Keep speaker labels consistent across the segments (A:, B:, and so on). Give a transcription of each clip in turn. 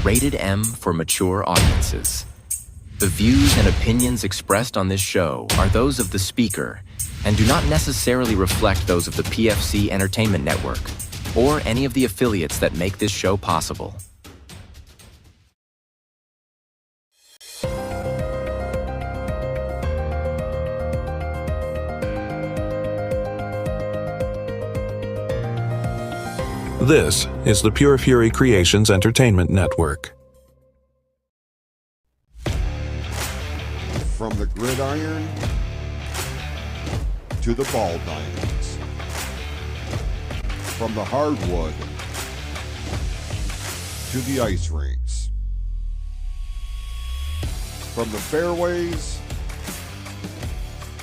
A: Rated M for mature audiences. The views and opinions expressed on this show are those of the speaker and do not necessarily reflect those of the PFC Entertainment Network or any of the affiliates that make this show possible.
B: This is the Pure Fury Creations Entertainment Network.
C: From the gridiron to the ball diamonds, from the hardwood to the ice rinks, from the fairways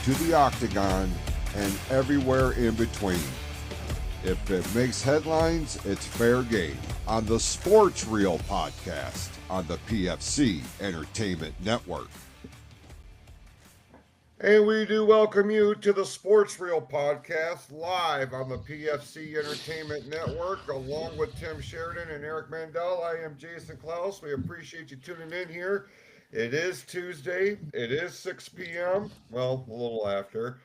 C: to the octagon and everywhere in between. If it makes headlines, it's fair game on the Sports Reel podcast on the PFC Entertainment Network. And we do welcome you to the Sports Reel podcast live on the PFC Entertainment Network, along with Tim Sheridan and Eric Mandel. I am Jason Klaus. We appreciate you tuning in here. It is Tuesday. It is 6 p.m. Well, a little after.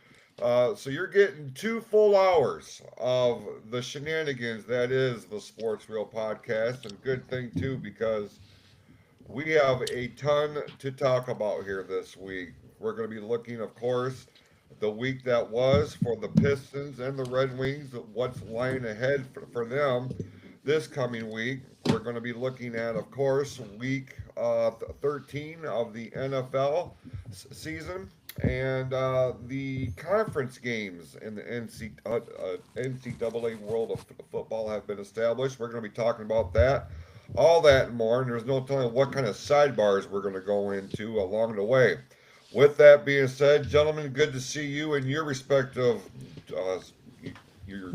C: So you're getting 2 full hours of the shenanigans that is the Sports Reel podcast. And good thing, too, because we have a ton to talk about here this week. We're going to be looking, of course, the week that was for the Pistons and the Red Wings, what's lying ahead for them this coming week. We're going to be looking at, of course, week 13 of the NFL season. And the conference games in the NCAA world of football have been established. We're going to be talking about that, all that and more. And there's no telling what kind of sidebars we're going to go into along the way. With that being said, gentlemen, good to see you in your respective your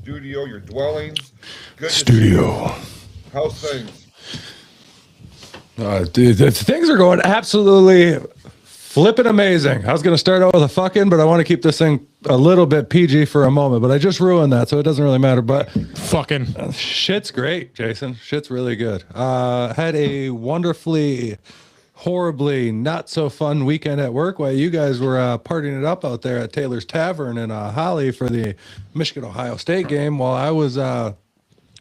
C: studio, your dwellings. Good
D: studio.
C: How's things?
D: Dude, things are going absolutely flipping amazing. I was going to start out with a fucking, but I want to keep this thing a little bit PG for a moment, but I just ruined that, so it doesn't really matter. But
E: fucking
D: shit's great, Jason. Shit's really good. Had a wonderfully, horribly not so fun weekend at work while you guys were partying it up out there at Taylor's Tavern in Holly for the Michigan-Ohio State game, while I was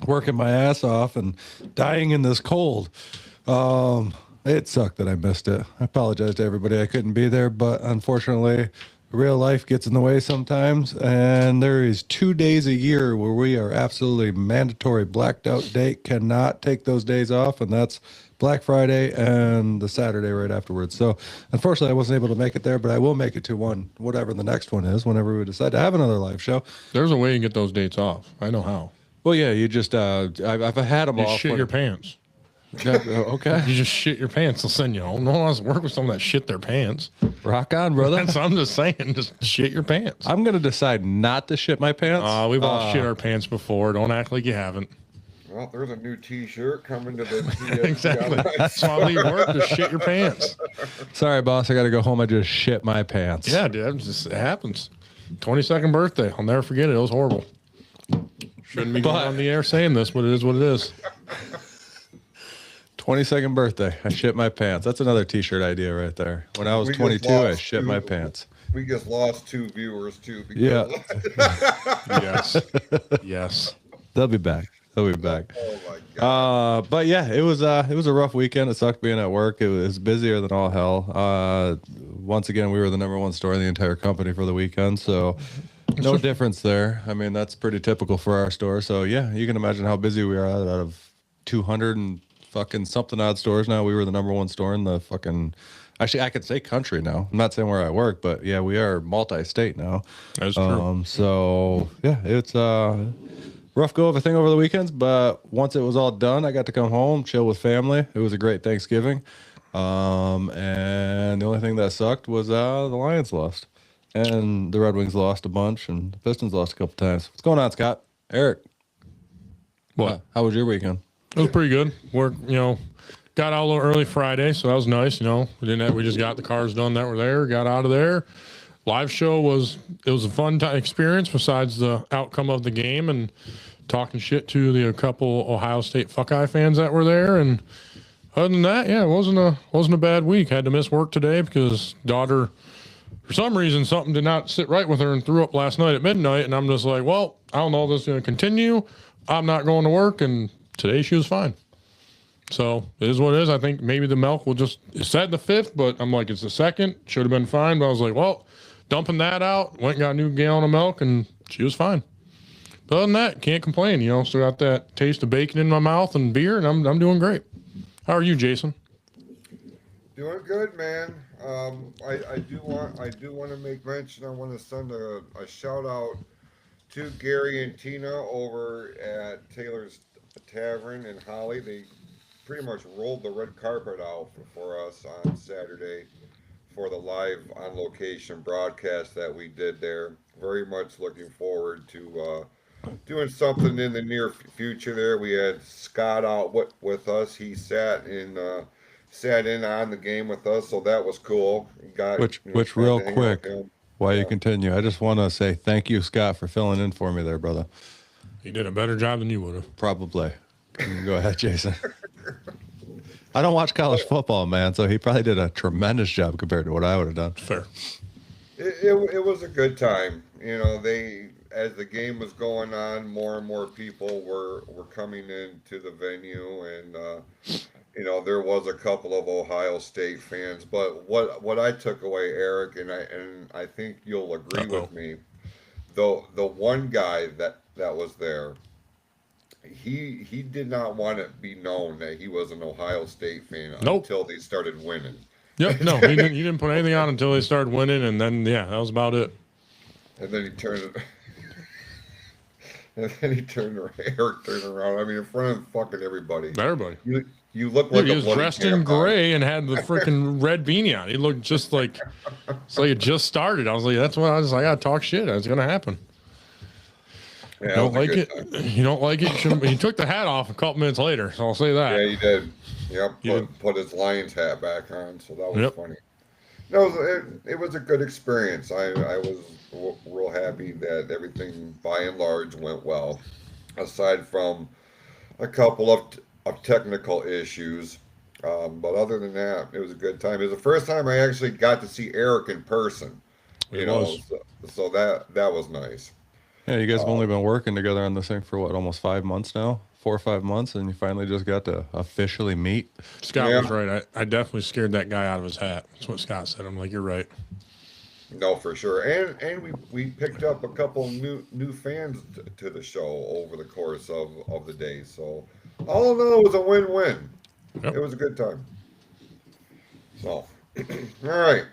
D: working my ass off and dying in this cold. It sucked that I missed it. I apologize to everybody I couldn't be there, but unfortunately, real life gets in the way sometimes, and there is 2 days a year where we are absolutely mandatory blacked out date, cannot take those days off, and that's Black Friday and the Saturday right afterwards. So unfortunately, I wasn't able to make it there, but I will make it to whatever the next one is, whenever we decide to have another live show.
E: There's a way you get those dates off. I know how.
D: Well, yeah, you just, I've had them
E: you
D: off.
E: Shit your pants.
D: Yeah, okay.
E: You just shit your pants. They'll send you home. No one wants to work with someone that shit their pants.
D: Rock on, brother.
E: That's what I'm just saying. Just shit your pants.
D: I'm going to decide not to shit my pants.
E: We've all shit our pants before. Don't act like you haven't.
C: Well, there's a new T-shirt coming to the
E: exactly. That's why I leave work. Just shit your pants.
D: Sorry, boss. I got to go home. I just shit my pants.
E: Yeah, dude. It happens. 22nd birthday. I'll never forget it. It was horrible. Shouldn't be going on the air saying this, but it is what it is.
D: 22nd birthday. I shit my pants. That's another T-shirt idea right there. When I was 22, I shit my pants.
C: We just lost 2 viewers too.
D: Yeah.
E: Yes. Yes.
D: They'll be back. They'll be back.
C: Oh my God.
D: But yeah, it was a rough weekend. It sucked being at work. It was busier than all hell. Once again, we were the number 1 store in the entire company for the weekend, so no difference there. I mean, that's pretty typical for our store. So yeah, you can imagine how busy we are. Out of 200 and fucking something odd stores now, we were the number 1 store in the fucking. Actually, I could say country now. I'm not saying where I work, but yeah, we are multi-state now.
E: That's true.
D: So yeah, it's rough go of a thing over the weekends, but once it was all done, I got to come home, chill with family. It was a great Thanksgiving. And the only thing that sucked was the Lions lost. And the Red Wings lost a bunch, and the Pistons lost a couple times. What's going on, Scott? Eric?
E: What?
D: How was your weekend?
E: It was pretty good. Work, got out a little early Friday, so that was nice. We just got the cars done that were there, got out of there. Live show was a fun experience besides the outcome of the game and talking shit to a couple Ohio State Buckeye fans that were there, and Other than that, yeah, it wasn't a bad week. Had to miss work today because daughter, for some reason, something did not sit right with her and threw up last night at midnight. And I'm just like, well, I don't know if this is going to continue. I'm not going to work. And today she was fine. So it is what it is. I think maybe the milk will just, it said the 5th, but I'm like, it's the 2nd. Should have been fine. But I was like, well, dumping that out, went and got a new gallon of milk, and she was fine. But other than that, can't complain. Still got that taste of bacon in my mouth and beer, and I'm doing great. How are you, Jason?
C: Doing good, man. I do want to make mention. I want to send a shout out to Gary and Tina over at Taylor's Tavern in Holly. They pretty much rolled the red carpet out for us on Saturday for the live on location broadcast that we did there. Very much looking forward to doing something in the near future there. We had Scott out with us. He sat in on the game with us, so that was cool.
D: Which real quick, while you continue, I just want to say thank you, Scott, for filling in for me there, brother.
E: He did a better job than you would have.
D: Probably. Go ahead, Jason. I don't watch college football, man, so he probably did a tremendous job compared to what I would have done.
E: Fair.
C: It was a good time. As the game was going on, more and more people were coming into the venue, and there was a couple of Ohio State fans. But what I took away, Eric, and I think you'll agree with me, though, the one guy that was there, he did not want it be known that he was an Ohio State fan until they started winning.
E: Yep, no, he didn't put anything on until they started winning, and then that was about it.
C: And then he turned it. And then Eric turned around. I mean, in front of fucking everybody.
E: Everybody.
C: You look like
E: he was dressed in gray and had the freaking red beanie on. He looked just like it's like it just started. I was like, that's what I was like. I gotta talk shit. It's gonna happen.
C: Yeah,
E: you don't like it? You don't like it? He took the hat off a couple minutes later, so I'll say that.
C: Yeah, he did. Yep, put his Lions hat back on, so that was funny. No, it was a good experience. I was real happy that everything by and large went well, aside from a couple of technical issues. But other than that, it was a good time. It was the first time I actually got to see Eric in person. So that was nice.
D: Yeah, you guys have only been working together on this thing for what, almost 5 months now? 4 or 5 months, and you finally just got to officially meet.
E: Scott was right. I definitely scared that guy out of his hat. That's what Scott said. I'm like, you're right.
C: No, for sure. And we picked up a couple new fans to the show over the course of the day. So all in all, it was a win-win. Yep. It was a good time. So, all right.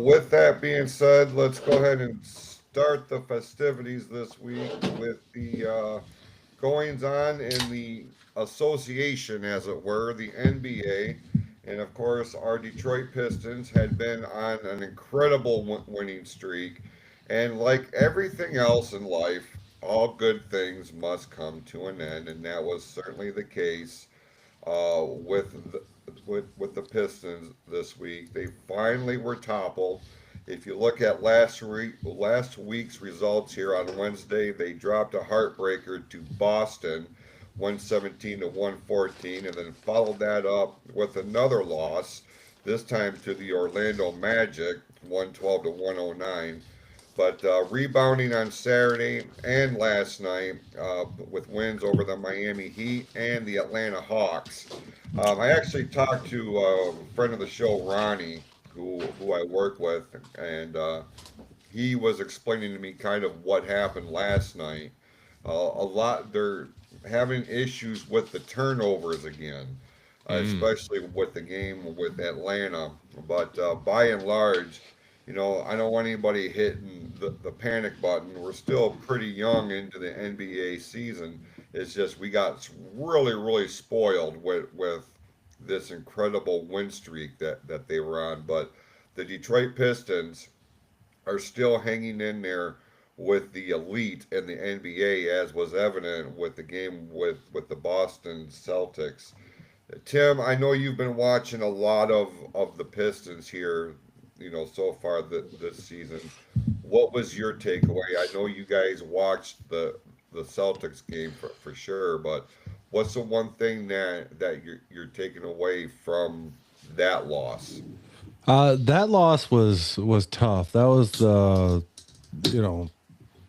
C: With that being said, let's go ahead and start the festivities this week with the goings on in the association, as it were, the NBA. And of course, our Detroit Pistons had been on an incredible winning streak. And like everything else in life, all good things must come to an end. And that was certainly the case with the Pistons this week. They finally were toppled. If you look at last week's results here on Wednesday, they dropped a heartbreaker to Boston, 117 to 114, and then followed that up with another loss, this time to the Orlando Magic, 112 to 109. But rebounding on Saturday and last night with wins over the Miami Heat and the Atlanta Hawks. I actually talked to a friend of the show, Ronnie, who I work with, and he was explaining to me kind of what happened last night. They're having issues with the turnovers again, especially with the game with Atlanta. But by and large, I don't want anybody hitting the panic button. We're still pretty young into the NBA season. It's just we got really, really spoiled with this incredible win streak that they were on. But the Detroit Pistons are still hanging in there with the elite in the NBA, as was evident with the game with the Boston Celtics. Tim, I know you've been watching a lot of the Pistons here, so far this season. What was your takeaway? I know you guys watched the Celtics game for sure, but What's the one thing that you're taking away from that loss?
D: That loss was tough. That was the, you know,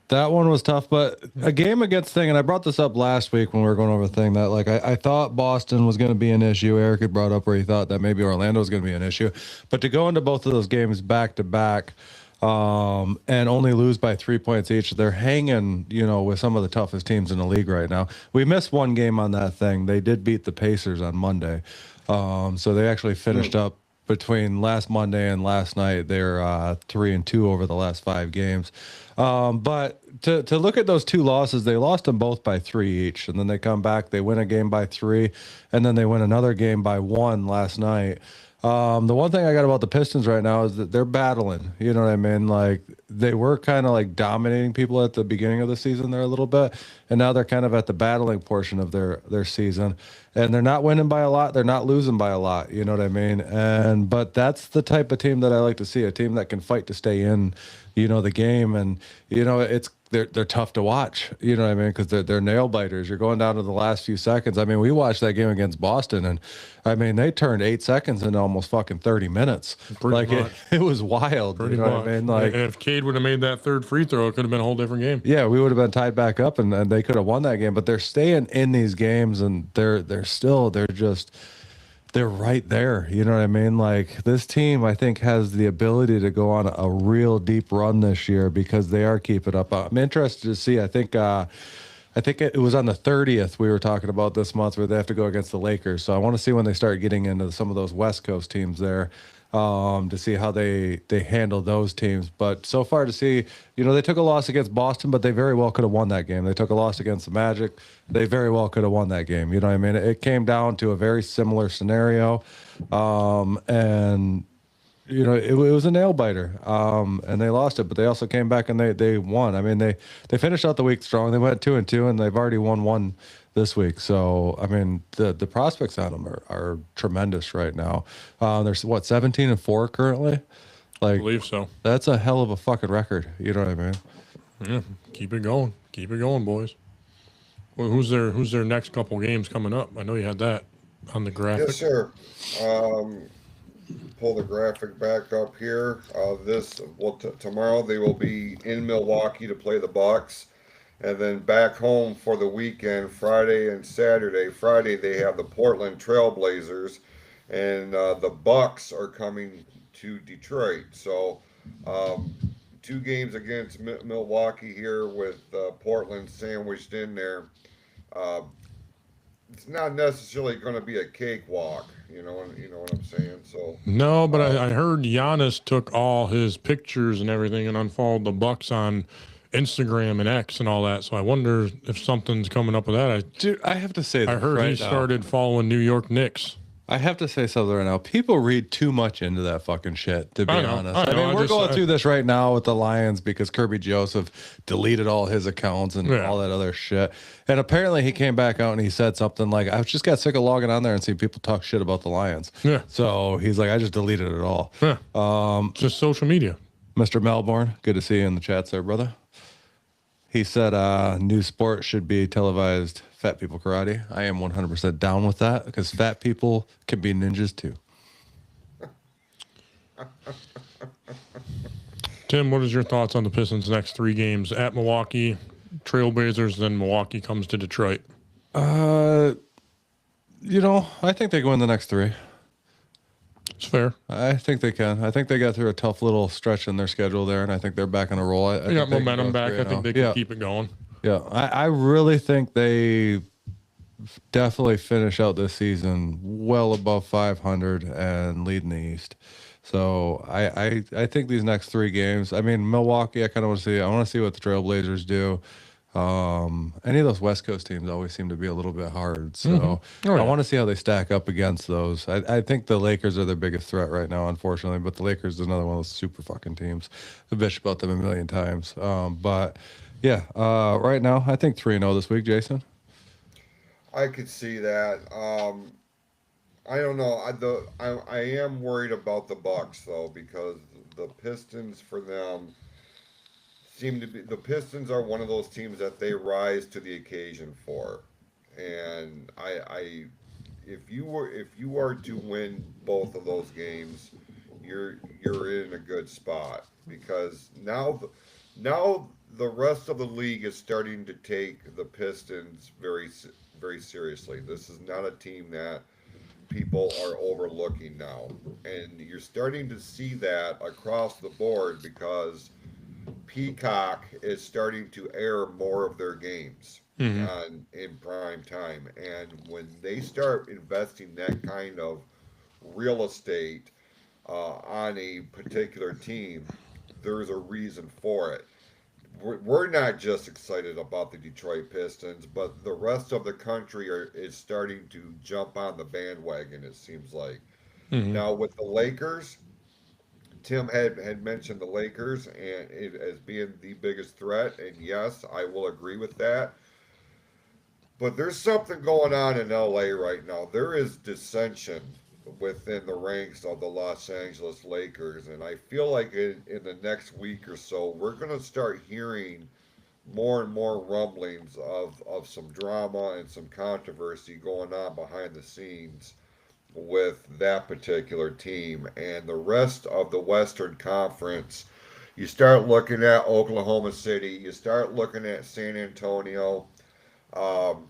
D: that one was tough, but a game against thing, and I brought this up last week when we were going over the thing that like I thought Boston was going to be an issue. Eric had brought up where he thought that maybe Orlando was going to be an issue, but to go into both of those games back to back, and only lose by 3 points each, they're hanging, with some of the toughest teams in the league right now. We missed one game on that thing. They did beat the Pacers on Monday, so they actually finished up between last Monday and last night. They're 3-2 over the last 5 games. But to look at those 2 losses, they lost them both by 3 each, and then they come back, they win a game by 3, and then they win another game by 1 last night. The one thing I got about the Pistons right now is that they're battling. You know what I mean? Like they were kind of like dominating people at the beginning of the season there a little bit, and now they're kind of at the battling portion of their season, and they're not winning by a lot. They're not losing by a lot. You know what I mean? But that's the type of team that I like to see, a team that can fight to stay in, the game, and they're tough to watch. You know what I mean? Because they're nail biters. You're going down to the last few seconds. I mean, we watched that game against Boston, and I mean they turned 8 seconds into almost fucking 30 minutes. It was wild.
E: Pretty
D: you know
E: much.
D: what I mean? Like,
E: and if Cade would have made that third free throw, it could have been a whole different game.
D: yeah, we would have been tied back up, and they could have won that game. But they're staying in these games, and they're right there. You know what I mean? Like this team, I think, has the ability to go on a real deep run this year because they are keeping up. I'm interested to see. I think it was on the 30th we were talking about this month where they have to go against the Lakers. So I want to see when they start getting into some of those West Coast teams there, to see how they handle those teams. But so far to see, they took a loss against Boston, but they very well could have won that game. They took a loss against the Magic. They very well could have won that game. You know what I mean? It came down to a very similar scenario. And it was a nail biter, and they lost it, but they also came back and they won. I mean, they finished out the week strong. They went 2-2, and they've already won 1 this week. So, I mean, the prospects on them are tremendous right now. There's 17-4 currently.
E: I
D: Like,
E: believe so.
D: that's a hell of a fucking record. You know what I mean?
E: Yeah, keep it going. Keep it going, boys. Well, who's their next couple games coming up? I know you had that on the graphic.
C: Yes, sir. Pull the graphic back up here. Tomorrow they will be in Milwaukee to play the Bucks, and then back home for the weekend, Friday and Saturday. Friday they have the Portland Trailblazers, and the Bucks are coming to Detroit. So 2 games against Milwaukee here with Portland sandwiched in there. It's not necessarily going to be a cakewalk, you know what I'm saying. So
E: No, but I heard Giannis took all his pictures and everything and unfollowed the Bucks on Instagram and X and all that. So I wonder if something's coming up with that.
D: Dude, I have to say
E: I heard he started following New York Knicks.
D: I have to say something right now. People read too much into that fucking shit, to be honest. I mean, we're going through this right now with the Lions because Kirby Joseph deleted all his accounts and all that other shit. And apparently he came back out and he said something like, I just got sick of logging on there and seeing people talk shit about the Lions.
E: Yeah.
D: So he's like, I just deleted it all.
E: Yeah. Just social media.
D: Mr. Melbourne, good to see you in the chats there, brother. He said new sport should be televised, fat people karate. I am 100% down with that because fat people can be ninjas too.
E: Tim, what is your thoughts on the Pistons' next 3 games? At Milwaukee, Trailblazers, then Milwaukee comes to Detroit.
D: I think they go in the next 3.
E: It's fair.
D: I think they can. I think they got through a tough little stretch in their schedule there, and I think they're back on a roll.
E: They got momentum back. I think they can keep it going.
D: Yeah, I really think they definitely finish out this season well above 500 and leading the East. So I think these next 3 games. I mean, Milwaukee. I kind of want to see. I want to see what the Trailblazers do. Any of those West Coast teams always seem to be a little bit hard. So I want to see how they stack up against those. I think the Lakers are their biggest threat right now, unfortunately. But the Lakers is another one of those super fucking teams. I've bitched about them a million times. But yeah, right now I think 3-0 this week, Jason.
C: I could see that. I don't know. I am worried about the Bucks though, because the Pistons for them seem to be, the Pistons are one of those teams that they rise to the occasion for. and if you are to win both of those games, you're in a good spot because now the rest of the league is starting to take the Pistons very seriously. This is not a team that people are overlooking now, and you're starting to see that across the board because Peacock is starting to air more of their games
E: Hmm.
C: in prime time. And when they start investing that kind of real estate on a particular team, there's a reason for it. We're not just excited about the Detroit Pistons, but the rest of the country is starting to jump on the bandwagon, it seems like.
E: Hmm.
C: Now, with the Lakers, Tim had mentioned the Lakers as being the biggest threat, and yes, I will agree with that. But there's something going on in LA right now. There is dissension within the ranks of the Los Angeles Lakers, and I feel like in the next week or so, we're going to start hearing more and more rumblings of some drama and some controversy going on behind the scenes with that particular team and the rest of the Western Conference. You start looking at Oklahoma City, you start looking at San Antonio. Um,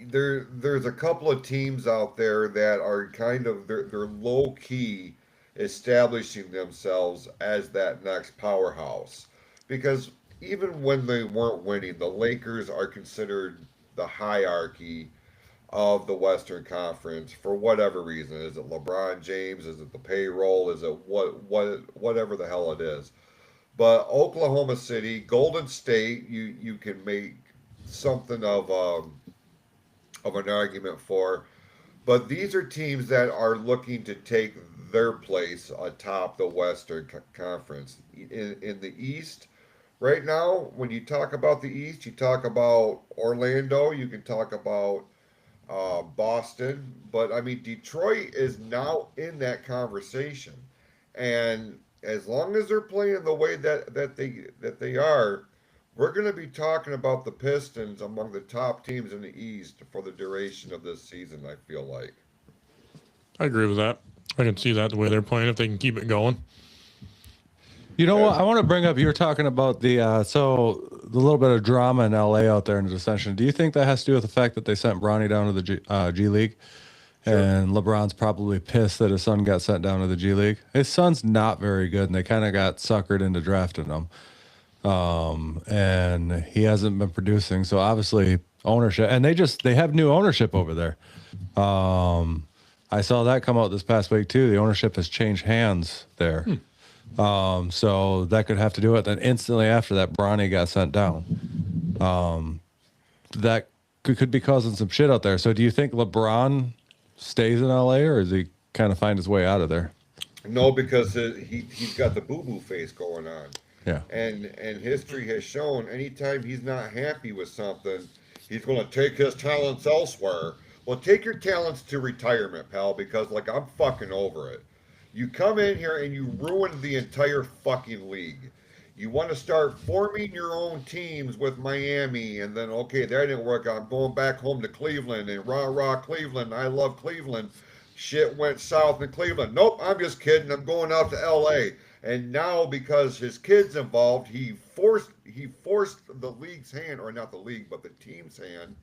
C: there's a couple of teams out there that are kind of they're low key establishing themselves as that next powerhouse because even when they weren't winning, the Lakers are considered the hierarchy of the Western Conference for whatever reason. Is it LeBron James? Is it the payroll? Is it whatever the hell it is? But Oklahoma City, Golden State, you can make something of an argument for. But these are teams that are looking to take their place atop the Western Conference. In the East, right now, when you talk about the East, you talk about Orlando, you can talk about Boston, but I mean Detroit is now in that conversation, and as long as they're playing the way that they are, we're going to be talking about the Pistons among the top teams in the East for the duration of this season. I feel like.
E: I agree with that. I can see that the way they're playing if they can keep it going.
D: You know what?
C: And
D: I want to bring up. You were talking about the little bit of drama in LA out there in the dissension. Do you think that has to do with the fact that they sent Bronny down to the G League,
C: sure.
D: and LeBron's probably pissed that his son got sent down to the G League? His son's not very good, and they kind of got suckered into drafting him. And he hasn't been producing. So obviously ownership, and they have new ownership over there. I saw that come out this past week too. The ownership has changed hands there. So that could have to do with it. Then instantly after that, Bronny got sent down. That could be causing some shit out there. So do you think LeBron stays in LA or does he kind of find his way out of there?
C: No, because he's got the boo boo face going on,
D: Yeah.
C: and history has shown anytime he's not happy with something, he's going to take his talents elsewhere. Well, take your talents to retirement, pal, because like I'm fucking over it. You come in here and you ruin the entire fucking league. You want to start forming your own teams with Miami, and then okay, that didn't work out. I'm going back home to Cleveland and rah rah Cleveland. I love Cleveland. Shit went south in Cleveland. Nope, I'm just kidding. I'm going out to L.A. And now because his kid's involved, he forced the league's hand, or not the league, but the team's hand,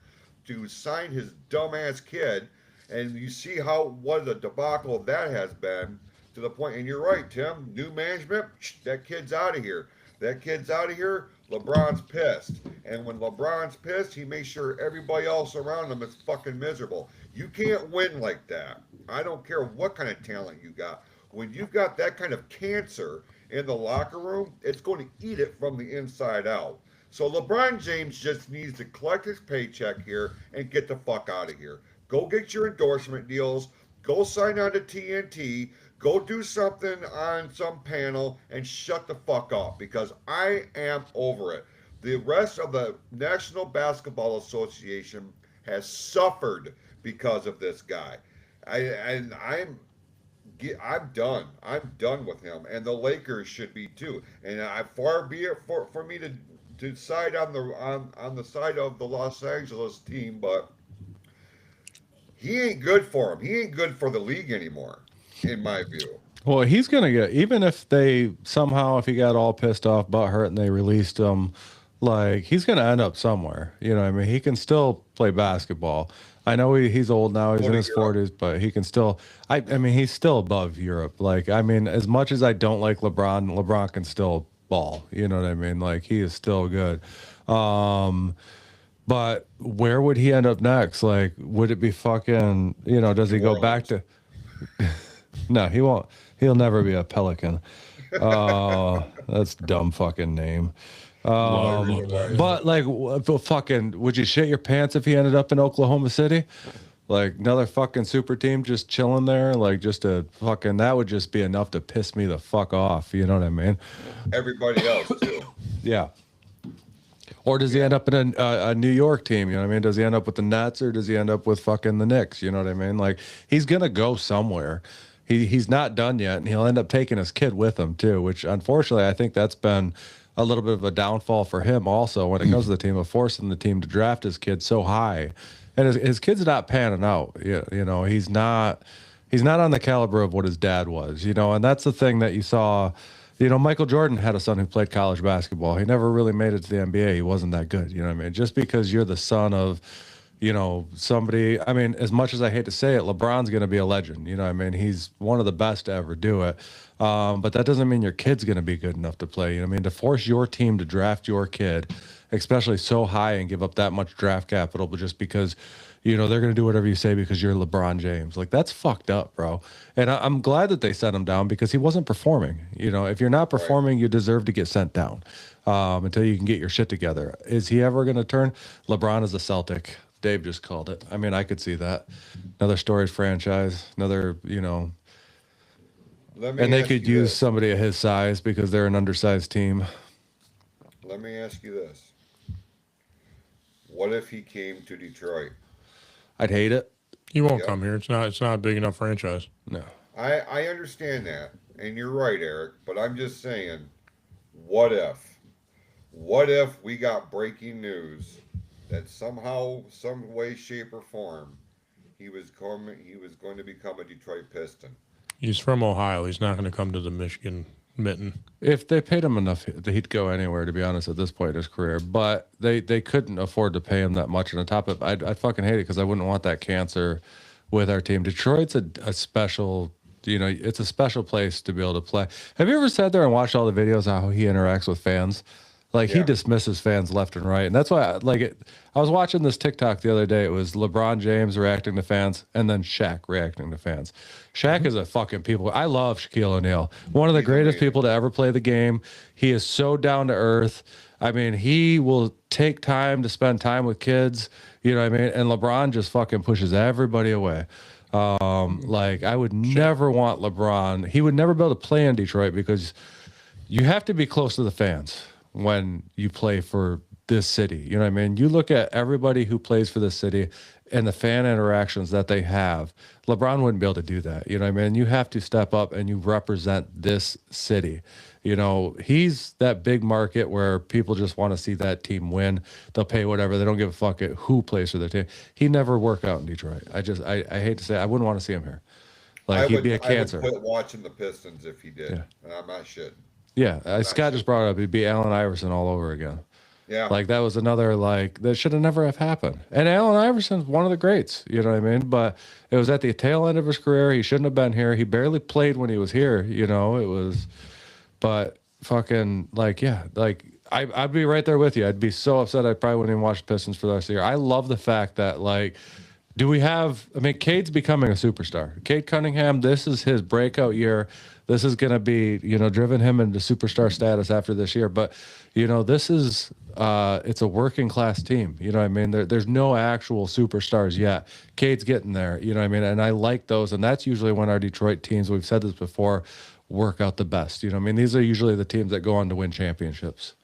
C: to sign his dumbass kid. And you see how what a debacle that has been to the point. And you're right, Tim. New management, that kid's out of here. That kid's out of here. LeBron's pissed. And when LeBron's pissed, he makes sure everybody else around him is fucking miserable. You can't win like that. I don't care what kind of talent you got. When you've got that kind of cancer in the locker room, it's going to eat it from the inside out. So LeBron James just needs to collect his paycheck here and get the fuck out of here. Go get your endorsement deals. Go sign on to TNT. Go do something on some panel and shut the fuck up because I am over it. The rest of the National Basketball Association has suffered because of this guy. I'm done. I'm done with him, and the Lakers should be too. And far be it for me side on the side of the Los Angeles team, but he ain't good for him. He ain't good for the league anymore, in my view.
D: Well, he's gonna get, even if they somehow, if he got all pissed off, butthurt, and they released him, like he's gonna end up somewhere. You know what I mean? He can still play basketball. I know he's old now, he's in his 40s, but he can still, I mean, he's still above Europe. Like, I mean, as much as I don't like LeBron, LeBron can still ball. You know what I mean? Like, he is still good. But where would he end up next? Like, would it be fucking, you know, does he go back to, no, he won't. He'll never be a Pelican. That's a dumb fucking name. But like, fucking, would you shit your pants if he ended up in Oklahoma City? Like another fucking super team just chilling there, like just a fucking, that would just be enough to piss me the fuck off. You know what I mean?
C: Everybody else too.
D: Yeah. Or does he end up in a New York team? You know what I mean? Does he end up with the Nets or does he end up with fucking the Knicks? You know what I mean? Like he's gonna go somewhere. He's not done yet, and he'll end up taking his kid with him too. Which unfortunately, I think that's been a little bit of a downfall for him also when it comes to the team, of forcing the team to draft his kid so high, and his kid's not panning out. You know, he's not on the caliber of what his dad was. You know, and that's the thing that you saw. You know, Michael Jordan had a son who played college basketball. He never really made it to the NBA. He wasn't that good. You know what I mean? Just because you're the son of, you know, somebody, I mean, as much as I hate to say it, LeBron's going to be a legend. You know what I mean? He's one of the best to ever do it. But that doesn't mean your kid's going to be good enough to play. You know what I mean? To force your team to draft your kid, especially so high, and give up that much draft capital, but just because, you know, they're going to do whatever you say because you're LeBron James. Like, that's fucked up, bro. And I'm glad that they set him down because he wasn't performing. You know, if you're not performing, you deserve to get sent down until you can get your shit together. Is he ever going to turn? LeBron is a Celtic. Dave just called it. I mean, I could see that. Another storied franchise, another, you know. And they could use somebody of his size because they're an undersized team.
C: Let me ask you this. What if he came to Detroit?
D: I'd hate it.
E: He won't come here. It's not a big enough franchise.
D: No.
C: I understand that, and you're right, Eric, but I'm just saying, what if? What if we got breaking news that somehow, some way, shape, or form, he was going to become a Detroit Piston?
E: He's from Ohio. He's not going to come to the Michigan Mitten.
D: If they paid him enough, he'd go anywhere, to be honest, at this point in his career. But they couldn't afford to pay him that much. And on top of it, I'd fucking hate it because I wouldn't want that cancer with our team. Detroit's a special, you know, it's a special place to be able to play. Have you ever sat there and watched all the videos of how he interacts with fans? Like, he dismisses fans left and right. And that's why, I was watching this TikTok the other day. It was LeBron James reacting to fans and then Shaq reacting to fans. Shaq is a fucking people. I love Shaquille O'Neal. One of the greatest people to ever play the game. He is so down to earth. I mean, he will take time to spend time with kids. You know what I mean? And LeBron just fucking pushes everybody away. I would never want LeBron. He would never be able to play in Detroit because you have to be close to the fans when you play for this city. You know what I mean? You look at everybody who plays for this city and the fan interactions that they have. LeBron wouldn't be able to do that. You know what I mean? You have to step up and you represent this city. You know, he's that big market where people just want to see that team win. They'll pay whatever. They don't give a fuck at who plays for their team. He never work out in Detroit. I hate to say, I wouldn't want to see him here. He'd be a cancer.
C: I would quit watching the Pistons if he did. Yeah. I'm not shit.
D: Yeah, Scott just brought it up. He'd be Allen Iverson all over again.
C: Yeah.
D: That was another, that should have never have happened. And Allen Iverson's one of the greats, you know what I mean? But it was at the tail end of his career. He shouldn't have been here. He barely played when he was here, you know? It was, but fucking, I'd be right there with you. I'd be so upset I probably wouldn't even watch the Pistons for the rest of the year. I love the fact that, Cade's becoming a superstar. Cade Cunningham, this is his breakout year. This is going to be, driven him into superstar status after this year. But, this is, it's a working class team. You know what I mean? There's no actual superstars yet. Cade's getting there, you know what I mean? And I like those. And that's usually when our Detroit teams, we've said this before, work out the best. You know what I mean? These are usually the teams that go on to win championships.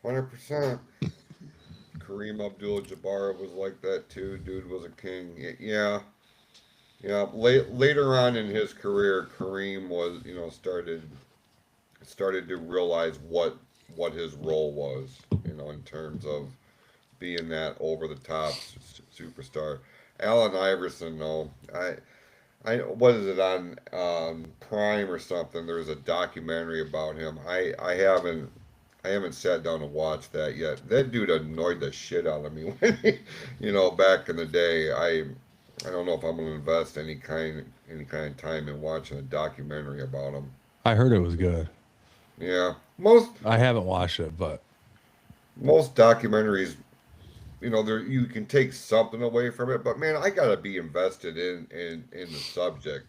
C: 100%. Kareem Abdul-Jabbar was like that too. Dude was a king. Yeah. Later on in his career, Kareem was, started to realize what his role was, in terms of being that over the top superstar. Allen Iverson, though, I what is it on Prime or something? There's a documentary about him. I haven't sat down to watch that yet. That dude annoyed the shit out of me when back in the day. I don't know if I'm going to invest any kind of time in watching a documentary about him.
D: I heard it was good.
C: Yeah, most
D: I haven't watched it, but
C: documentaries, there you can take something away from it, but man, I got to be invested in the subject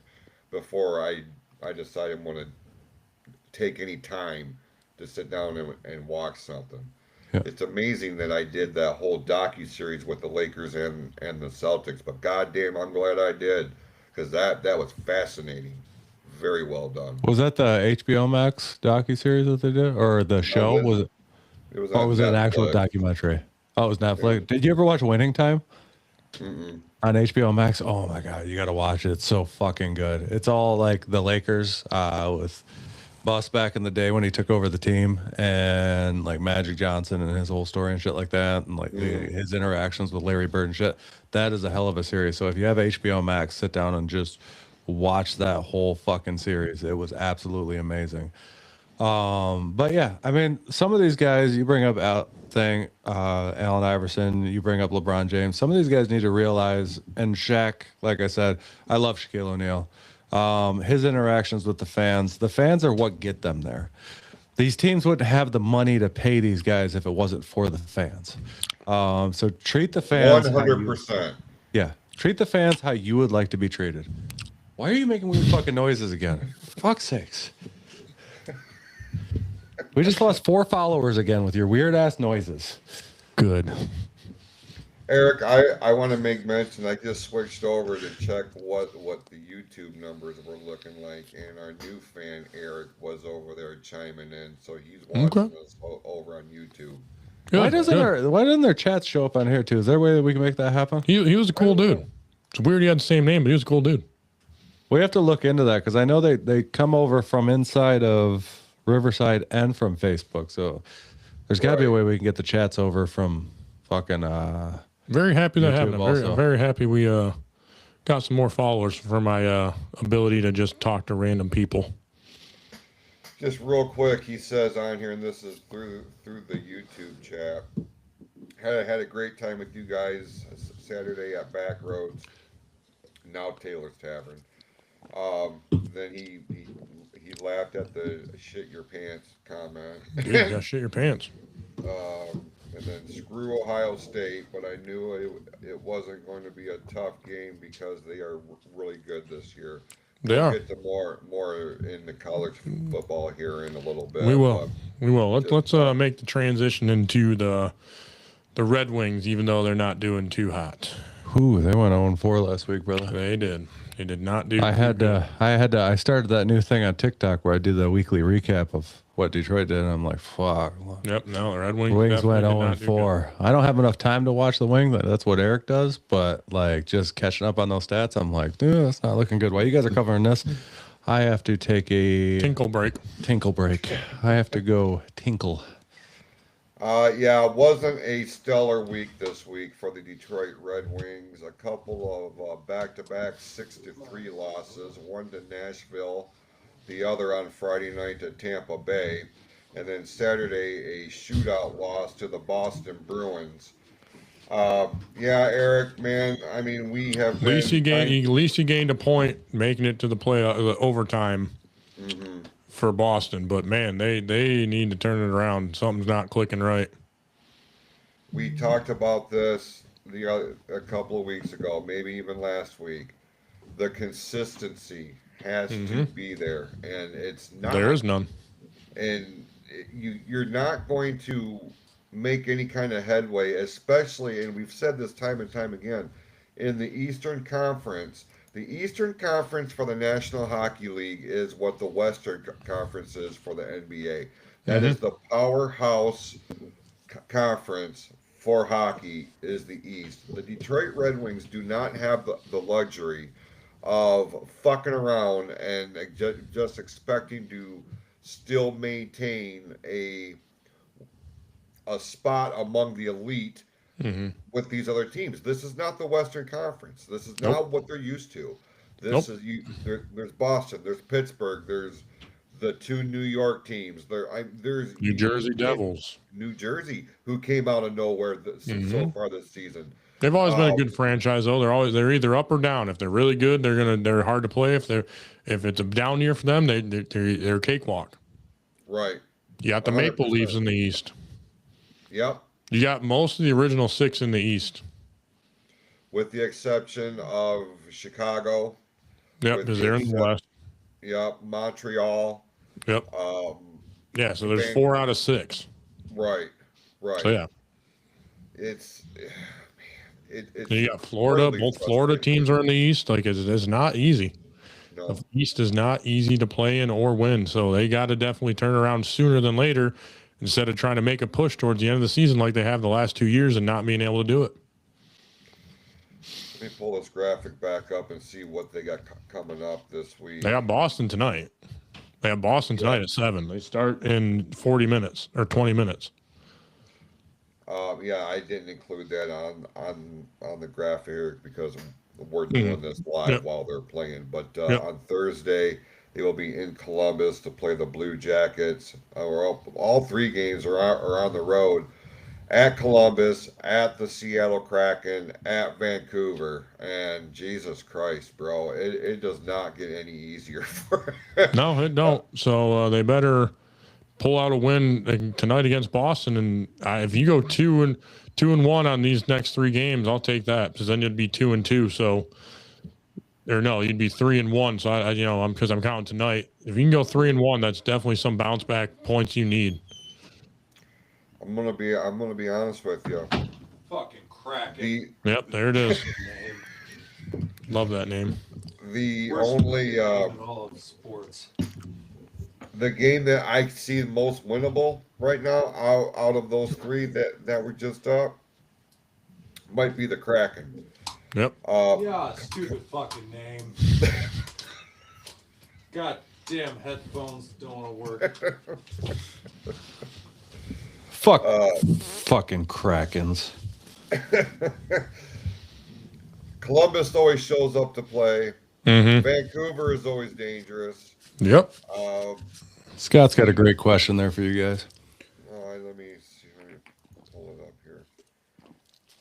C: before I decide I'm going to take any time to sit down and watch something.
D: yeah.
C: It's amazing that I did that whole docu-series with the Lakers and the Celtics, but goddamn, I'm glad I did, because that was fascinating. Very well done.
D: Was that the HBO Max docuseries that they did, or the show? Was it?
C: It was
D: Or
C: on
D: was it an actual
C: Netflix.
D: documentary? Oh, it was Netflix. Did you ever watch Winning Time
C: Mm-mm.
D: on HBO Max? Oh my God, you got to watch it. It's so fucking good. It's all like the Lakers with Buss back in the day when he took over the team, and like Magic Johnson and his whole story and shit like that, and like his interactions with Larry Bird and shit. That is a hell of a series. So if you have HBO Max, sit down and just watch that whole fucking series. It was absolutely amazing. But yeah, I mean, some of these guys you bring up Allen Iverson, you bring up LeBron James. Some of these guys need to realize, and Shaq, like I said, I love Shaquille O'Neal. His interactions with the fans are what get them there. These teams wouldn't have the money to pay these guys if it wasn't for the fans. So treat the fans
C: 100%.
D: Yeah, treat the fans how you would like to be treated. Why are you making weird fucking noises again? For fuck's sakes. We just lost 4 followers again with your weird ass noises.
E: Good.
C: Eric, I want to make mention. I just switched over to check what the YouTube numbers were looking like, and our new fan Eric was over there chiming in, so he's watching us over on YouTube.
E: Good,
D: why doesn't their chat show up on here too? Is there a way that we can make that happen?
E: He was a cool dude. It's weird he had the same name, but he was a cool dude.
D: We have to look into that because I know they come over from inside of Riverside and from Facebook. So there's got to be a way we can get the chats over from fucking.
E: Very happy that
D: YouTube
E: happened.
D: also.
E: Very happy we got some more followers for my ability to just talk to random people.
C: Just real quick, he says on here, and this is through the YouTube chat. Had a great time with you guys Saturday at Backroads, now Taylor's Tavern. Then he laughed at the shit your pants comment.
E: Dude, you gotta shit your pants.
C: And then screw Ohio State, but I knew it wasn't going to be a tough game because they are really good this year.
E: They are.
C: We'll get to more into college football here in a little bit.
E: We will. Let's make the transition into the Red Wings, even though they're not doing too hot.
D: Ooh, they went 0-4 last week, brother.
E: They did. They did not do.
D: I started that new thing on TikTok where I do the weekly recap of what Detroit did, and I'm like, fuck.
E: Yep. No, the Red Wings.
D: Wings went 0-4. I don't have enough time to watch the Wing. That's what Eric does, but like just catching up on those stats, I'm like, dude, that's not looking good. While you guys are covering this, I have to take a
E: tinkle break.
D: I have to go tinkle.
C: Yeah, it wasn't a stellar week this week for the Detroit Red Wings. A couple of back-to-back 6-3 losses, one to Nashville, the other on Friday night to Tampa Bay, and then Saturday a shootout loss to the Boston Bruins. Yeah, Eric, man, I mean, we have
E: At least you gained a point making it to the overtime. Mm-hmm. For Boston, but man, they need to turn it around. Something's not clicking right.
C: We talked about this a couple of weeks ago, maybe even last week. The consistency has to be there, and it's not.
E: There is none.
C: And you're not going to make any kind of headway, especially, and we've said this time and time again, in the Eastern Conference. The Eastern Conference for the National Hockey League is what the Western Conference is for the NBA. That is the powerhouse conference for hockey is the East. The Detroit Red Wings do not have the luxury of fucking around and just expecting to still maintain a spot among the elite with these other teams. This is not the Western Conference. This is not what they're used to. This is there's Boston, there's Pittsburgh, there's the two New York teams. There's
E: New Jersey Devils.
C: New Jersey, who came out of nowhere so far this season.
E: They've always been a good franchise, though. They're either up or down. If they're really good, they're hard to play. If it's a down year for them, they're a cakewalk.
C: Right.
E: You got the 100%. Maple Leafs in the East.
C: Yep.
E: You got most of the original 6 in the East,
C: with the exception of Chicago.
E: Yep, because they're in the West.
C: Yep, Montreal.
E: Yep. Yeah, so there's 4 out of 6.
C: Right.
E: So yeah,
C: it's
E: you got Florida. Both Florida teams are in the East. Like it's not easy.
C: No.
E: The East is not easy to play in or win. So they got to definitely turn around sooner than later, instead of trying to make a push towards the end of the season like they have the last 2 years and not being able to do it.
C: Let me pull this graphic back up and see what they got coming up this week.
E: They have Boston tonight. At 7. They start in 40 minutes or 20 minutes.
C: Yeah, I didn't include that on the graph here because we're doing this live while they're playing. But on Thursday, they will be in Columbus to play the Blue Jackets. All 3 games are on the road. At Columbus, at the Seattle Kraken, at Vancouver, and Jesus Christ, bro, it does not get any easier for
E: No, it don't. So they better pull out a win tonight against Boston, and if you go 2-1 on these next 3 games, I'll take that, because then you'd be 2-2. So, or no, you'd be 3-1. So I'm because I'm counting tonight. If you can go 3-1, that's definitely some bounce back points you need.
C: I'm gonna be honest with you.
F: Fucking Kraken.
E: Yep, there it is. Love that name.
C: The only
F: all of sports.
C: The game that I see most winnable right now out of those 3 that were just up might be the Kraken.
E: Yep.
F: Yeah, stupid fucking name. God damn, headphones don't want to work.
D: Fucking Krakens.
C: Columbus always shows up to play. Vancouver is always dangerous.
E: Yep.
D: Scott's got a great question there for you guys.
C: Let me see. Let me pull it up here.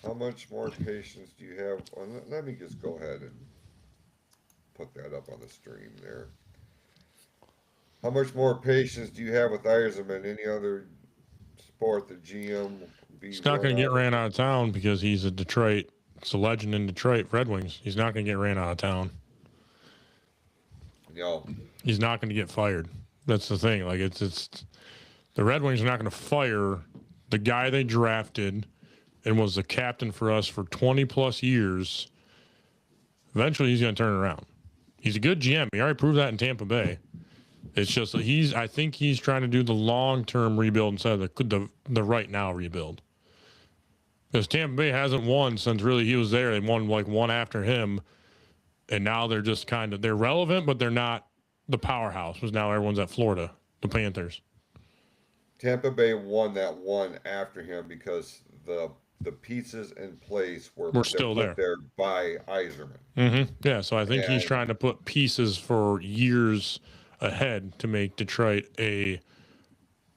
C: How much more patience do you have? Let me just go ahead and put that up on the stream there. How much more patience do you have with Yzerman? Any other sport, the GM?
E: He's not going to get ran out of town because he's a Detroit. It's a legend in Detroit, Red Wings. He's not going to get ran out of town.
C: No.
E: He's not going to get fired. That's the thing. Like it's the Red Wings are not going to fire the guy they drafted and was the captain for us for 20 plus years. Eventually, he's going to turn around. He's a good GM. He already proved that in Tampa Bay. It's just that I think he's trying to do the long-term rebuild instead of the right now rebuild. Because Tampa Bay hasn't won since really he was there. They won like one after him. And now they're just they're relevant, but they're not the powerhouse, because now everyone's at Florida, the Panthers.
C: Tampa Bay won that one after him because the pieces in place were
E: still there
C: by Yzerman.
E: Mm-hmm. Yeah, so I think he's trying to put pieces for years ahead to make Detroit a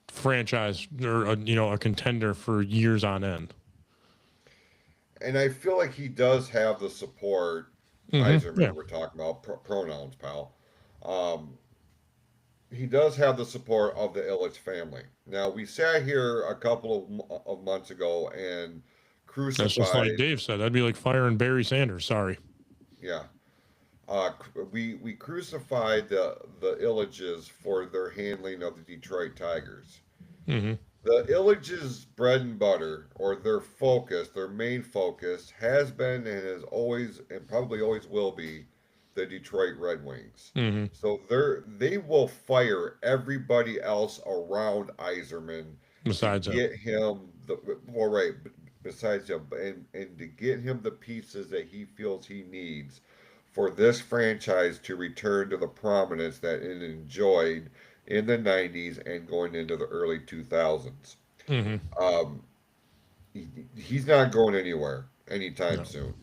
E: franchise or a contender for years on end.
C: And I feel like he does have the support. Yzerman, we're talking about pronouns, pal. He does have the support of the Ilitch family. Now, we sat here a couple of months ago and crucified.
E: That's just like Dave said. That'd be like firing Barry Sanders. Sorry.
C: Yeah. We crucified the Ilitches for their handling of the Detroit Tigers.
E: Mm-hmm.
C: The Ilitch's bread and butter, or their focus, their main focus, has been and has always and probably always will be the Detroit Red Wings.
E: Mm-hmm.
C: So they will fire everybody else around Yzerman
E: besides
C: to get him besides him, and to get him the pieces that he feels he needs for this franchise to return to the prominence that it enjoyed in the 90s and going into the early 2000s. Um, he's not going anywhere anytime
E: No.
C: soon.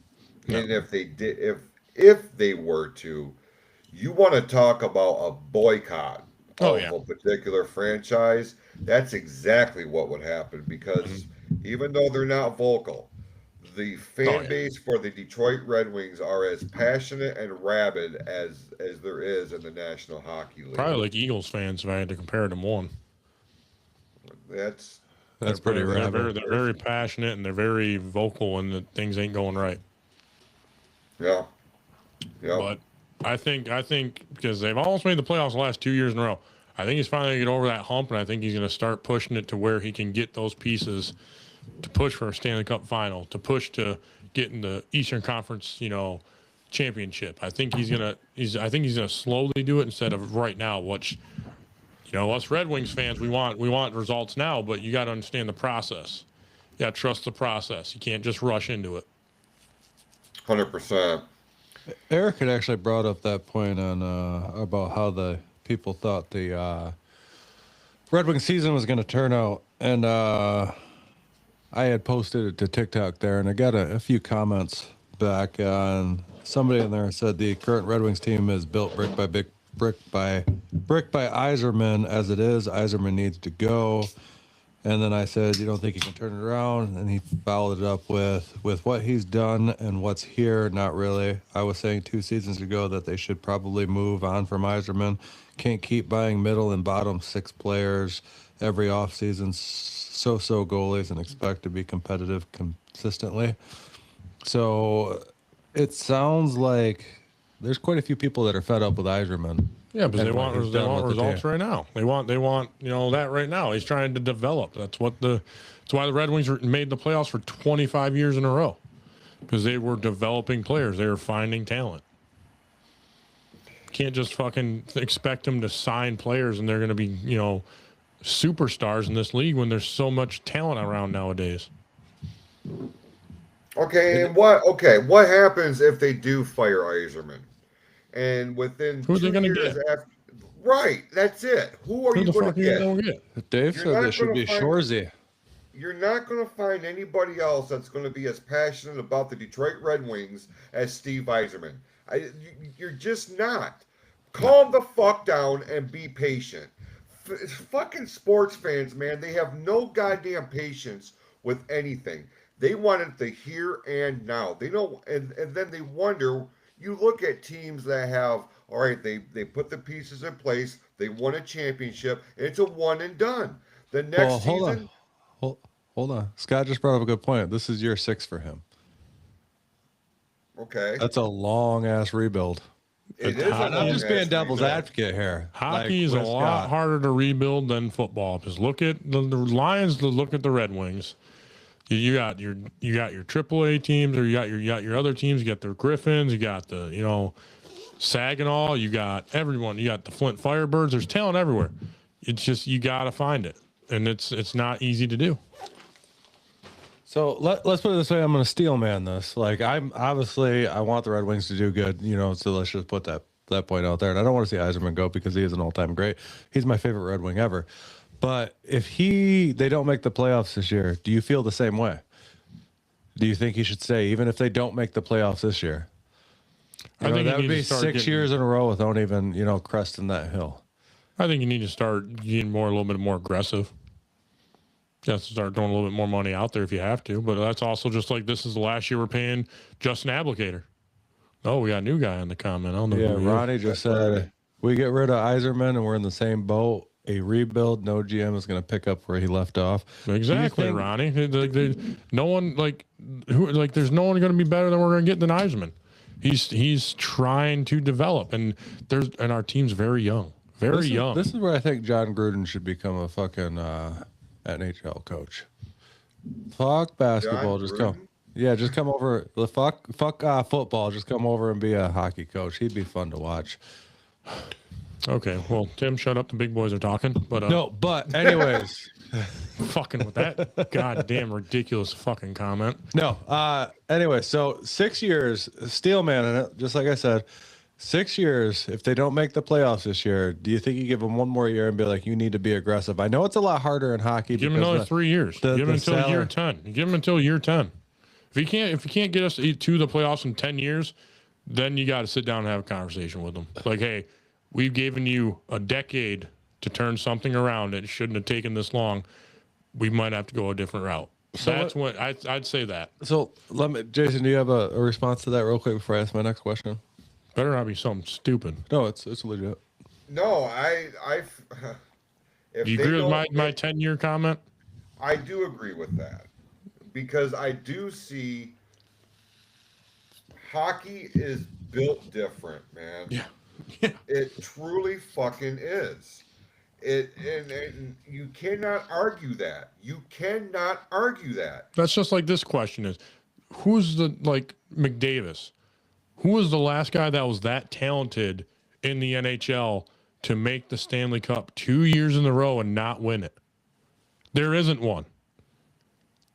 E: No.
C: And if they were to, you want to talk about a boycott
E: Oh,
C: of
E: yeah.
C: a particular franchise, that's exactly what would happen because even though they're not vocal, the fan
E: yeah.
C: base for the Detroit Red Wings are as passionate and rabid as there is in the National Hockey League.
E: Probably like Eagles fans if I had to compare them one.
C: That's
D: That's pretty rabid.
E: They're very passionate and they're very vocal when the things ain't going right.
C: yeah. Yeah.
E: But I think because they've almost made the playoffs the last 2 years in a row, I think he's finally going to get over that hump, and I think he's going to start pushing it to where he can get those pieces to push for a Stanley Cup final, to push to get in the Eastern Conference, championship. I think he's gonna slowly do it instead of right now, which us Red Wings fans, we want results now, but you got to understand the process. You got to trust the process. You can't just rush into it.
C: 100%.
D: Eric had actually brought up that point on about how the people thought the Red Wing season was going to turn out, and I had posted it to TikTok there, and I got a few comments back on somebody in there said the current Red Wings team is built brick by Yzerman as it is. Yzerman needs to go. And then I said, you don't think he can turn it around? And he followed it up with what he's done and what's here, not really. I was saying 2 seasons ago that they should probably move on from Yzerman. Can't keep buying middle and bottom 6 players every offseason, so goalies, and expect to be competitive consistently. So it sounds like there's quite a few people that are fed up with Yzerman.
E: Yeah, because they
D: And
E: want
D: what he's done with the
E: results
D: team.
E: right now. They want that right now. He's trying to develop. That's why the Red Wings made the playoffs for 25 years in a row, because they were developing players. They were finding talent. Can't just fucking expect them to sign players and they're going to be superstars in this league when there's so much talent around nowadays.
C: Okay, and what happens if they do fire Yzerman? And within
E: Who's
C: 2
E: they gonna
C: years
E: get?
C: after, right? That's it. Who are
E: Who
C: you
E: the
C: going
E: fuck
C: to
E: are you
C: get?
E: going to get?
D: Dave
C: You're
D: said
C: not
D: they should
C: gonna
D: be
C: find-
D: Shorzy.
C: You're not going to find anybody else that's going to be as passionate about the Detroit Red Wings as Steve Yzerman. You're just not. Calm the fuck down and be patient. Fucking sports fans, man, they have no goddamn patience with anything. They want it the here and now. They don't, and then they wonder. You look at teams that have, all right, they put the pieces in place. They won a championship, and it's a one and done. The next season.
D: Hold on. Scott just brought up a good point. This is year 6 for him.
C: Okay.
D: That's a long ass rebuild.
C: It is.
D: I'm just being devil's advocate here.
E: Hockey is a
D: with
E: lot
D: Scott.
E: harder to rebuild than football. Because look at the Lions. Look at the Red Wings. You got your AAA teams, or you got your other teams. You got the Griffins. You got the Saginaw. You got everyone. You got the Flint Firebirds. There's talent everywhere. It's just you got to find it, and it's not easy to do.
D: So let's put it this way. I'm going to steel man this. Like, I want the Red Wings to do good, so let's just put that point out there. And I don't want to see Yzerman go because he is an all-time great. He's my favorite Red Wing ever. But if they don't make the playoffs this year, do you feel the same way? Do you think he should stay even if they don't make the playoffs this year?
E: I think
D: that would
E: he
D: be
E: needs to start
D: 6 years in a row without even, cresting that hill.
E: I think you need to start getting a little bit more aggressive. You have to start throwing a little bit more money out there if you have to. But that's also just like this is the last year we're paying Justin Applicator. Oh, we got a new guy on the comment. I don't know.
D: Yeah,
E: who he is.
D: Ronnie just said we get rid of Yzerman and we're in the same boat. A rebuild, no GM is going to pick up where he left off.
E: Exactly,
D: think-
E: Ronnie. No one there's no one going to be better than we're going to get than Yzerman. He's trying to develop, and our team's very young, young.
D: This is where I think John Gruden should become a fucking NHL coach. Fuck basketball,
C: John
D: just come.
C: Gruden?
D: Yeah, just come over. Fuck football, just come over and be a hockey coach. He'd be fun to watch.
E: Okay, well, Tim, shut up. The big boys are talking. But
D: No, but anyways,
E: fucking with that goddamn ridiculous fucking comment.
D: no. Anyway, so 6 years, steel man in it, just like I said. 6 years, if they don't make the playoffs this year, do you think you give them one more year and be like, you need to be aggressive? I know it's a lot harder in hockey.
E: Give him another 3 years. Give him until year 10. Give him until year 10. If you can't get us to the playoffs in 10 years, then you got to sit down and have a conversation with them. Like, hey, we've given you a decade to turn something around. It shouldn't have taken this long. We might have to go a different route. So that's what I'd say that.
D: So Jason, do you have a response to that real quick before I ask my next question?
E: Better not be something stupid.
D: No, it's legit.
C: No, I
E: Do you agree with my 10-year comment?
C: I do agree with that, because I do see hockey is built different, man.
E: Yeah.
C: It truly fucking is. And you cannot argue that. You cannot argue that.
E: That's just like this question is, who's McDavis? Who was the last guy that was that talented in the NHL to make the Stanley Cup 2 years in a row and not win it? There isn't one.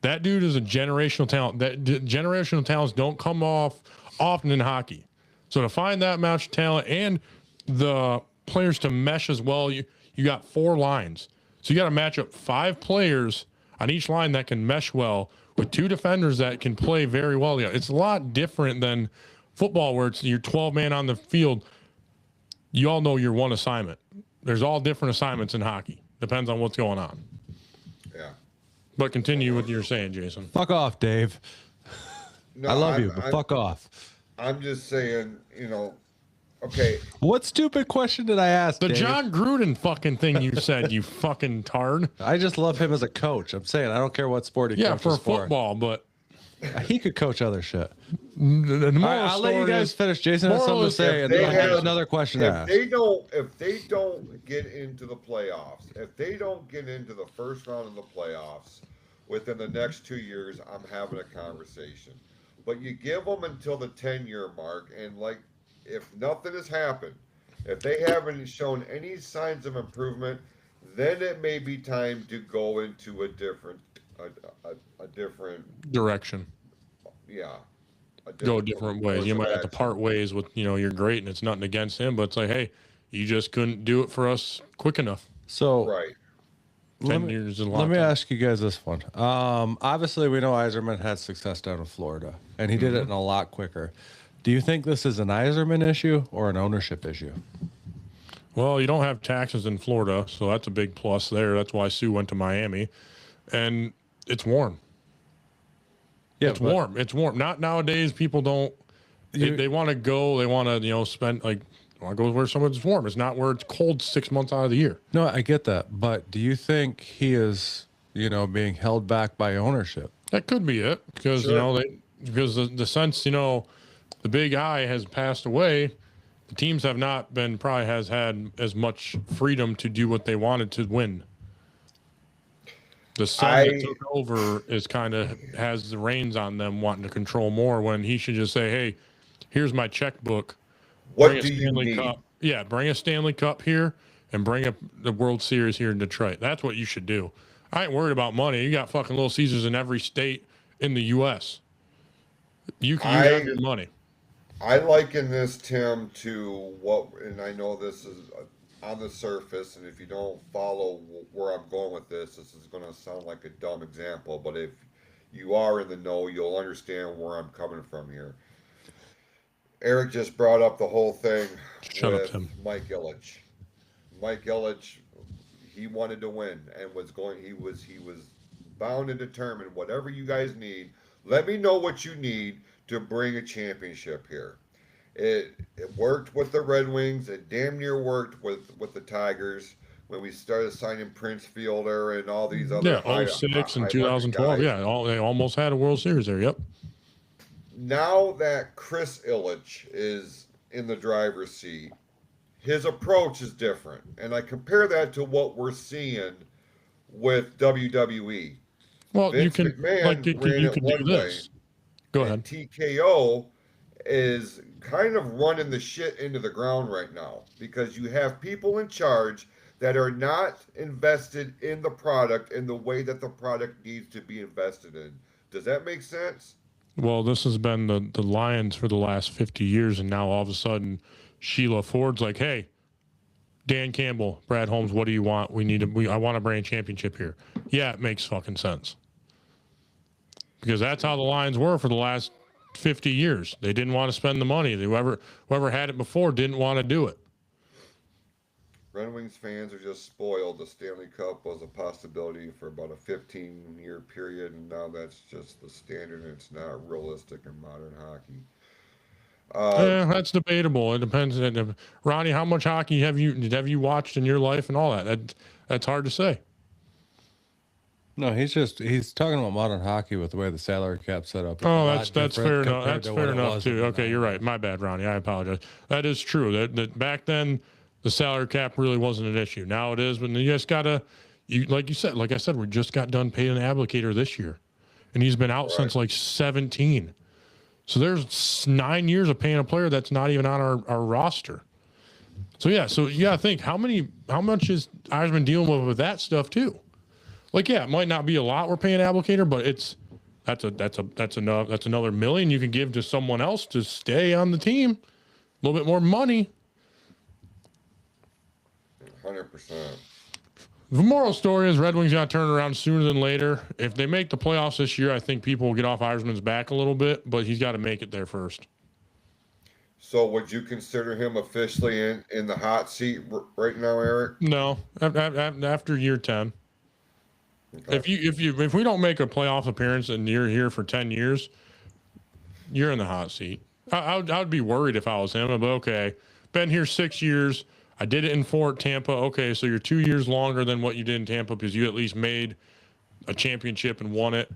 E: That dude is a generational talent. Generational talents don't come off often in hockey. So to find that match talent and the players to mesh as well, you got 4 lines. So you got to match up 5 players on each line that can mesh well with 2 defenders that can play very well. It's a lot different than football where it's your 12-man on the field. You all know your one assignment. There's all different assignments in hockey. Depends on what's going on.
C: Yeah.
E: But continue with your saying, Jason.
D: Fuck off, Dave.
C: No,
D: I love you, but fuck off.
C: I'm just saying, okay.
D: What stupid question did I ask,
E: The
D: Dave?
E: John Gruden fucking thing you said, you fucking tard.
D: I just love him as a coach. I'm saying I don't care what sport he coaches
E: for football, but
D: he could coach other shit.
E: I'll
D: let you guys finish. Jason has something to say, and then I have another question to ask.
C: If they don't get into the playoffs, if they don't get into the first round of the playoffs within the next 2 years, I'm having a conversation. But you give them until the 10-year mark, and if nothing has happened, if they haven't shown any signs of improvement, then it may be time to go into a different
E: direction.
C: Yeah.
E: Go different ways. You might have to part ways with, you're great and it's nothing against him, but it's like, hey, you just couldn't do it for us quick enough.
D: So
C: right.
E: 10 years is a lot.
D: Let me ask you guys this one. Obviously, we know Yzerman had success down in Florida, and he did it in a lot quicker. Do you think this is an Yzerman issue or an ownership issue?
E: Well, you don't have taxes in Florida, so that's a big plus there. That's why Sue went to Miami. And it's warm. Yeah, it's warm. It's warm. Not nowadays. People don't. They want to go. They want to spend want to go where somewhere's warm. It's not where it's cold 6 months out of the year.
D: No, I get that, but do you think he is being held back by ownership?
E: That could be it because because the sense the big I has passed away. The teams have not been has had as much freedom to do what they wanted to win. The son that took over is has the reins on them, wanting to control more when he should just say, hey, here's my checkbook.
C: What do you need?
E: Cup. Yeah, bring a Stanley Cup here and bring up the World Series here in Detroit. That's what you should do. I ain't worried about money. You got fucking Little Caesars in every state in the U.S. You have your money.
C: I liken this, Tim, to and I know this is on the surface, and if you don't follow where I'm going with this is going to sound like a dumb example, but if you are in the know, you'll understand where I'm coming from here. Eric just brought up the whole thing with Mike Ilitch. Mike Ilitch, he wanted to win and he was bound and determined, whatever you guys need, let me know what you need to bring a championship here. It worked with the Red Wings. It damn near worked with the Tigers when we started signing Prince Fielder and all these other
E: 06 and 2012. Guys. Yeah, they almost had a World Series there. Yep.
C: Now that Chris Ilitch is in the driver's seat, his approach is different, and I compare that to what we're seeing with WWE.
E: Well,
C: Vince McMahon
E: you can do this. Go ahead.
C: TKO is kind of running the shit into the ground right now because you have people in charge that are not invested in the product in the way that the product needs to be invested in. Does that make sense?
E: Well, this has been the Lions for the last 50 years, and now all of a sudden Sheila Ford's like, hey, Dan Campbell, Brad Holmes, what do you want? I want a brand championship here. Yeah, it makes fucking sense. Because that's how the Lions were for the last 50 years. They didn't want to spend the money. Whoever had it before didn't want to do it.
C: Red Wings fans are just spoiled. The Stanley Cup was a possibility for about a 15-year period, and now that's just the standard, and it's not realistic in modern hockey.
E: That's debatable. It depends. Ronnie, how much hockey have you watched in your life and all that? That's hard to say.
D: No, he's talking about modern hockey with the way the salary cap's set up.
E: Oh, that's fair enough. That's fair enough too. Okay, you're right. My bad, Ronnie. I apologize. That is true. That back then the salary cap really wasn't an issue. Now it is, but you just gotta, like I said, we just got done paying an applicator this year, and he's been out since like 17. So there's 9 years of paying a player that's not even on our roster. So yeah, you gotta think how much is Yzerman dealing with that stuff too. Like, yeah, it might not be a lot we're paying applicator, but that's another million you can give to someone else to stay on the team. A little bit more money.
C: 100%.
E: The moral story is Red Wings got to turn around sooner than later. If they make the playoffs this year, I think people will get off Yzerman's back a little bit, but he's got to make it there first.
C: So would you consider him officially in the hot seat right now, Eric?
E: No, after year 10. Okay. If we don't make a playoff appearance and you're here for 10 years, you're in the hot seat. I would be worried if I was him, but okay, been here 6 years. I did it in Fort Tampa. Okay, so you're 2 years longer than what you did in Tampa because you at least made a championship and won it.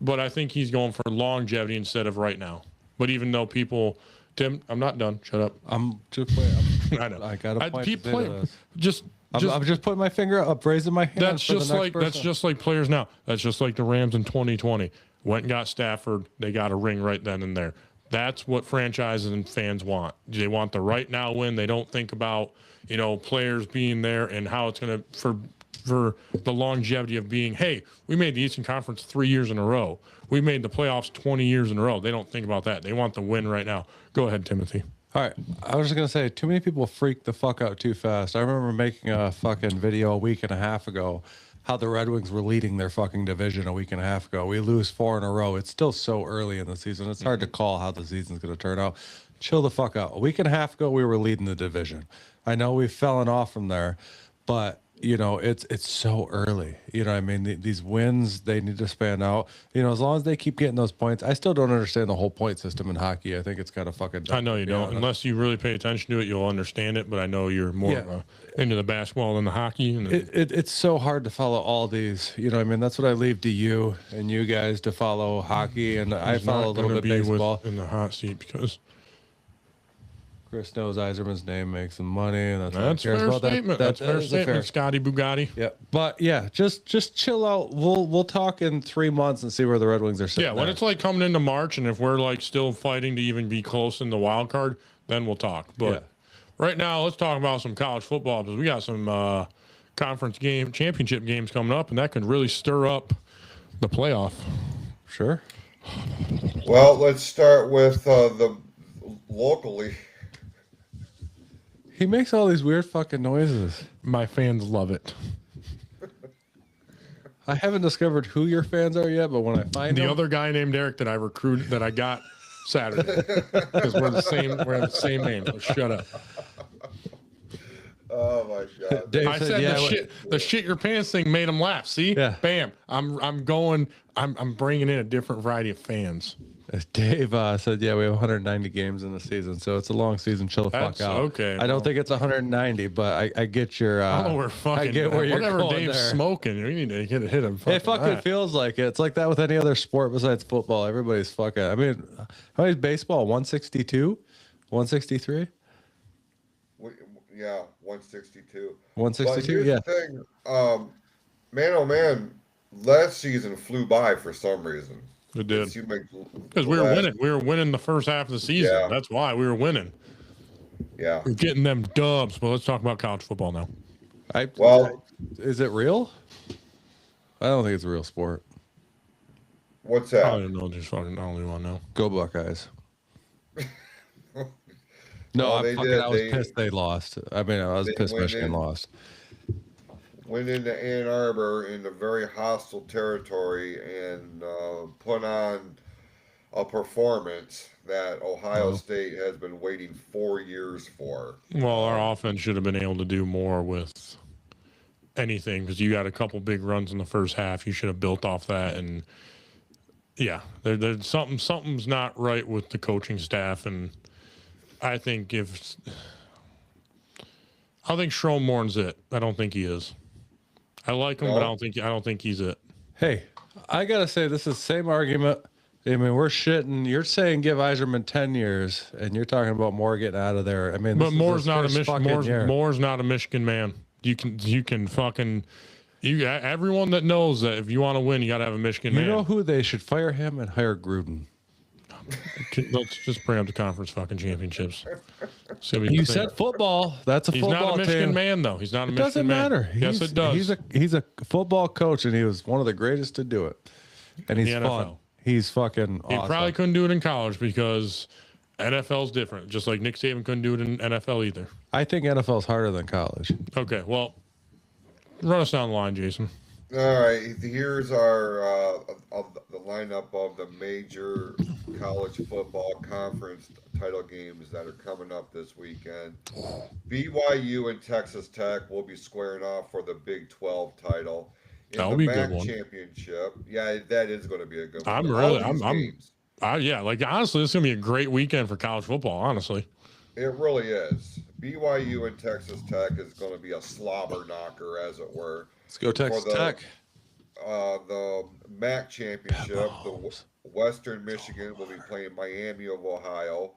E: But I think he's going for longevity instead of right now. But even though Tim, I'm not done. Shut up.
D: I'm just playing.
E: I know.
D: I got to
E: keep playing.
D: I'm just putting my finger up, raising my hand.
E: That's just like players now. That's just like the Rams in 2020. Went and got Stafford. They got a ring right then and there. That's what franchises and fans want. They want the right now win. They don't think about, players being there and how it's going to, for the longevity of being, hey, we made the Eastern Conference 3 years in a row. We made the playoffs 20 years in a row. They don't think about that. They want the win right now. Go ahead, Timothy.
D: All right. I was just going to say, too many people freak the fuck out too fast. I remember making a fucking video a week and a half ago how the Red Wings were leading their fucking division a week and a half ago. We lose 4 in a row. It's still so early in the season. It's hard to call how the season's going to turn out. Chill the fuck out. A week and a half ago, we were leading the division. I know we've fallen off from there, but it's so early. I mean, these wins, they need to span out. As long as they keep getting those points. I still don't understand the whole point system in hockey. I think it's kind of fucking dumb.
E: I know you don't. Unless you really pay attention to it, you'll understand it. But I know you're more into the basketball than the hockey. And
D: it's so hard to follow all these. I mean, that's what I leave to you and you guys to follow hockey. And I follow a little bit baseball.
E: In the hot seat because
D: Chris knows Yzerman's name makes him money, and
E: that's a fair statement. That's fair statement, Scotty Bugatti.
D: Yeah, but yeah, just chill out. We'll talk in 3 months and see where the Red Wings are sitting.
E: Yeah, when it's like coming into March, and if we're like still fighting to even be close in the wild card, then we'll talk. But right now, let's talk about some college football because we got some conference championship games coming up, and that could really stir up the playoff.
D: Sure.
C: Well, let's start with the locally.
D: He makes all these weird fucking noises.
E: My fans love it.
D: I haven't discovered who your fans are yet, but when I find
E: the other guy named Eric that I recruited that I got Saturday because we're the same name. So shut up.
C: Oh my God!
D: Dave
E: I said the shit your pants thing made him laugh. See, bam! I'm bringing in a different variety of fans.
D: Dave said, "Yeah, we have 190 games in the season, so it's a long season. Chill the fuck out."
E: Okay.
D: I don't think it's 190, but I get your.
E: We're fucking.
D: I get where you're
E: whatever
D: going
E: Dave's
D: there.
E: smoking, we need to hit him.
D: It fucking feels like it. It's like that with any other sport besides football. Everybody's fucking. I mean, how many is baseball? 162, 163.
C: Yeah, 162.
D: 162. Yeah.
C: The thing, man, oh man, last season flew by for some reason.
E: It did. Because we were winning. We were winning the first half of the season. Yeah. That's why we were winning.
C: Yeah.
E: We're getting them dubs. But let's talk about college football now.
D: Is it real? I don't think it's a real sport.
C: What's that?
E: I don't know. I don't even want to know.
D: Go Buckeyes. No,
C: Oh, they did.
D: I was pissed they lost. I mean, I was
C: They
D: pissed
C: went
D: Michigan
C: in.
D: lost.
C: Went into Ann Arbor into very hostile territory and put on a performance that Ohio State has been waiting 4 years for.
E: Well, our offense should have been able to do more with anything because you got a couple big runs in the first half. You should have built off that, and yeah, there's something's not right with the coaching staff, and I think Schromore's it. I don't think he is. I like him, but I don't think he's it.
D: Hey, I gotta say this is the same argument. I mean, we're shitting. You're saying give Iserman 10 years, and you're talking about Moore getting out of there. I mean,
E: but Moore's not a Michigan man. You can fucking everyone that knows that if you want to win, you got to have a Michigan man.
D: You know who they should fire him and hire Gruden.
E: Let's just bring up the conference fucking championships.
D: You said football. That's a football team.
E: He's not a Michigan man, though. He's not a Michigan man.
D: Doesn't matter.
E: Yes, it does.
D: He's a football coach, and he was one of the greatest to do it. And he's fun. He's fucking awesome.
E: He probably couldn't do it in college because NFL's different. Just like Nick Saban couldn't do it in NFL either.
D: I think NFL's harder than college.
E: Okay, well, run us down the line, Jason.
C: All right, here's our the lineup of the major college football conference title games that are coming up this weekend. BYU and Texas Tech will be squaring off for the Big 12 title.
E: That'll be a good one.
C: Championship, yeah, that is going to be a good one.
E: Honestly, this is going to be a great weekend for college football, honestly.
C: It really is. BYU and Texas Tech is going to be a slobber knocker, as it were.
D: Let's go Texas Tech.
C: The MAC championship, the Western Michigan will be playing Miami of Ohio.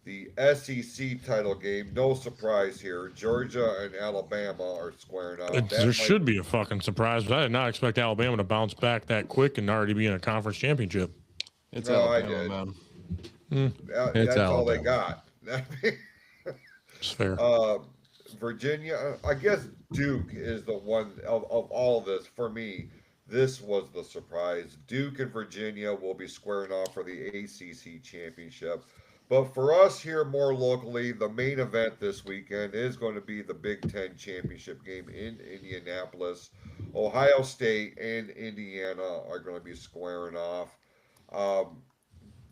C: The SEC title game, no surprise here. Georgia and Alabama are squaring up.
E: There should be a fucking surprise, but I did not expect Alabama to bounce back that quick and already be in a conference championship.
D: It's Alabama, man.
C: That's all they got.
E: It's fair.
C: Virginia, I guess Duke is the one of all this. For me, this was the surprise. Duke and Virginia will be squaring off for the ACC championship. But for us here more locally, the main event this weekend is going to be the Big Ten championship game in Indianapolis. Ohio State and Indiana are going to be squaring off.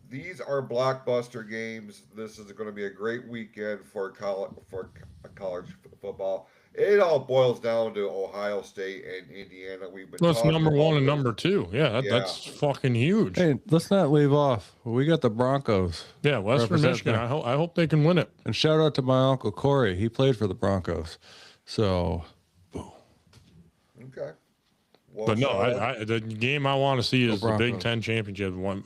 C: These are blockbuster games. This is going to be a great weekend for college football. It all boils down to Ohio State and Indiana.
E: That's number one and number two. Yeah, that's fucking huge.
D: Hey, let's not leave off. We got the Broncos.
E: Yeah, Western Michigan. I hope they can win it.
D: And shout out to my uncle Corey. He played for the Broncos. So, boom.
C: Okay. Well,
E: but no, the game I want to see is the Big Ten championship one.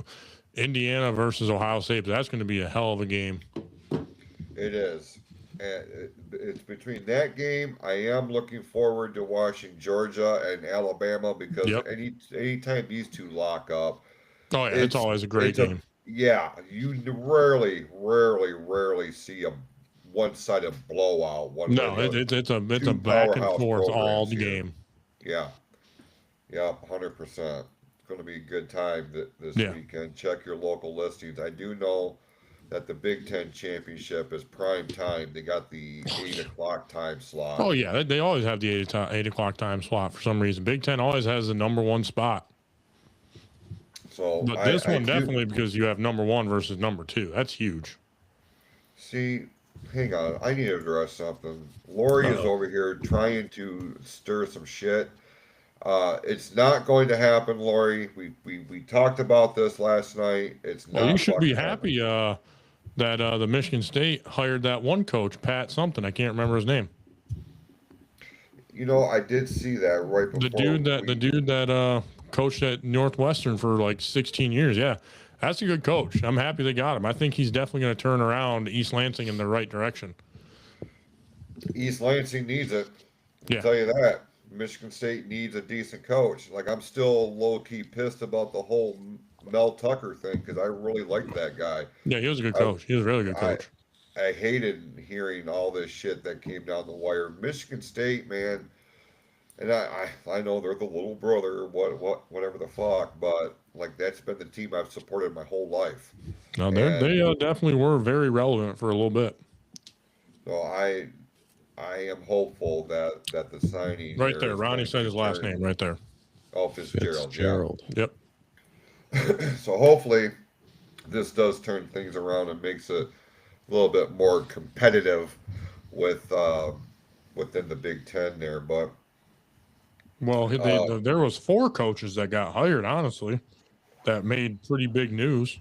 E: Indiana versus Ohio State. But that's going to be a hell of a game.
C: It is. And it's between that game. I am looking forward to watching Georgia and Alabama because anytime these two lock up.
E: Oh, yeah, it's always a great game.
C: You rarely see a one-sided blowout.
E: It's a back and forth all the game.
C: Yeah, 100%. It's going to be a good time this weekend. Check your local listings. I do know that the Big Ten championship is prime time. They got the 8 o'clock time slot.
E: Oh, yeah. They always have the 8 o'clock time slot for some reason. Big Ten always has the number one spot. But this one definitely because you have number one versus number two. That's huge.
C: See, hang on. I need to address something. Lori is over here trying to stir some shit. It's not going to happen, Lori. We talked about this last night. It's not.
E: Well, you should be happy that the Michigan State hired that one coach, Pat something. I can't remember his name.
C: You know, I did see that right before.
E: The dude that coached at Northwestern for like 16 years. Yeah, that's a good coach. I'm happy they got him. I think he's definitely going to turn around East Lansing in the right direction.
C: East Lansing needs it. I'll tell you that. Michigan State needs a decent coach. Like, I'm still low-key pissed about the whole Mel Tucker thing because I really liked that guy.
E: Yeah, he was a good coach. He was a really good coach.
C: I hated hearing all this shit that came down the wire. Michigan State, man, and I know they're the little brother or whatever the fuck, but like that's been the team I've supported my whole life.
E: No, they definitely were very relevant for a little bit.
C: So I am hopeful that the signing
E: Right
C: here
E: there.
C: is
E: Ronnie
C: going
E: said
C: to
E: his last
C: turn-
E: name right there.
C: Oh, Fitzgerald.
D: Gerald.
E: Yep.
C: Yeah. So hopefully this does turn things around and makes it a little bit more competitive with within the Big Ten there. But
E: Well, there was 4 coaches that got hired, honestly, that made pretty big news.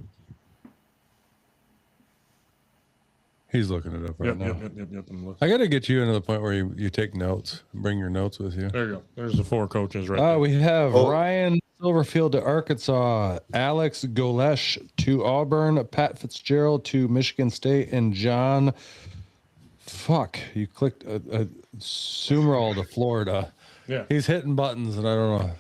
D: He's looking it up right
E: Yep,
D: now.
E: yep. I'm looking.
D: I got to get you into the point where you take notes, bring your notes with you.
E: There you go. There's the 4 coaches right there.
D: We have
C: Oh.
D: Ryan Silverfield to Arkansas, Alex Golesh to Auburn, Pat Fitzgerald to Michigan State, and John. Fuck, you clicked Sumrall to Florida.
E: Yeah.
D: He's hitting buttons, and I don't know.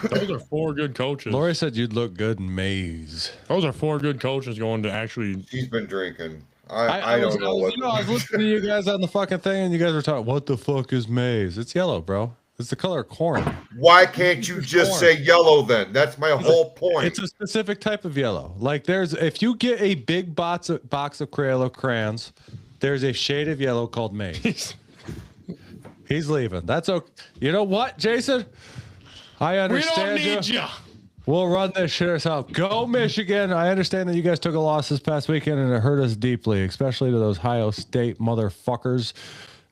E: Those are 4 good coaches.
D: Lori said you'd look good in maize.
E: Those are 4 good coaches going to actually.
C: she's been drinking. I
D: was,
C: don't know what.
D: I was listening to you guys on the fucking thing, and you guys were talking. What the fuck is maize? It's yellow, bro. It's the color of corn.
C: Why can't you just say yellow then? That's my whole point.
D: It's a specific type of yellow. Like if you get a big box of Crayola crayons, there's a shade of yellow called maize. He's leaving. That's okay. You know what, Jason? I
E: We
D: understand
E: don't need you.
D: We'll run this shit ourselves. Go Michigan. I understand that you guys took a loss this past weekend and it hurt us deeply, especially to those Ohio State motherfuckers.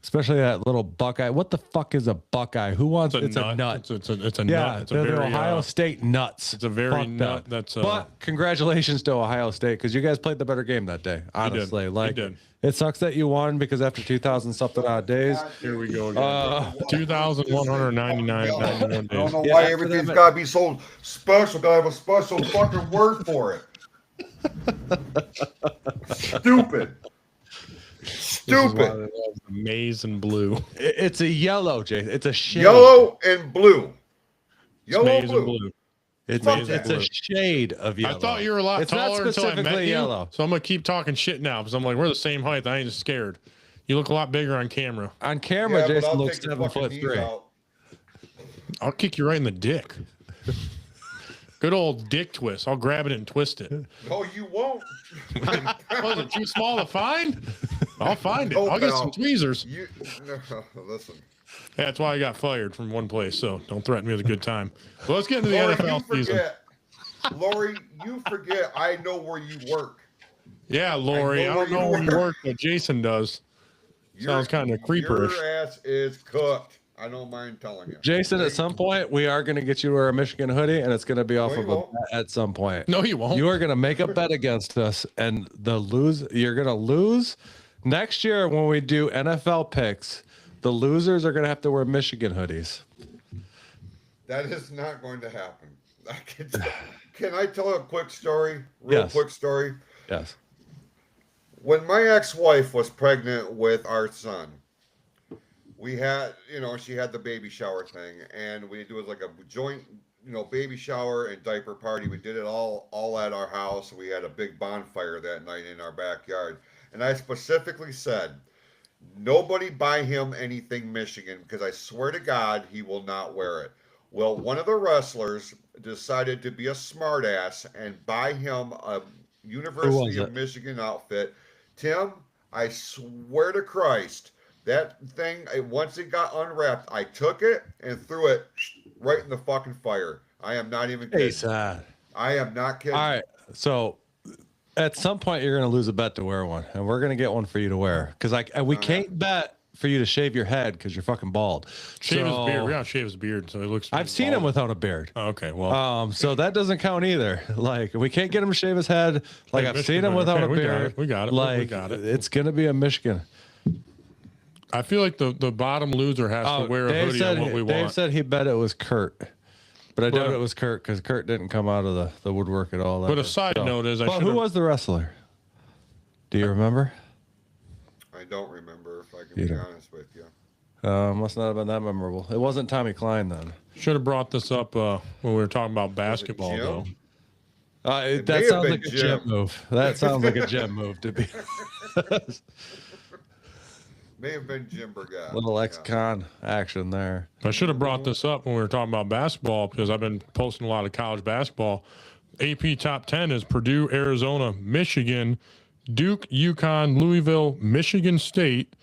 D: Especially that little Buckeye. What the fuck is a Buckeye? Who wants
E: It's a nut. It's a
D: yeah,
E: nut. It's a
D: they're
E: very
D: the Ohio State nuts.
E: It's a very
D: Fuck
E: nut.
D: that.
E: That's
D: but congratulations to Ohio State because you guys played the better game that day. Honestly,
E: You
D: like
E: did.
D: it sucks that you won because after 2,000 something odd days.
E: Here we go again. 2,199
C: I
E: 91
C: don't
E: days.
C: know
D: Yeah,
C: why
D: after
C: everything's
D: that-
C: got to be so special. Got to have a special fucking word for it. Stupid. Stupid.
E: Maize and blue.
D: It's a yellow, Jay. It's a shade.
C: Yellow and blue. Yellow
E: Maize
C: blue.
E: and blue.
D: It's
C: Fuck
D: it's
C: that.
D: a shade of yellow.
E: I thought you were a lot
D: It's not
E: taller until I met
D: specifically
E: you.
D: yellow.
E: So I'm gonna keep talking shit now because I'm like, we're the same height. I ain't scared. You look a lot bigger on camera.
D: On camera,
C: Yeah, but
D: Jason
C: I'll
D: looks
C: take your fucking
D: 7'3".
C: knees out.
E: I'll kick you right in the dick. Good old dick twist. I'll grab it and twist it.
C: No, you won't.
E: Was it too small to find? I'll find it.
C: No,
E: I'll get
C: pal.
E: some tweezers.
C: You no, listen.
E: Yeah, that's why I got fired from one place. So don't threaten me with a good time. Well, let's get into the
C: Lori,
E: NFL
C: you
E: season.
C: forget. Lori, you forget. I know where you work.
E: Yeah, Lori. I don't know where you work, but Jason does. Sounds kinda creeperish.
C: Your ass is cooked. I don't mind telling you.
D: Jason, at some point, we are going to get you to wear a Michigan hoodie, and it's going to be off
C: No, you
D: of a
C: won't.
D: bet at some point.
E: No, you won't.
D: You are going to make a bet against us, and you're going to lose. Next year, when we do NFL picks, the losers are going to have to wear Michigan hoodies.
C: That is not going to happen. Can I tell a quick story? Real
D: Yes.
C: quick story.
D: Yes.
C: When my ex-wife was pregnant with our son, we had, she had the baby shower thing, and we do it like a joint, baby shower and diaper party. We did it all at our house. We had a big bonfire that night in our backyard, and I specifically said, nobody buy him anything Michigan because I swear to God he will not wear it. Well, one of the wrestlers decided to be a smartass and buy him a University of Michigan outfit. Tim, I swear to Christ, that thing, once it got unwrapped, I took it and threw it right in the fucking fire. I am not even kidding.
D: Hey, sad.
C: I am not kidding.
D: All right. So at some point, you're going to lose a bet to wear one, and we're going to get one for you to wear because we can't bet for you to shave your head because you're fucking bald.
E: Shave his beard. We gotta shave his beard so he looks.
D: I've seen him without a beard.
E: Oh, okay, well,
D: So that doesn't count either. Like we can't get him to shave his head. Like I've seen him without a beard.
E: We got it.
D: Like
E: we got it.
D: it's gonna be a Michigan.
E: I feel like the bottom loser has to wear a hoodie on what we
D: Dave
E: want.
D: said he bet it was Kurt, but I doubt it was Kurt because Kurt didn't come out of the woodwork at all.
E: But a side note is,
D: who was the wrestler? Do you remember?
C: I don't remember, if I can be honest with you.
D: Must not have been that memorable. It wasn't Tommy Klein then.
E: Should have brought this up when we were talking about basketball,
C: Jim?
E: though.
C: may
D: That
C: have
D: sounds
C: been
D: like a
C: Jim.
D: gym move. That sounds like a gym move to be.
C: May have been Jim Burgett.
D: Little ex-con action there.
E: I should have brought this up when we were talking about basketball because I've been posting a lot of college basketball. AP top 10 is Purdue, Arizona, Michigan, Duke, UConn, Louisville, Michigan State,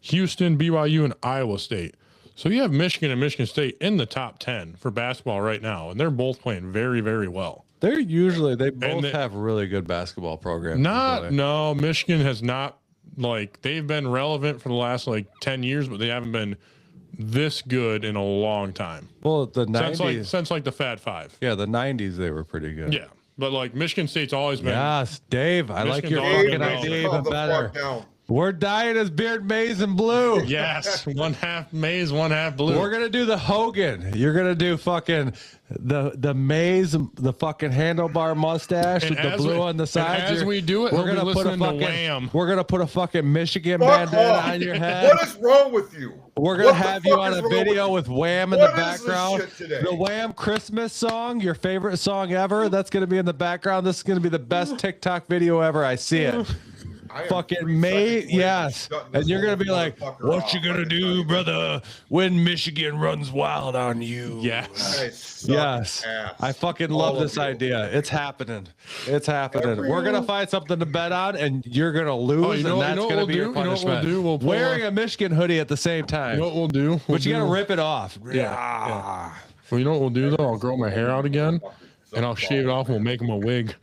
E: Houston, BYU, and Iowa State. So you have Michigan and Michigan State in the top 10 for basketball right now, and they're both playing very, very well.
D: They both have really good basketball programs.
E: No, Michigan has not, like, they've been relevant for the last, 10 years, but they haven't been this good in a long time.
D: Well, the 90s.
E: Since the Fat Five.
D: Yeah, the 90s, they were pretty good.
E: Yeah, but, Michigan State's always been.
D: Yes, Dave, I like your
E: Michigan's
D: fucking
E: always
D: idea even better.
C: Down.
D: We're dying as beard maize and blue.
E: Yes, one half maize, one half blue.
D: We're gonna do the Hogan. You're gonna do fucking the maize, the fucking handlebar mustache with the blue on the sides.
E: As we do it,
D: we're gonna put a fucking
E: Wham.
D: We're gonna put a fucking Michigan
C: Fuck
D: bandana
C: off.
D: on your head.
C: What is wrong with you?
D: We're gonna have you on a video with Wham in the
C: What is this
D: background.
C: shit today?
D: The Wham Christmas song, your favorite song ever. That's gonna be in the background. This is gonna be the best TikTok video ever. I see it. Fucking May, yes. And you're gonna be like, "What you gonna do, brother, when Michigan runs wild on you?"
E: Yes.
D: Yes. I fucking love this idea. It's happening. It's happening. We're gonna find something to bet on, and you're gonna lose, and that's gonna be your punishment.
E: We'll
D: wearing a Michigan hoodie at the same time.
E: You know what we'll do?
D: But you gotta rip it off.
E: Yeah. Well, you know what we'll do though? I'll grow my hair out again, and I'll shave it off, and we'll make them a wig.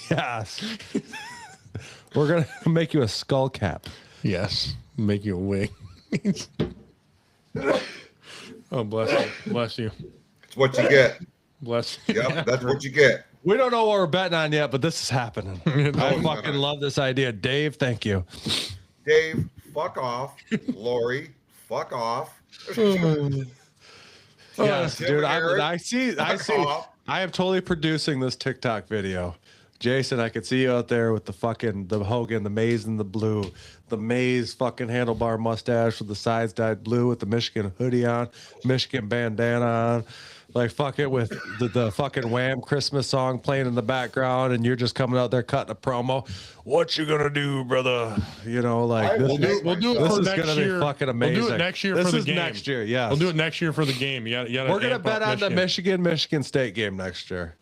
D: Yes. We're gonna make you a skull cap.
E: Yes, make you a wig. Oh, bless you, bless you,
C: It's what you get.
E: bless you.
C: Yep, that's what you get.
D: We don't know what we're betting on yet, but this is happening. I fucking love this idea. Dave, thank you.
C: Dave, fuck off. Lori, fuck off.
D: Yes,
C: Tim
D: dude.
C: and Eric,
D: I see.
C: off.
D: I am totally producing this TikTok video. Jason, I could see you out there with the Hogan, the maize and the blue, the maize fucking handlebar mustache with the sides dyed blue with the Michigan hoodie on, Michigan bandana on, like fucking with the fucking Wham Christmas song playing in the background, and you're just coming out there cutting a promo. What you gonna do, brother? You know, like
C: We'll do
E: it
D: this
E: for
D: is
E: next
D: gonna
E: year.
D: be fucking amazing.
E: We'll do it next year
D: this
E: for the
D: is
E: game.
D: next year, yes.
E: We'll do it next year for the game.
D: We're gonna bet on the Michigan State game next year.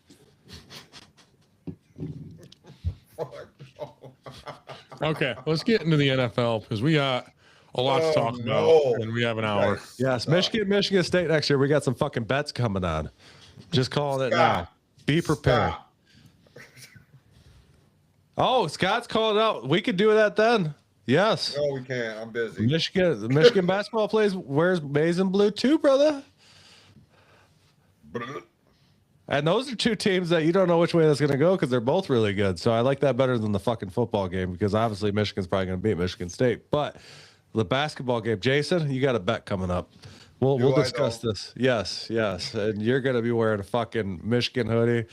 E: Okay, let's get into the NFL because we got a lot to talk about, and we have an hour.
D: Yes, Michigan State next year. We got some fucking bets coming on. Just calling it now. Be prepared. Oh, Scott's called out. We could do that then. Yes.
C: No, we can't. I'm busy.
D: Michigan basketball wears maize and blue too, brother. And those are two teams that you don't know which way that's going to go because they're both really good. So I like that better than the fucking football game because obviously Michigan's probably going to beat Michigan State. But the basketball game, Jason, you got a bet coming up. We'll discuss this. Yes. And you're going to be wearing a fucking Michigan hoodie.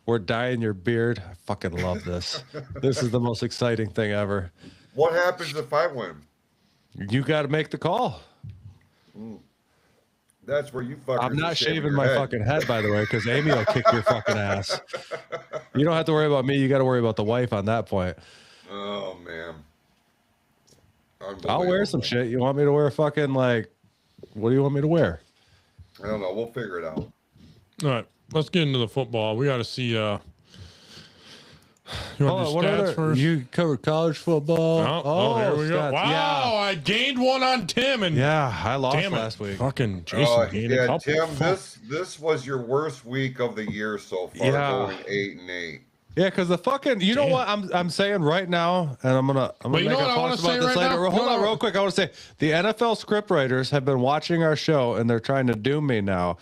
D: We're dyeing your beard. I fucking love this. This is the most exciting thing ever.
C: What happens if I win?
D: You got to make the call.
C: That's where you fucking.
D: I'm not shaving my fucking head, by the way, because Amy will kick your fucking ass. You don't have to worry about me. You got to worry about the wife on that point.
C: Oh, man.
D: I'll wear some shit. You want me to wear fucking, like, what do you want me to wear?
C: I don't know. We'll figure it out.
E: All right, let's get into the football. We got to see. You want to do stats first?
D: You covered college football.
E: Here we go.
D: Stats.
E: Wow,
D: Yeah.
E: I gained one on Tim, and
D: I lost
E: damn it,
D: last week.
E: Fucking Jason gained a couple.
C: Tim, this was your worst week of the year so far, going 8-8.
D: Yeah, because the fucking, you know what I'm saying right now, and I'm gonna make a post about this later. Hold on, real quick. I want to say the NFL scriptwriters have been watching our show, and they're trying to doom me now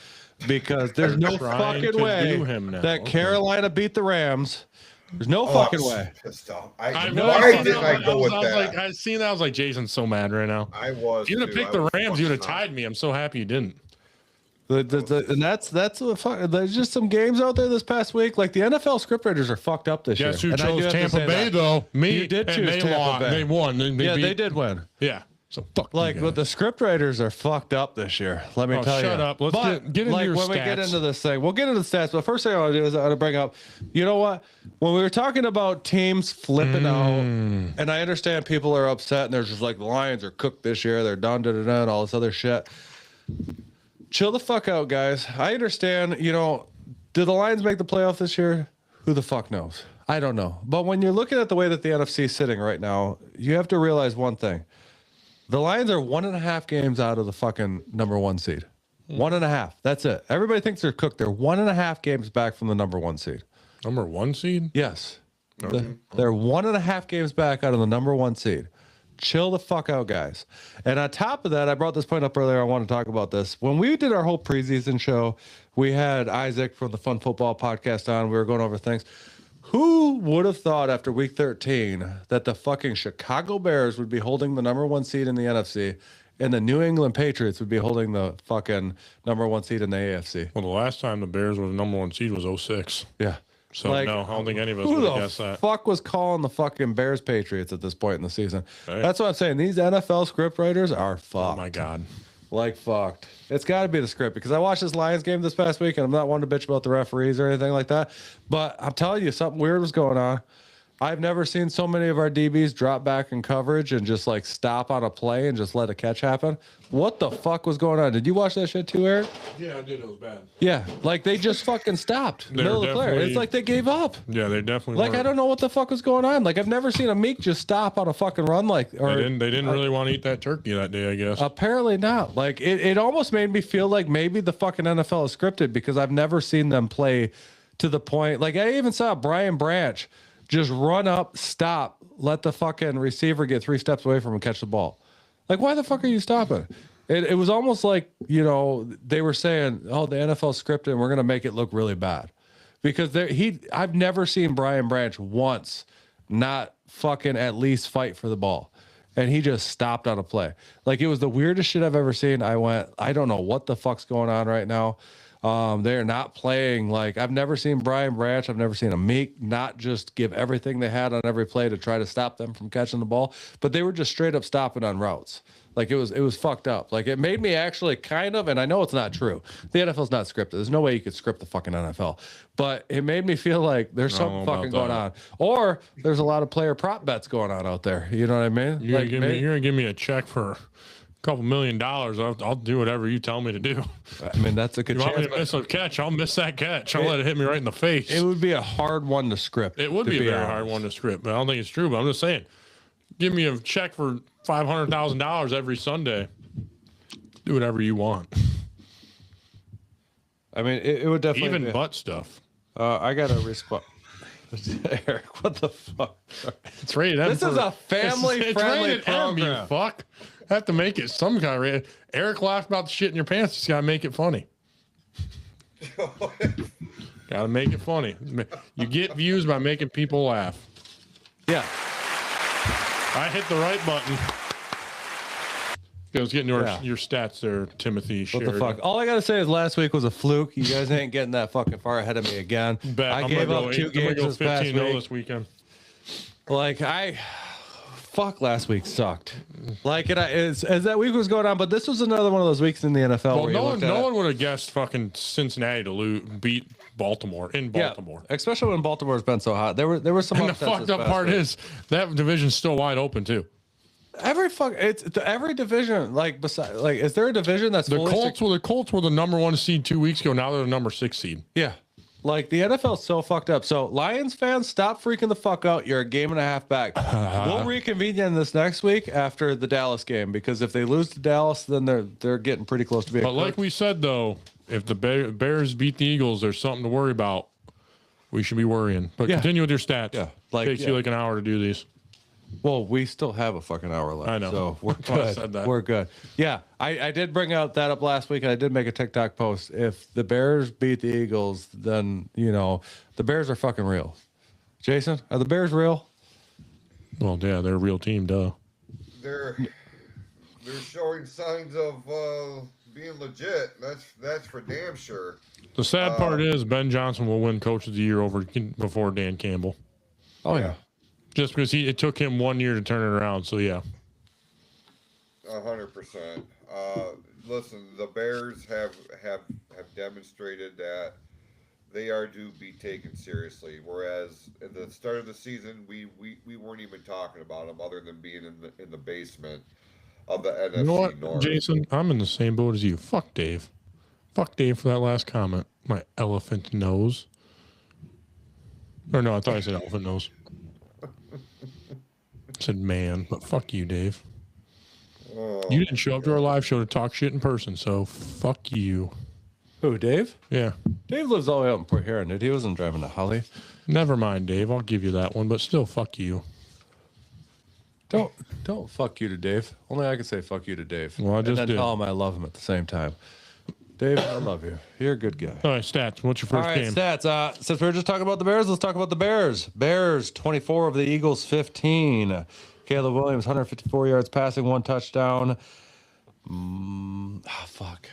D: because there's no fucking way that Carolina beat the Rams. There's no fucking way.
C: Why didn't I go with that?
E: I seen that. I was like, Jason's so mad right now.
C: I was.
E: If you'd have picked the Rams, you'd have tied me. I'm so happy you didn't.
D: And that's what fuck. There's just some games out there this past week. Like the NFL scriptwriters are fucked up this year.
E: Guess who chose Tampa Bay though? Me.
D: You did choose Tampa Bay.
E: They won.
D: They did win.
E: Yeah. So fuck.
D: But the scriptwriters are fucked up this year. Let me tell you.
E: Shut up. Let's get into your stats.
D: When we get into this thing, we'll get into the stats. But first thing I want to do is I want to bring up, you know what? When we were talking about teams flipping out, and I understand people are upset and they're just like, the Lions are cooked this year. They're done, and all this other shit. Chill the fuck out, guys. I understand, did the Lions make the playoff this year? Who the fuck knows? I don't know. But when you're looking at the way that the NFC is sitting right now, you have to realize one thing. The Lions are 1.5 games out of the fucking number 1 seed. 1.5. That's it. Everybody thinks they're cooked. They're 1.5 games back from the number 1 seed.
E: Number 1 seed?
D: Yes. They're 1.5 games back out of the number 1 seed. Chill the fuck out, guys. And on top of that, I brought this point up earlier. I want to talk about this. When we did our whole preseason show, we had Isaac from the Fun Football podcast on. We were going over things. Who would have thought after week 13 that the fucking Chicago Bears would be holding the number 1 seed in the NFC and the New England Patriots would be holding the fucking number 1 seed in the AFC?
E: Well, the last time the Bears were the number 1 seed was 06.
D: Yeah.
E: So, no, I don't think any of us
D: Who
E: would have
D: the
E: guessed that.
D: fuck was calling the fucking Bears Patriots at this point in the season?
E: Right.
D: That's what I'm saying. These NFL script writers are fucked.
E: Oh, my God.
D: Like fucked. It's got to be the script because I watched this Lions game this past week and I'm not one to bitch about the referees or anything like that. But I'm telling you, something weird was going on. I've never seen so many of our DBs drop back in coverage and just like stop on a play and just let a catch happen. What the fuck was going on? Did you watch that shit too, Eric?
E: Yeah, I did. It was bad.
D: Yeah, like they just fucking stopped middle of the play.
E: definitely-
D: It's like they gave up.
E: Yeah, they definitely
D: Like
E: weren't.
D: I don't know what the fuck was going on. Like I've never seen a Meek just stop on a fucking run. Like or
E: They didn't really want to eat that turkey that day, I guess.
D: apparently not. Like it almost made me feel like maybe the fucking NFL is scripted because I've never seen them play to the point. Like I even saw Brian Branch just run up, stop, let the fucking receiver get 3 steps away from him and catch the ball. Like why the fuck are you stopping? It was almost like, you know, they were saying, oh, the NFL scripted and we're going to make it look really bad. Because I've never seen Brian Branch once not fucking at least fight for the ball. And he just stopped on a play. Like it was the weirdest shit I've ever seen. I went, I don't know what the fuck's going on right now. They're not playing like I've never seen Brian Branch. I've never seen a Meek not just give everything they had on every play to try to stop them from catching the ball, but they were just straight up stopping on routes. Like it was fucked up. Like it made me actually kind of, and I know it's not true. The NFL's not scripted. There's no way you could script the fucking NFL. But it made me feel like there's something fucking going on, or there's a lot of player prop bets going on out there. You know what I mean?
E: You're
D: Like,
E: gonna give me a check for a couple $1 million. I'll do whatever you tell me to do.
D: I mean, that's a good
E: You want
D: chance.
E: me to miss a catch? I'll miss that catch. I'll let it hit me right in the face.
D: It would be a hard one to script.
E: It would
D: to
E: be a very
D: honest.
E: hard one to script, but I don't think it's true. But I'm just saying, give me a check for $500,000 every Sunday. Do whatever you want,
D: I mean, it would definitely
E: even
D: be.
E: butt stuff.
D: I got to respond. Eric, what the fuck?
E: It's rated M.
D: This is a family-friendly
E: rated M, you
D: program.
E: fuck. I have to make it some kind of rated. Eric laughed about the shit in your pants. Just gotta make it funny. Gotta make it funny. You get views by making people laugh.
D: Yeah.
E: I hit the right button. I was getting
D: Yeah.
E: your stats there, Timothy.
D: What
E: Sheridan.
D: the fuck? All I got to say is last week was a fluke. You guys ain't getting that fucking far ahead of me again.
E: Bet.
D: I
E: I'm
D: gave
E: gonna
D: up
E: go
D: 2
E: I'm gonna
D: games
E: go
D: this past
E: 15-0
D: week.
E: this weekend.
D: Like, fuck, last week sucked. Like, as that week was going on, but this was another one of those weeks in the NFL
E: Well,
D: where you
E: no
D: looked at it.
E: one would have guessed fucking Cincinnati to beat Baltimore in Baltimore.
D: Yeah, especially when Baltimore's been so hot. There were some
E: And the
D: upsets
E: fucked
D: this
E: up
D: past
E: part
D: week.
E: is that division's still wide open too.
D: Every division, like besides, like, is there a division that's
E: The
D: fully
E: Colts were the number 1 seed 2 weeks ago. Now they're the number 6 seed.
D: Yeah. Like the NFL's so fucked up. So Lions fans, stop freaking the fuck out. You're a game and a half back. We'll reconvene in this next week after the Dallas game because if they lose to Dallas, then they're getting pretty close to being.
E: But like we said though, if the Bears beat the Eagles, there's something to worry about. We should be worrying. But
D: Yeah.
E: continue with your stats.
D: Yeah.
E: Takes you like an hour to do these.
D: Well, we still have a fucking hour left.
E: I know.
D: So we're
E: That's why I
D: good.
E: said that.
D: We're good. Yeah. I did bring that up last week and I did make a TikTok post. If the Bears beat the Eagles, then, you know, the Bears are fucking real. Jason, are the Bears real?
E: Well, yeah, they're a real team, duh.
C: They're showing signs of being legit. That's for damn sure.
E: The sad part is Ben Johnson will win Coach of the Year before Dan Campbell.
D: Oh, yeah.
E: Just because it took him 1 year to turn it around. So yeah.
C: 100%. Listen, the Bears have demonstrated that they are to be taken seriously. Whereas at the start of the season, we weren't even talking about them other than being in the basement of the NFC
E: You know what,
C: North.
E: Jason? I'm in the same boat as you. Fuck Dave. Fuck Dave for that last comment. My elephant nose. Or no, I thought I said elephant nose. I said man, but fuck you, Dave. You didn't show up to our live show to talk shit in person, so fuck you.
D: Who, Dave?
E: Yeah.
D: Dave lives all the way out in Port Huron, dude. He wasn't driving to Holly.
E: Never mind, Dave. I'll give you that one, but still, fuck you.
D: Don't fuck you to Dave. Only I can say fuck you to Dave.
E: Well, I just
D: and then
E: did.
D: tell him I love him at the same time. Dave, I love you. You're a good guy.
E: All right, stats. What's your
D: All
E: first
D: right,
E: game?
D: stats. Since we were just talking about the Bears, let's talk about the Bears. Bears, 24 over the Eagles, 15. Caleb Williams, 154 yards passing, 1 touchdown. Fuck.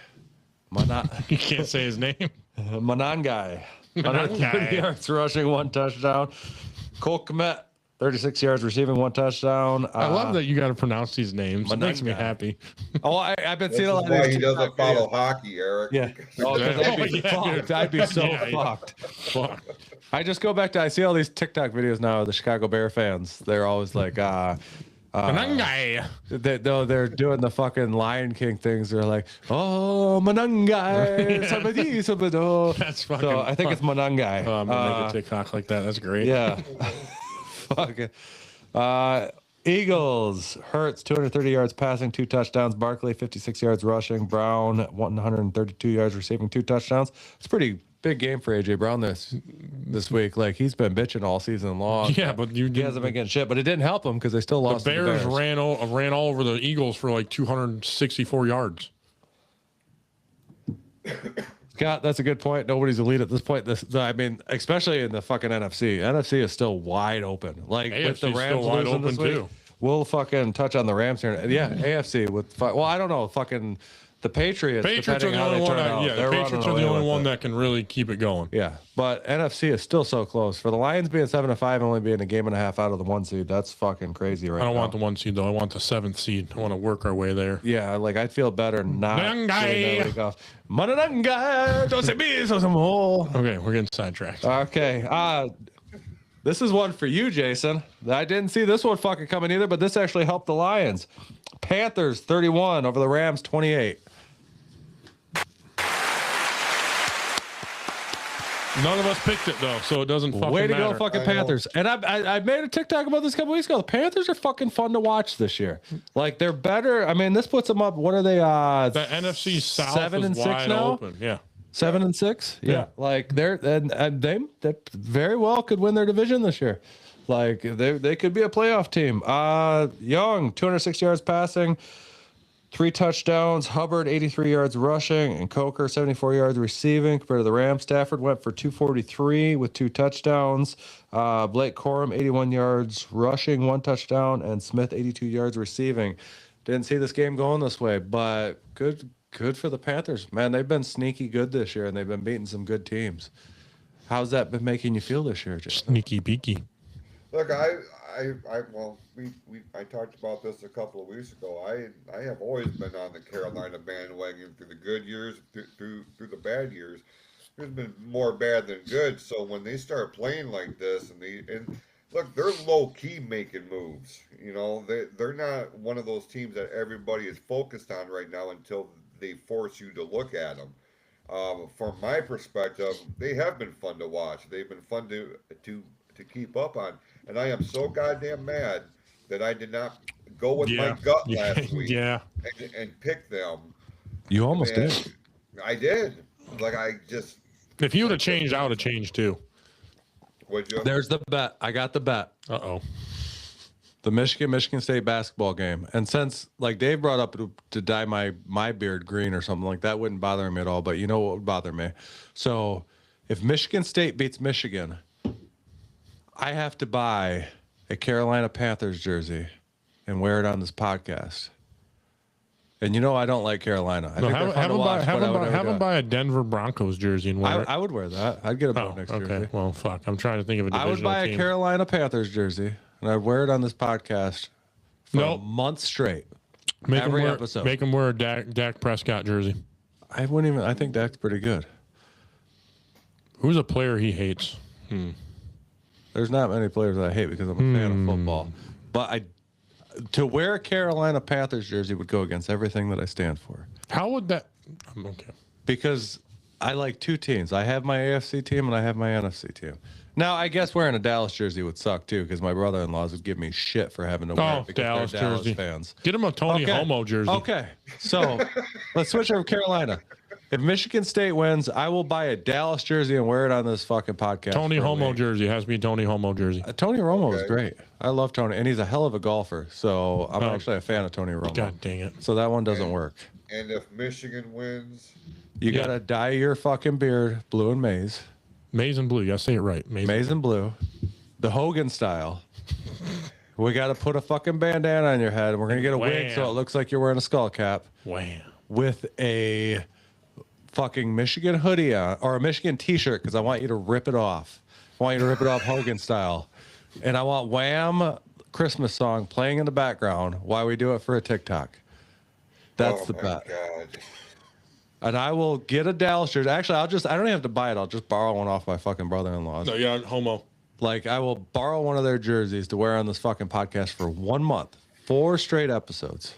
E: You can't say his name.
D: Manangai.
E: Manangai.
D: 130 yards rushing, 1 touchdown. Cole Kmet, 36 yards receiving, 1 touchdown.
E: I love that you got to pronounce these names. It makes me
D: Manangai.
E: happy.
D: Oh, I've been
C: This
D: seeing a
C: is
D: lot of
C: why
D: these
C: he doesn't
D: TikTok
C: follow
D: videos.
C: hockey, Eric.
D: Yeah. Oh, 'cause I'd be fucked. I'd be so fucked.
E: Fuck.
D: I just go back to, I see all these TikTok videos now of the Chicago Bear fans. They're always like,
E: Manangai.
D: they're doing the fucking Lion King things. They're like, oh, Manangai, somebody, sabado.
E: That's fucking
D: So I think it's Manangai.
E: I'm going to make a TikTok like that. That's great.
D: Yeah. Fuck it. Eagles, Hurts, 230 yards passing, 2 touchdowns. Barkley, 56 yards rushing. Brown, 132 yards receiving, 2 touchdowns. It's a pretty big game for AJ Brown this week. Like, he's been bitching all season long.
E: Yeah, but
D: He hasn't been getting shit, but it didn't help him because they still lost.
E: The
D: to
E: Bears
D: the Bears.
E: ran all over the Eagles for like 264 yards.
D: Scott, that's a good point. Nobody's elite at this point. I mean, especially in the fucking NFC. NFC is still wide open. Like with the
E: AFC 's
D: Rams
E: still wide
D: losing this
E: open,
D: week,
E: too.
D: we'll fucking touch on the Rams here. Yeah, AFC with well, I don't know, fucking the Patriots.
E: Patriots are
D: depending
E: the
D: how
E: only
D: they
E: one.
D: turn out,
E: The
D: they're
E: Patriots
D: running
E: are the
D: away
E: only
D: with
E: one
D: it.
E: that can really keep it going.
D: Yeah, but NFC is still so close. For the Lions being 7-5 and only being a game and a half out of the 1 seed, that's fucking crazy right
E: I don't
D: now.
E: want the 1 seed though. I want the 7th seed. I want to work our way there.
D: Yeah, like I'd feel better not getting
E: Manangai.
D: that week off. Manangai, don't say me, so some more.
E: Okay, we're getting sidetracked.
D: Okay. This is one for you, Jason. I didn't see this one fucking coming either, but this actually helped the Lions. Panthers 31 over the Rams 28.
E: None of us picked it though, so it doesn't fucking
D: Way to
E: matter.
D: go, fucking
C: I know.
D: Panthers. And I made a TikTok about this a couple weeks ago. The Panthers are fucking fun to watch this year. Like, they're better. I mean, this puts them up. What are they?
E: The NFC South
D: 7-6
E: is wide
D: now?
E: open. Yeah.
D: 7-6.
E: Yeah.
D: Like they're and they very well could win their division this year. Like they could be a playoff team. Young, 206 yards passing, 3 touchdowns. Hubbard, 83 yards rushing, and Coker, 74 yards receiving. Compared to the Rams, Stafford went for 243 with 2 touchdowns. Blake Corum, 81 yards rushing, 1 touchdown, and Smith, 82 yards receiving. Didn't see this game going this way, but good for the Panthers. Man, they've been sneaky good this year, and they've been beating some good teams. How's that been making you feel this year, Jason?
E: Sneaky beaky.
C: Look, I talked about this a couple of weeks ago. I have always been on the Carolina bandwagon through the good years, through the bad years. There's been more bad than good. So when they start playing like this, and look, they're low key making moves. You know, they're not one of those teams that everybody is focused on right now until they force you to look at them. From my perspective, they have been fun to watch. They've been fun to keep up on. And I am so goddamn mad that I did not go with my gut last week and pick them.
D: You almost
C: And
D: did.
C: I did. Like,
E: If you would have changed, I would have changed too.
C: would you?
D: There's the bet. I got the bet.
E: Uh-oh.
D: The Michigan State basketball game. And since, like, Dave brought up to dye my beard green or something like that, wouldn't bother me at all. But you know what would bother me? So if Michigan State beats Michigan, I have to buy a Carolina Panthers jersey and wear it on this podcast. And you know I don't like Carolina. I
E: No,
D: think they're fun to watch, but I would never
E: have
D: do
E: him
D: it.
E: buy a Denver Broncos jersey and wear it.
D: I would wear that. I'd get a Bo
E: Oh,
D: next
E: okay.
D: jersey.
E: Well, fuck. I'm trying to think of a
D: I would
E: divisional
D: buy a
E: team.
D: Carolina Panthers jersey and I'd wear it on this podcast for a
E: Nope.
D: month straight.
E: Make him
D: every
E: wear,
D: episode.
E: Make him wear a Dak Prescott jersey.
D: I wouldn't even. I think Dak's pretty good.
E: Who's a player he hates?
D: There's not many players that I hate because I'm a fan of football. But to wear a Carolina Panthers jersey would go against everything that I stand for.
E: How would that? Okay.
D: Because I like two teams. I have my AFC team and I have my NFC team. Now, I guess wearing a Dallas jersey would suck too, because my brother-in-laws would give me shit for having to wear it because
E: Dallas
D: they're Dallas
E: jersey.
D: fans.
E: Get him a Tony
D: Okay.
E: Homo jersey.
D: Okay, so let's switch over to Carolina. If Michigan State wins, I will buy a Dallas jersey and wear it on this fucking podcast.
E: Tony
D: for a
E: Homo
D: week.
E: jersey. It has to be Tony Homo jersey.
D: Tony Romo is
C: Okay.
D: great. I love Tony, and he's a hell of a golfer. So I'm actually a fan of Tony Romo.
E: God dang it.
D: So that one doesn't work.
C: And if Michigan wins,
D: You
E: Yeah.
D: gotta dye your fucking beard blue and maize.
E: Maize and blue. You gotta say it right.
D: Maize and blue. The Hogan style. We gotta put a fucking bandana on your head. We're gonna get a wig so
E: Wham.
D: it looks like you're wearing a skull cap
E: Wham.
D: with a fucking Michigan hoodie on, or a Michigan t-shirt, because I want you to rip it off. I want you to rip it off Hogan style. And I want Wham Christmas song playing in the background while we do it for a TikTok. That's the
C: my
D: bet.
C: God.
D: And I will get a Dallas jersey. Actually, I don't even have to buy it. I'll just borrow one off my fucking brother-in-law's.
E: No, yeah, Homo.
D: Like, I will borrow one of their jerseys to wear on this fucking podcast for 1 month. 4 straight episodes.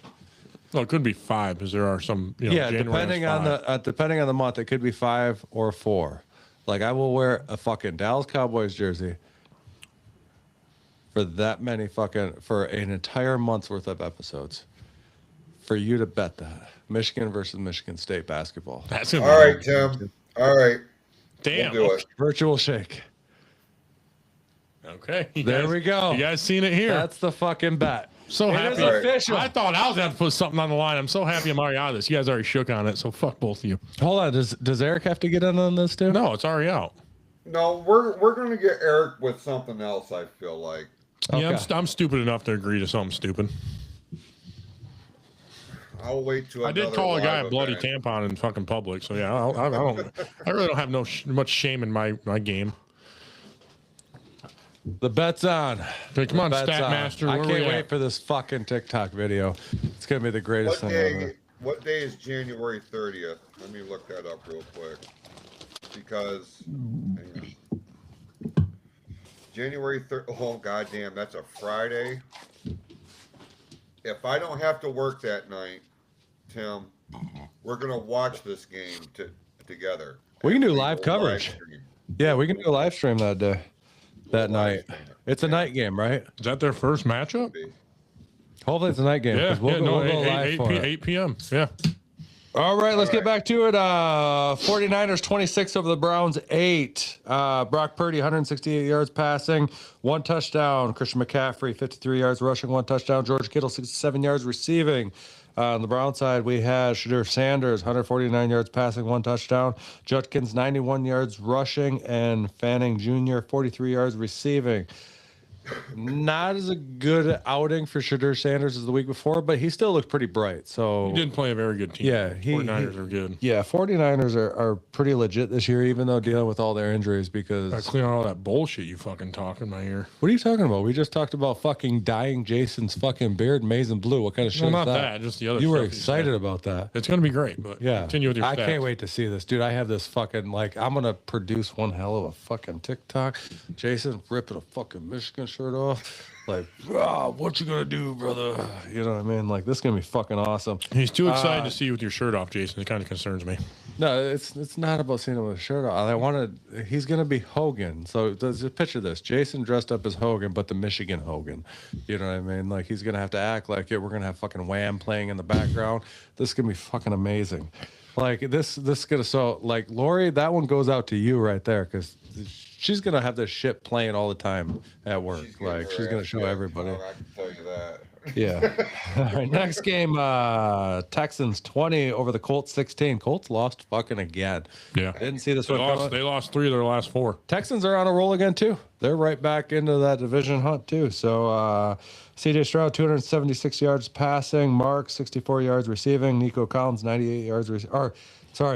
E: Well, it could be 5 because there are some.
D: Yeah,
E: January
D: depending on the month, it could be 5 or 4. Like, I will wear a fucking Dallas Cowboys jersey for that many for an entire month's worth of episodes. For you to bet that. Michigan versus Michigan State basketball.
E: That's gonna
C: All
E: be
C: right, Tim. All right.
E: Damn.
C: We'll do it.
D: Virtual shake.
E: Okay. You
D: There we go.
E: You guys seen it here?
D: That's the fucking bet.
E: So
D: It
E: happy.
D: is official.
E: I thought I was going to put something on the line. I'm so happy I'm already out of this. You guys already shook on it, so fuck both of you.
D: Hold on. Does Eric have to get in on this too?
E: No, it's already out.
C: No, we're gonna get Eric with something else. I feel like.
E: Yeah,
D: Okay.
E: I'm stupid enough to agree to something stupid.
C: I'll wait till
E: I did
C: another
E: call a guy a
C: live
E: bloody
C: event.
E: tampon in fucking public, so yeah, I really don't have much shame in my game.
D: The bet's on.
E: Okay, come on,
D: The bet's on.
E: Statmaster.
D: I
E: where
D: can't
E: we
D: wait
E: at?
D: for this fucking TikTok video. It's gonna be the greatest
C: What
D: thing ever.
C: day? What day is January 30th? Let me look that up real quick. Because hang on. January 3rd. Oh goddamn, that's a Friday. If I don't have to work that night, Tim, we're gonna watch this game together.
D: We can do
C: And
D: live
C: will
D: coverage.
C: stream.
D: Yeah, we can do a live stream that day. That
C: Live
D: night.
C: stream it.
D: It's a night game, right?
E: Is that their first matchup?
D: Hopefully it's a night game.
E: Yeah,
D: 'Cause we'll go
E: 8,
D: live for it.
E: 8 p.m. Yeah.
D: All right, let's
C: All
D: get
C: right.
D: back to it. 49ers 26 over the Browns 8. Brock Purdy 168 yards passing, 1 touchdown. Christian McCaffrey 53 yards rushing, 1 touchdown. George Kittle 67 yards receiving. On the Brown side, we had Shadur Sanders 149 yards passing, 1 touchdown. Judkins 91 yards rushing, and Fanning Jr. 43 yards receiving. Not as a good outing for Shadur Sanders as the week before, but he still looked pretty bright. So
E: He didn't play a very good team.
D: Yeah,
E: 49ers are good.
D: Yeah, 49ers are pretty legit this year, even though dealing with all their injuries.
E: I
D: Because
E: clean out all that bullshit you fucking talk in my ear.
D: what are you talking about? We just talked about fucking dyeing Jason's fucking beard maize and blue. What kind of shit
E: Well,
D: is
E: not
D: that?
E: that, just the other
D: You were
E: stuff you
D: excited
E: said.
D: about that.
E: It's going to be great, but
D: Yeah.
E: continue with your
D: I
E: stats.
D: can't wait to see this. Dude, I have this fucking, like, I'm going to produce one hell of a fucking TikTok. Jason ripping a fucking Michigan shirt off. Like, what you going to do, brother? You know what I mean? Like, this is going to be fucking awesome.
E: He's too excited to see you with your shirt off, Jason. It kind of concerns me.
D: No, it's not about seeing him with a shirt on. He's gonna be Hogan. So just picture this: Jason dressed up as Hogan, but the Michigan Hogan. You know what I mean? Like he's gonna have to act like it. We're gonna have fucking Wham playing in the background. This is gonna be fucking amazing. Like this is gonna like Lori. That one goes out to you right there because she's gonna have this shit playing all the time at work.
C: getting
D: She's
C: her
D: gonna
C: ass
D: show
C: kicked,
D: everybody.
C: I can tell you that.
D: Yeah. All right. Next game, Texans 20 over the Colts 16. Colts lost fucking again.
E: Yeah.
D: Didn't see this one coming.
E: They lost 3 of their last 4.
D: Texans are on a roll again too. They're right back into that division hunt too. So CJ Stroud 276 yards passing, Mark 64 yards receiving, Nico Collins 98 yards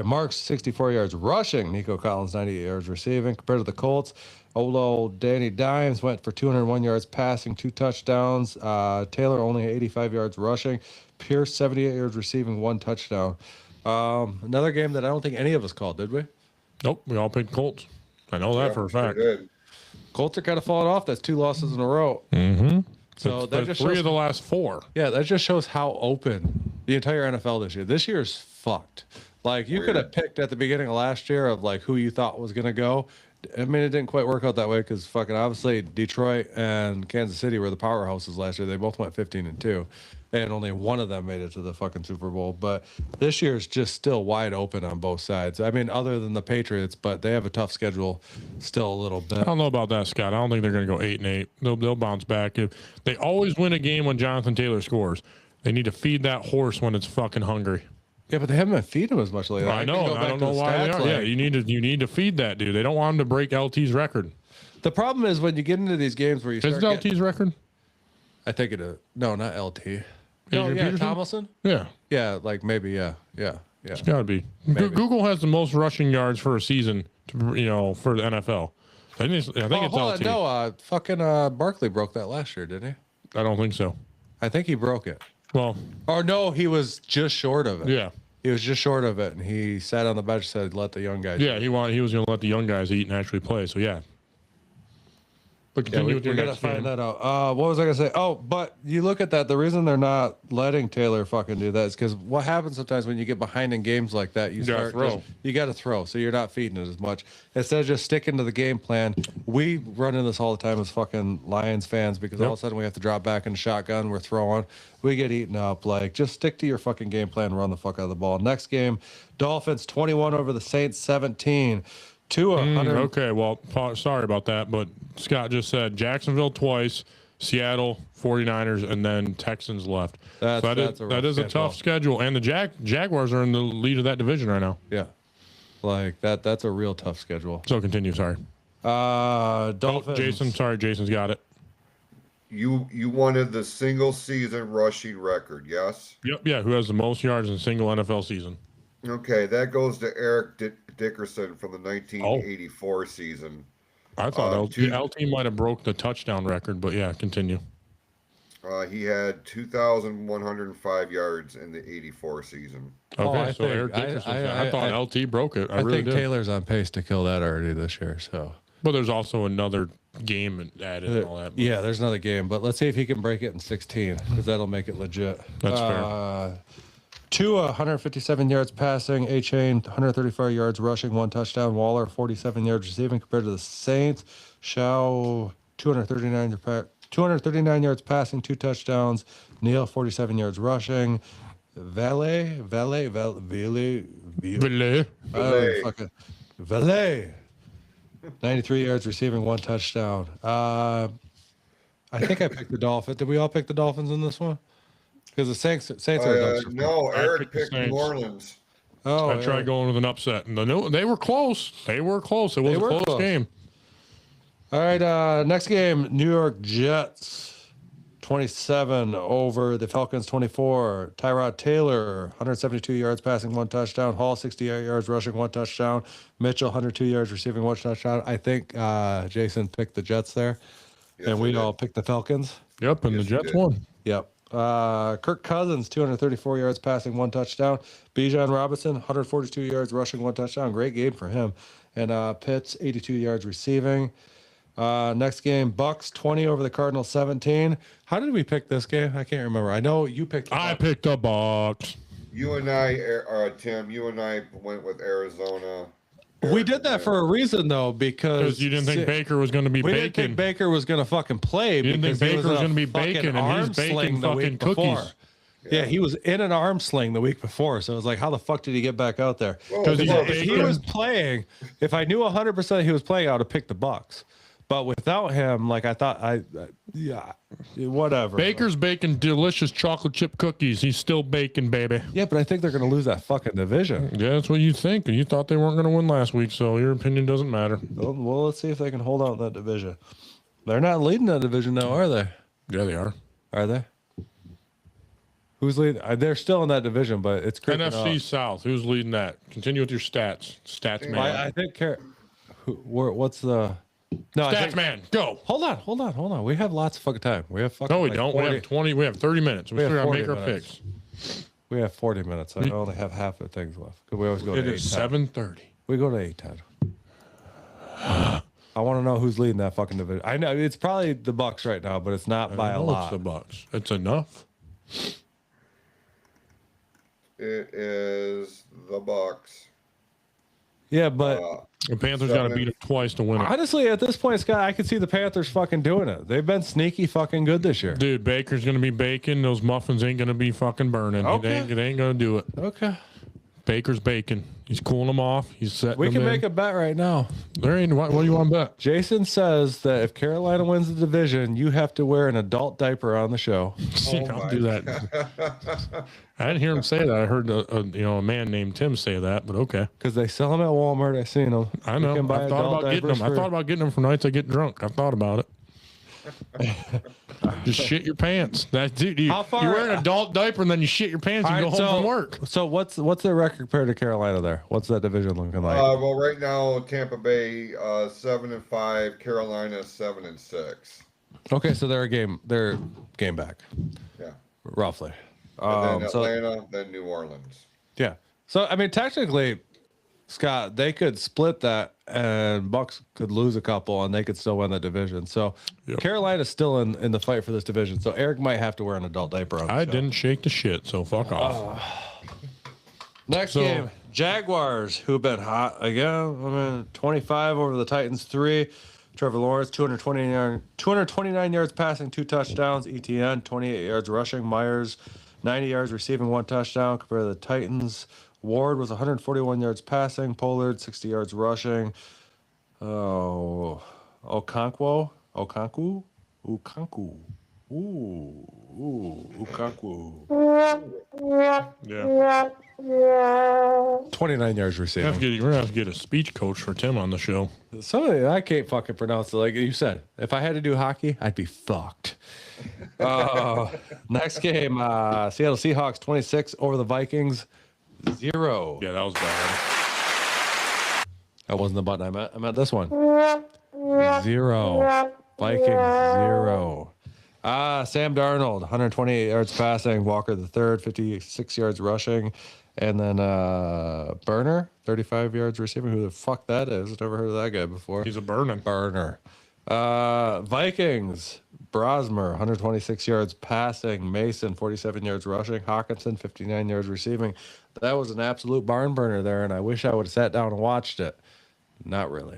D: Mark's 64 yards rushing, Nico Collins 98 yards receiving. Compared to the Colts, old Danny Dimes went for 201 yards passing, 2 touchdowns. Taylor only 85 yards rushing. Pierce 78 yards receiving, 1 touchdown. Another game that I don't think any of us called, did we?
E: Nope, we all picked Colts. I know that for a
C: Sure
E: fact.
C: did.
D: Colts are kind of falling off. That's 2 losses in a row.
E: Mm-hmm.
D: So that just
E: 3
D: shows,
E: of the last 4.
D: yeah, that just shows how open the entire NFL this year. This year is fucked. Like you could have picked at the beginning of last year of like who you thought was gonna go. I mean, it didn't quite work out that way because fucking obviously Detroit and Kansas City were the powerhouses last year. They both went 15-2, and only one of them made it to the fucking Super Bowl. But this year's just still wide open on both sides. I mean, other than the Patriots, but they have a tough schedule still a little bit.
E: I don't know about that, Scott. I don't think they're going to go 8-8. They'll bounce back. If they always win a game when Jonathan Taylor scores. They need to feed that horse when it's fucking hungry.
D: Yeah, but they haven't been feeding him as much lately.
E: I know. I don't know why they are. Yeah, you need to feed that dude. They don't want him to break LT's record.
D: The problem is when you get into these games where you
E: Is
D: start
E: it LT's record?
D: I think it is. No, not LT. No,
E: Adrian
D: yeah,
E: Peterson?
D: Tomlinson?
E: Yeah.
D: Yeah, like maybe, yeah.
E: It's got to be.
D: Maybe.
E: Google has the most rushing yards for a season, for the NFL. I think it's LT.
D: No, fucking Barkley broke that last year, didn't he?
E: I don't think so.
D: I think he broke it.
E: Well,
D: Or no, he was just short of it.
E: yeah.
D: He was just short of it, and he sat on the bench and said, let the young guys.
E: Yeah, he was going to let the young guys eat and actually play. So, yeah. But continue with your
D: we gotta
E: next
D: find
E: game.
D: that out. What was I gonna say? Oh, but you look at that. The reason they're not letting Taylor fucking do that is because what happens sometimes when you get behind in games like that, you
E: gotta
D: start
E: throw.
D: you got to throw, so you're not feeding it as much instead of just sticking to the game plan. We run into this all the time as fucking Lions fans because all of a sudden we have to drop back in the shotgun. We're throwing, we get eaten up. Like just stick to your fucking game plan. And run the fuck out of the ball. Next game, Dolphins 21 over the Saints 17.
E: Okay, well, sorry about that, but Scott just said Jacksonville twice, Seattle, 49ers, and then Texans left.
D: That's a rough
E: that is a
D: schedule.
E: tough schedule, and the Jaguars are in the lead of that division right now.
D: Yeah, like that's a real tough schedule.
E: So continue, sorry.
D: Dolphins.
E: Jason, sorry, Jason's got it.
C: You wanted the single season rushing record, yes?
E: Yep, yeah, who has the most yards in a single NFL season?
C: Okay, that goes to Eric Dickerson from the 1984 season.
E: I thought LT might have broke the touchdown record, but yeah, continue.
C: He had 2,105 yards in the 84 season.
E: Okay,
D: I
E: so
D: think-
E: Eric Dickerson.
D: I
E: thought LT broke it. I
D: I
E: really
D: think
E: did.
D: Taylor's on pace to kill that already this year. So
E: But there's also another game added and all that.
D: yeah, there's another game, but let's see if he can break it in 16 because that'll make it legit.
E: That's fair.
D: Tua 157 yards passing, A-Chain 134 yards rushing, 1 touchdown. Waller 47 yards receiving compared to the Saints. Shao 239 yards passing, 2 touchdowns. Neal 47 yards rushing. Valet. Valet. 93 yards receiving, 1 touchdown. I think I picked the Dolphins. Did we all pick the Dolphins in this one? Because the Saints are dumpster.
C: No,
E: I
C: Eric
E: picked the
C: picked New
E: Saints.
C: Orleans.
D: Oh,
E: I tried going with an upset, and they were close. They were close. It was a
D: were
E: close
D: close.
E: game.
D: All right, next game, New York Jets 27 over the Falcons 24. Tyrod Taylor 172 yards passing, 1 touchdown. Hall 68 yards rushing, 1 touchdown. Mitchell 102 yards receiving, 1 touchdown. I think Jason picked the Jets there,
C: Yes,
D: and
C: I
D: we
C: did.
D: all picked the Falcons.
E: Yep, and
C: Yes,
E: the
C: you
E: Jets
C: did.
E: won.
D: Yep. Kirk Cousins 234 yards passing, 1 touchdown. Bijan Robinson 142 yards rushing, 1 touchdown. Great game for him. And Pitts 82 yards receiving. Next game, Bucks 20 over the Cardinals 17. How did we pick this game? I can't remember. I know you picked.
E: I picked the Bucks.
C: You and I, Tim, you and I went with Arizona.
D: We did that for a reason though, because
E: Because you didn't think Baker was going to be
D: we didn't
E: baking.
D: think Baker was going to fucking play.
E: You didn't think
D: because he
E: Baker was
D: in a
E: gonna be
D: fucking
E: baking, and
D: arm
E: he's baking
D: sling the
E: fucking
D: week before.
E: cookies.
D: Yeah, he was in an arm sling the week before, so it was like, how the fuck did he get back out there?
E: Because he's
D: If he
E: baking.
D: was playing, if I knew 100% he was playing, I would have picked the Bucks. But without him, like I thought, yeah, whatever.
E: Baker's baking delicious chocolate chip cookies. He's still baking, baby.
D: Yeah, but I think they're going to lose that fucking division.
E: Yeah, that's what you think. And you thought they weren't going to win last week, so your opinion doesn't matter.
D: Well, let's see if they can hold out in that division. They're not leading that division now, are they?
E: Yeah, they are.
D: Are they? Who's leading? They're still in that division, but it's creeping
E: NFC
D: up.
E: South. Who's leading that? Continue with your stats. Stats man.
D: I think. What's the? No, I
E: Stats
D: think,
E: man. Go.
D: Hold on. We have lots of fucking time. We have fucking.
E: No, we
D: like
E: don't.
D: 40
E: We have 20. We have 30 minutes. We
D: have
E: still got to
D: 40
E: make our
D: minutes.
E: picks.
D: We have 40 minutes. I only have half the things left. 'Cause we always go
E: It
D: to 8:10.
E: is 7:30.
D: We go to 8:10. I want to know who's leading that fucking division. I know it's probably the Bucks right now, but it's not by a
E: It's
D: lot.
E: the Bucks. It's enough.
C: It is the Bucks.
D: Yeah, but
E: The Panthers got to beat them twice to win it.
D: honestly, at this point, Scott, I could see the Panthers fucking doing it. They've been sneaky fucking good this year.
E: Dude, Baker's going to be baking. Those muffins ain't going to be fucking burning.
D: Okay.
E: They ain't going to do it.
D: Okay.
E: Baker's baking. He's cooling them off. He's setting
D: We
E: them
D: can
E: in.
D: make a bet right now.
E: There ain't. What do you want to bet?
D: Jason says that if Carolina wins the division, you have to wear an adult diaper on the show.
E: I'll do that. I didn't hear him say that. I heard a man named Tim say that, but okay.
D: Because they sell them at Walmart. I've seen them.
E: I know.
D: You can buy
E: I thought
D: adult
E: about getting
D: diapers
E: them. I thought about getting them for nights I get drunk. I thought about it. Just shit your pants. That dude, you wear an adult diaper and then you shit your pants and go home from work.
D: So what's their record compared to Carolina there? What's that division looking like?
C: Well, right now Tampa Bay 7-5, Carolina 7-6.
D: Okay, so they're game back.
C: Yeah.
D: Roughly.
C: And then Atlanta, then New Orleans.
D: Yeah. So I mean, technically, Scott, they could split that, and Bucks could lose a couple, and they could still win the division. So Carolina's still in the fight for this division. So Eric might have to wear an adult diaper on the
E: I
D: show.
E: didn't shake the shit, so fuck off.
D: Next game, Jaguars, who've been hot again. I mean, 25 over the Titans, 3. Trevor Lawrence, 229 yards passing, 2 touchdowns. ETN, 28 yards rushing. Myers, 90 yards receiving, 1 touchdown. Compared to the Titans, Ward was 141 yards passing. Pollard, 60 yards rushing. Oh, Okonkwo.
E: Yeah.
D: 29 yards receiving.
E: We're gonna have to get a speech coach for Tim on the show.
D: Something I can't fucking pronounce it. Like you said, if I had to do hockey, I'd be fucked. Next game, Seattle Seahawks 26 over the Vikings 0.
E: Yeah, that was bad.
D: That wasn't the button I meant. I meant this one. 0. Vikings 0. Sam Darnold, 128 yards passing. Walker the third, 56 yards rushing. And then Burner, 35 yards receiving. Who the fuck that is? Never heard of that guy before.
E: He's a burner.
D: Vikings, Brosmer, 126 yards passing. Mason, 47 yards rushing. Hawkinson, 59 yards receiving. That was an absolute barn burner there, and I wish I would have sat down and watched it. Not really.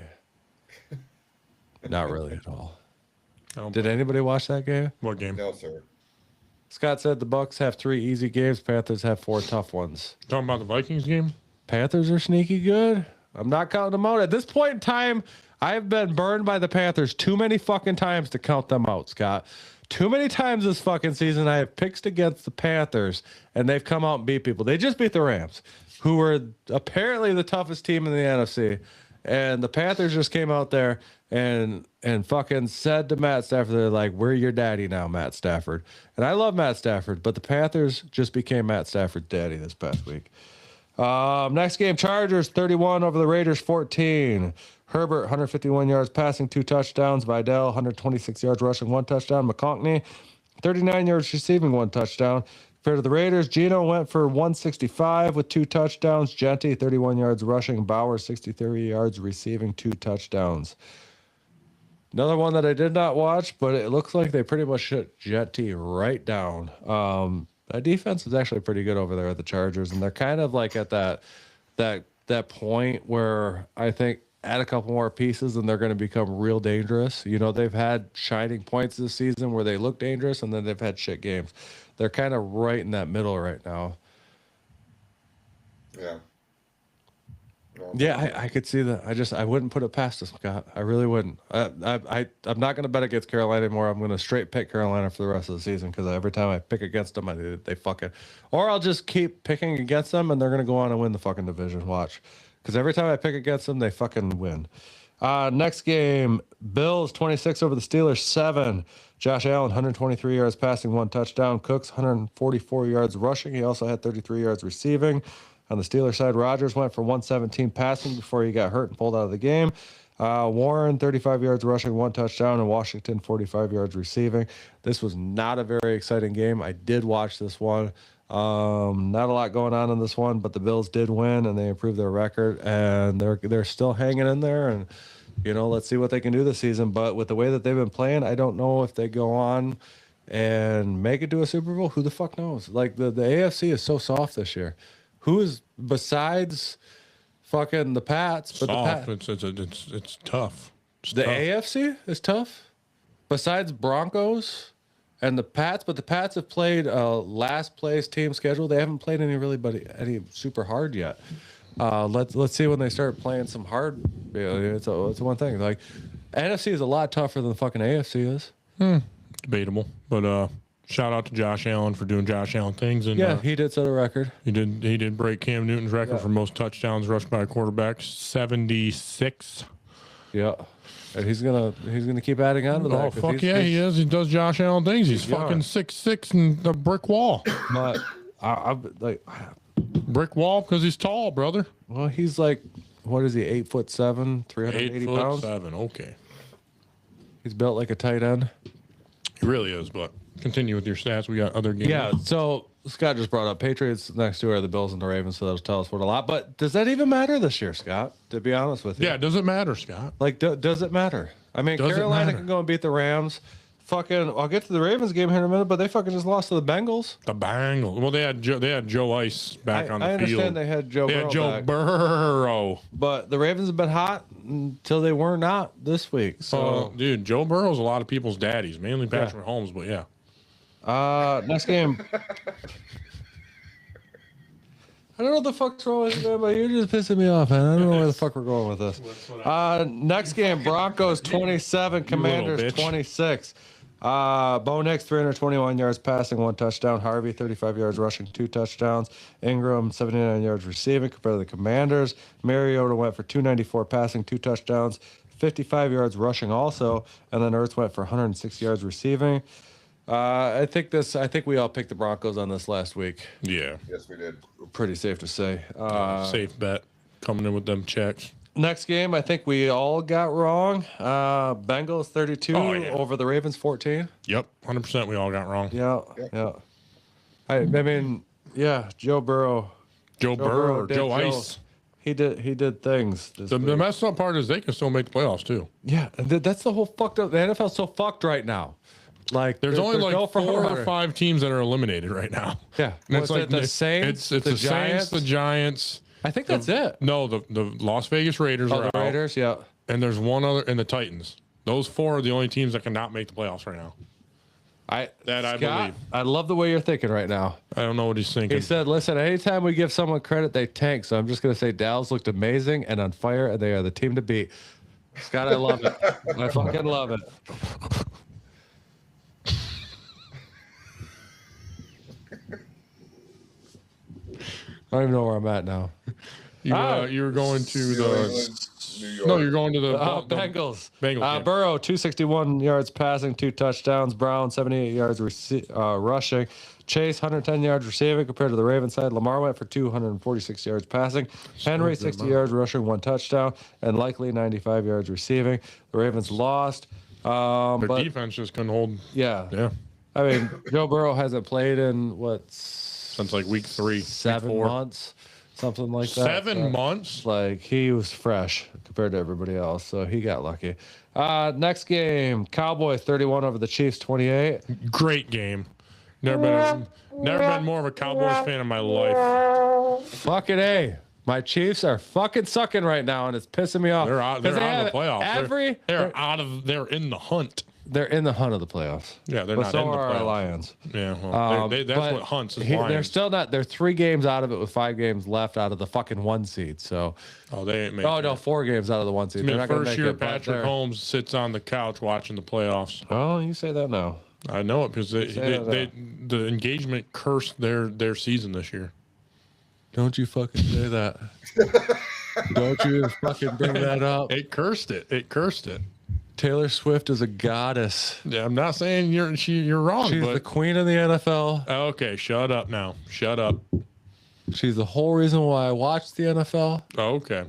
D: Not really at all. Did anybody watch that game?
E: What game?
C: No, sir.
D: Scott said the Bucks have 3 easy games. Panthers have 4 tough ones.
E: Talking about the Vikings game?
D: Panthers are sneaky good. I'm not counting them out. At this point in time, I've been burned by the Panthers too many fucking times to count them out, Scott. Too many times this fucking season I have picked against the Panthers, and they've come out and beat people. They just beat the Rams, who were apparently the toughest team in the NFC. And the Panthers just came out there and fucking said to Matt Stafford, they're like, we're your daddy now, Matt Stafford. And I love Matt Stafford, but the Panthers just became Matt Stafford's daddy this past week. Next game, Chargers 31 over the Raiders 14. Herbert, 151 yards passing, 2 touchdowns. Vidal, 126 yards rushing, 1 touchdown. McConkney, 39 yards receiving, 1 touchdown. Compared to the Raiders, Geno went for 165 with 2 touchdowns. Genty, 31 yards rushing. Bauer, 63 yards receiving, 2 touchdowns. Another one that I did not watch, but it looks like they pretty much shut Genty right down. That defense is actually pretty good over there at the Chargers, and they're kind of like at that point where I think add a couple more pieces and they're going to become real dangerous. You know, they've had shining points this season where they look dangerous, and then they've had shit games. They're kind of right in that middle right now.
C: Yeah.
D: Yeah, I could see that. I wouldn't put it past us, Scott. I really wouldn't. I'm not going to bet against Carolina anymore. I'm going to straight pick Carolina for the rest of the season, because every time I pick against them, they fucking... Or I'll just keep picking against them, and they're going to go on and win the fucking division. Watch. Because every time I pick against them, they fucking win. Next game, Bills 26 over the Steelers 7. Josh Allen, 123 yards passing, 1 touchdown. Cooks, 144 yards rushing. He also had 33 yards receiving. On the Steelers side, Rodgers went for 117 passing before he got hurt and pulled out of the game. Warren, 35 yards rushing, 1 touchdown, and Washington, 45 yards receiving. This was not a very exciting game. I did watch this one. Not a lot going on in this one, but the Bills did win, and they improved their record, and they're still hanging in there. And you know, let's see what they can do this season. But with the way that they've been playing, I don't know if they go on and make it to a Super Bowl. Who the fuck knows? Like the AFC is so soft this year. who is besides fucking the Pats? But
E: Soft. It's tough. It's
D: the
E: tough.
D: AFC is tough. Besides Broncos and the Pats, but the Pats have played a last place team schedule. They haven't played any super hard yet. Let's see when they start playing some hard. It's one thing. Like NFC is a lot tougher than the fucking AFC is.
E: Debatable, but shout out to Josh Allen for doing Josh Allen things. And
D: Yeah, he did set a record.
E: he did break Cam Newton's record for most touchdowns rushed by a quarterback, 76.
D: Yeah, and he's gonna keep adding on to that.
E: Oh fuck yeah, he is. He does Josh Allen things. He's fucking 6'6" and a brick wall.
D: But I like,
E: Brick wall because he's tall, brother.
D: well, he's like, what is he? 8'7", 380 pounds.
E: 8'7". Okay,
D: He's built like a tight end.
E: he really is. But continue with your stats. We got other games.
D: Yeah. So Scott just brought up Patriots next to are the Bills and the Ravens, so that'll tell us what a lot. But does that even matter this year, Scott? To be honest with you,
E: Yeah, does it matter, Scott?
D: Like, does it matter? I mean,
E: Does it
D: Carolina
E: matter?
D: can go and beat the Rams. Fucking, I'll get to the Ravens game here in a minute, but they fucking just lost to the Bengals.
E: The Bengals. Well, they had Joe Ice back on the
D: I
E: field.
D: understand they had Joe Burrow back,
E: Burrow.
D: but the Ravens have been hot until they were not this week. So,
E: Dude, Joe Burrow's a lot of people's daddies, mainly Patrick Mahomes, but yeah.
D: next game. I don't know what the fuck's wrong with you, but you're just pissing me off, man. I don't know where the fuck we're going with this. Next game, Broncos 27, Commanders
E: bitch.
D: 26. Bo Nix, 321 yards passing, 1 touchdown. Harvey, 35 yards rushing, 2 touchdowns. Ingram, 79 yards receiving compared to the Commanders. Mariota went for 294 passing, 2 touchdowns, 55 yards rushing also. And then Ertz went for 106 yards receiving. I think we all picked the Broncos on this last week.
E: Yeah.
C: Yes, we did.
D: Pretty safe to say.
E: Safe bet. Coming in with them checks.
D: Next game, I think we all got wrong. Bengals 32 over the Ravens 14.
E: Yep. 100% we all got wrong.
D: Yeah. I mean, yeah, Joe Burrow.
E: Joe Burrow or
D: did
E: Joe Ice.
D: He did things.
E: The messed up part is they can still make the playoffs too.
D: Yeah, that's the whole fucked up. The NFL's so fucked right now. Like
E: There's only like
D: no
E: 4
D: front
E: or
D: runner.
E: 5 teams that are eliminated right now.
D: Yeah.
E: And
D: Was it the Saints,
E: It's
D: the
E: the Saints, the Giants.
D: I think that's it.
E: No, the Las Vegas Raiders are
D: The
E: out.
D: Raiders, yeah.
E: And there's one other, and the Titans. Those 4 are the only teams that cannot make the playoffs right now. I believe.
D: I love the way you're thinking right now.
E: I don't know what he's thinking.
D: He said, listen, anytime we give someone credit, they tank. So I'm just going to say Dallas looked amazing and on fire, and they are the team to beat. Scott, I love it. I fucking love it. I don't even know where I'm at now.
E: You were going to
C: New
E: the.
C: England, New York.
E: No, you're going to the
D: Bengals.
E: Bengals. Yeah.
D: Burrow, 261 yards passing, 2 touchdowns. Brown, 78 yards rushing. Chase, 110 yards receiving compared to the Ravens side. Lamar went for 246 yards passing. Henry, 60 yards rushing, 1 touchdown. And likely 95 yards receiving. The Ravens lost.
E: Their
D: But
E: defense just couldn't hold.
D: yeah. I mean, Joe Burrow hasn't played in,
E: Since like week 3.
D: 7
E: week 4.
D: months? Something like that.
E: 7 months?
D: Like, he was fresh compared to everybody else, so he got lucky. Next game, Cowboys 31 over the Chiefs 28.
E: Great game. Never been more of a Cowboys fan in my life.
D: Fucking A. My Chiefs are fucking sucking right now, and it's pissing me off.
E: They're out of the playoffs. They're in the hunt.
D: They're in the hunt of the playoffs.
E: Yeah, they're
D: but
E: not
D: so
E: in the
D: are our
E: playoffs.
D: Lions.
E: Yeah, well, that's
D: but
E: what hunts is
D: They're
E: Lions.
D: still not. They're 3 games out of it with 5 games left out of the fucking 1 seed. So,
E: They ain't making
D: oh no, 4 games out of the 1 seed.
E: I
D: They're
E: mean,
D: not going to
E: first
D: make
E: year
D: it. but
E: Patrick
D: they're-
E: Holmes sits on the couch watching the playoffs.
D: Oh, you say that now.
E: I know it because
D: that.
E: the engagement cursed their season this year.
D: Don't you fucking say that. Don't you fucking bring that up.
E: It cursed it. It cursed it.
D: Taylor Swift is a goddess.
E: Yeah, I'm not saying you're wrong,
D: She's
E: but
D: the queen of the NFL.
E: okay, shut up now. Shut up.
D: She's the whole reason why I watched the NFL.
E: Okay.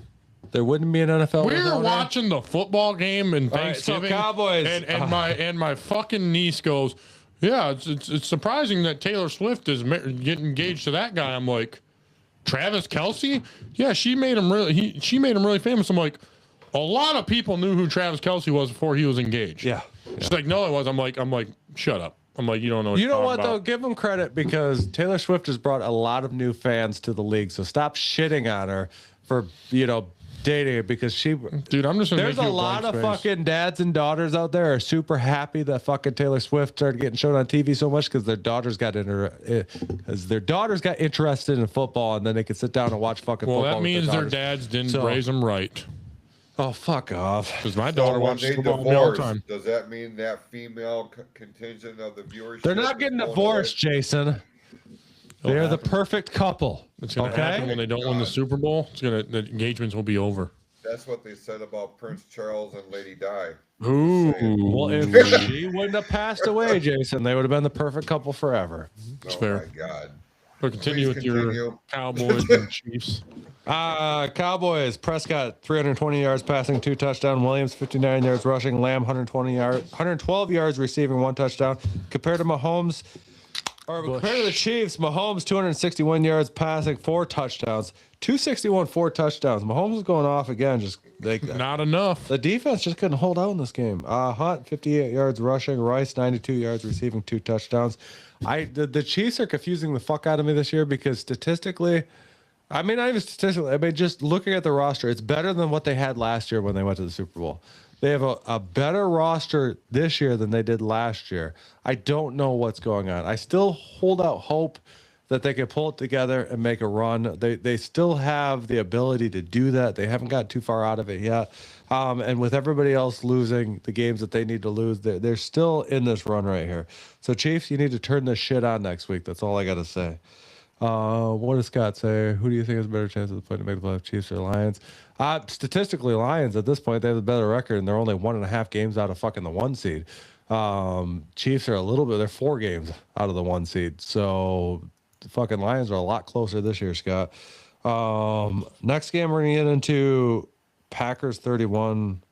D: There wouldn't be an NFL.
E: We were
D: without her.
E: watching the football game and
D: All right, so
E: Thanksgiving.
D: Cowboys.
E: And my fucking niece goes, yeah, it's surprising that Taylor Swift is getting engaged to that guy. I'm like, Travis Kelce? Yeah, she made him really famous. I'm like, a lot of people knew who Travis Kelce was before he was engaged.
D: Yeah.
E: She's like, no, it was. I'm like, shut up. I'm like, you don't know.
D: You know what,
E: about.
D: though? Give them credit because Taylor Swift has brought a lot of new fans to the league. So stop shitting on her for, dating because
E: Dude, I'm just gonna
D: there's
E: make
D: a
E: you
D: lot of
E: blank space.
D: fucking dads and daughters out there are super happy that fucking Taylor Swift started getting shown on TV so much because their daughters got interested in football and then they could sit down and watch fucking
E: Well,
D: football.
E: that means
D: with
E: their
D: daughters.
E: dads didn't raise them right.
D: Oh, fuck off.
E: Because my
C: So
E: daughter
C: when
E: watches
C: they
E: football with me all the
C: divorce,
E: time.
C: does that mean that female contingent of the viewership?
D: They're not
C: is
D: getting
C: going
D: divorced,
C: away?
D: Jason. They're the
E: happen.
D: perfect couple.
E: It's gonna happen when they don't win the Super Bowl. The engagements will be over.
C: That's what they said about Prince Charles and Lady Di.
E: Ooh.
D: Well, if she wouldn't have passed away, Jason, they would have been the perfect couple forever.
C: Oh
E: fair.
C: my God.
E: But continue
C: Please
E: with
C: continue.
E: your Cowboys and Chiefs.
D: Cowboys, Prescott, 320 yards passing, 2 touchdowns. Williams, 59 yards rushing. Lamb, 112 yards receiving, 1 touchdown. Compared to Mahomes, compared to the Chiefs, Mahomes, 261 yards passing, 4 touchdowns. 261, 4 touchdowns. Mahomes is going off again. Just like
E: Not enough.
D: the defense just couldn't hold out in this game. Hunt, 58 yards rushing. Rice, 92 yards receiving, 2 touchdowns. The Chiefs are confusing the fuck out of me this year because statistically, I mean, not even statistically, I mean, just looking at the roster, it's better than what they had last year when they went to the Super Bowl. They have a better roster this year than they did last year. I don't know what's going on. I still hold out hope that they can pull it together and make a run. They still have the ability to do that. They haven't got too far out of it yet. And with everybody else losing the games that they need to lose, they're still in this run right here. So, Chiefs, you need to turn this shit on next week. That's all I got to say. What does Scott say? Who do you think has a better chance at the point to make the playoffs, Chiefs or Lions? Statistically, Lions at this point, they have a better record, and they're only 1.5 games out of fucking the 1 seed. Chiefs are they're 4 games out of the 1 seed. So the fucking Lions are a lot closer this year, Scott. Next game, we're going to get into Packers 31,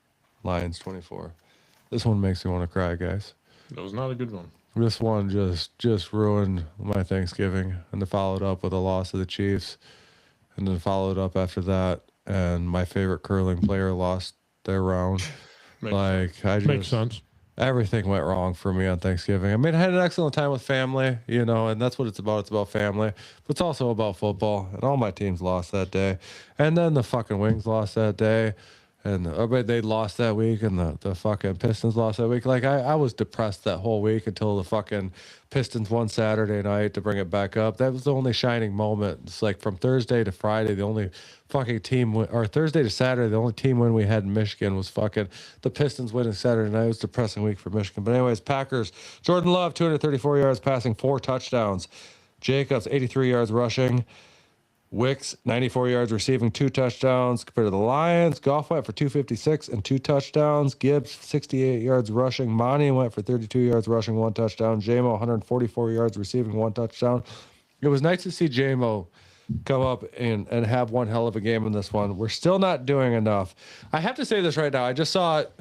D: Lions 24. This one makes me want to cry, guys.
E: That was not a good one.
D: This one just ruined my Thanksgiving, and then followed up with a loss to the Chiefs, and then followed up after that, and my favorite curling player lost their round.
E: Makes sense.
D: Everything went wrong for me on Thanksgiving. I mean, I had an excellent time with family, and that's what it's about. It's about family, but it's also about football, and all my teams lost that day, and then the fucking Wings lost that day. And they lost that week, and the fucking Pistons lost that week. Like, I was depressed that whole week until the fucking Pistons won Saturday night to bring it back up. That was the only shining moment. It's like from Thursday to Friday, the only fucking team or Thursday to Saturday, the only team win we had in Michigan was fucking the Pistons winning Saturday night. It was a depressing week for Michigan. But anyways, Packers, Jordan Love, 234 yards passing, 4 touchdowns. Jacobs, 83 yards rushing. Wicks, 94 yards receiving, 2 touchdowns. Compared to the Lions, Goff went for 256 and 2 touchdowns. Gibbs, 68 yards rushing. Monty went for 32 yards rushing, 1 touchdown. J-Mo, 144 yards receiving, 1 touchdown. It was nice to see J-Mo come up and have one hell of a game in this one. We're still not doing enough. I have to say this right now. I just saw it.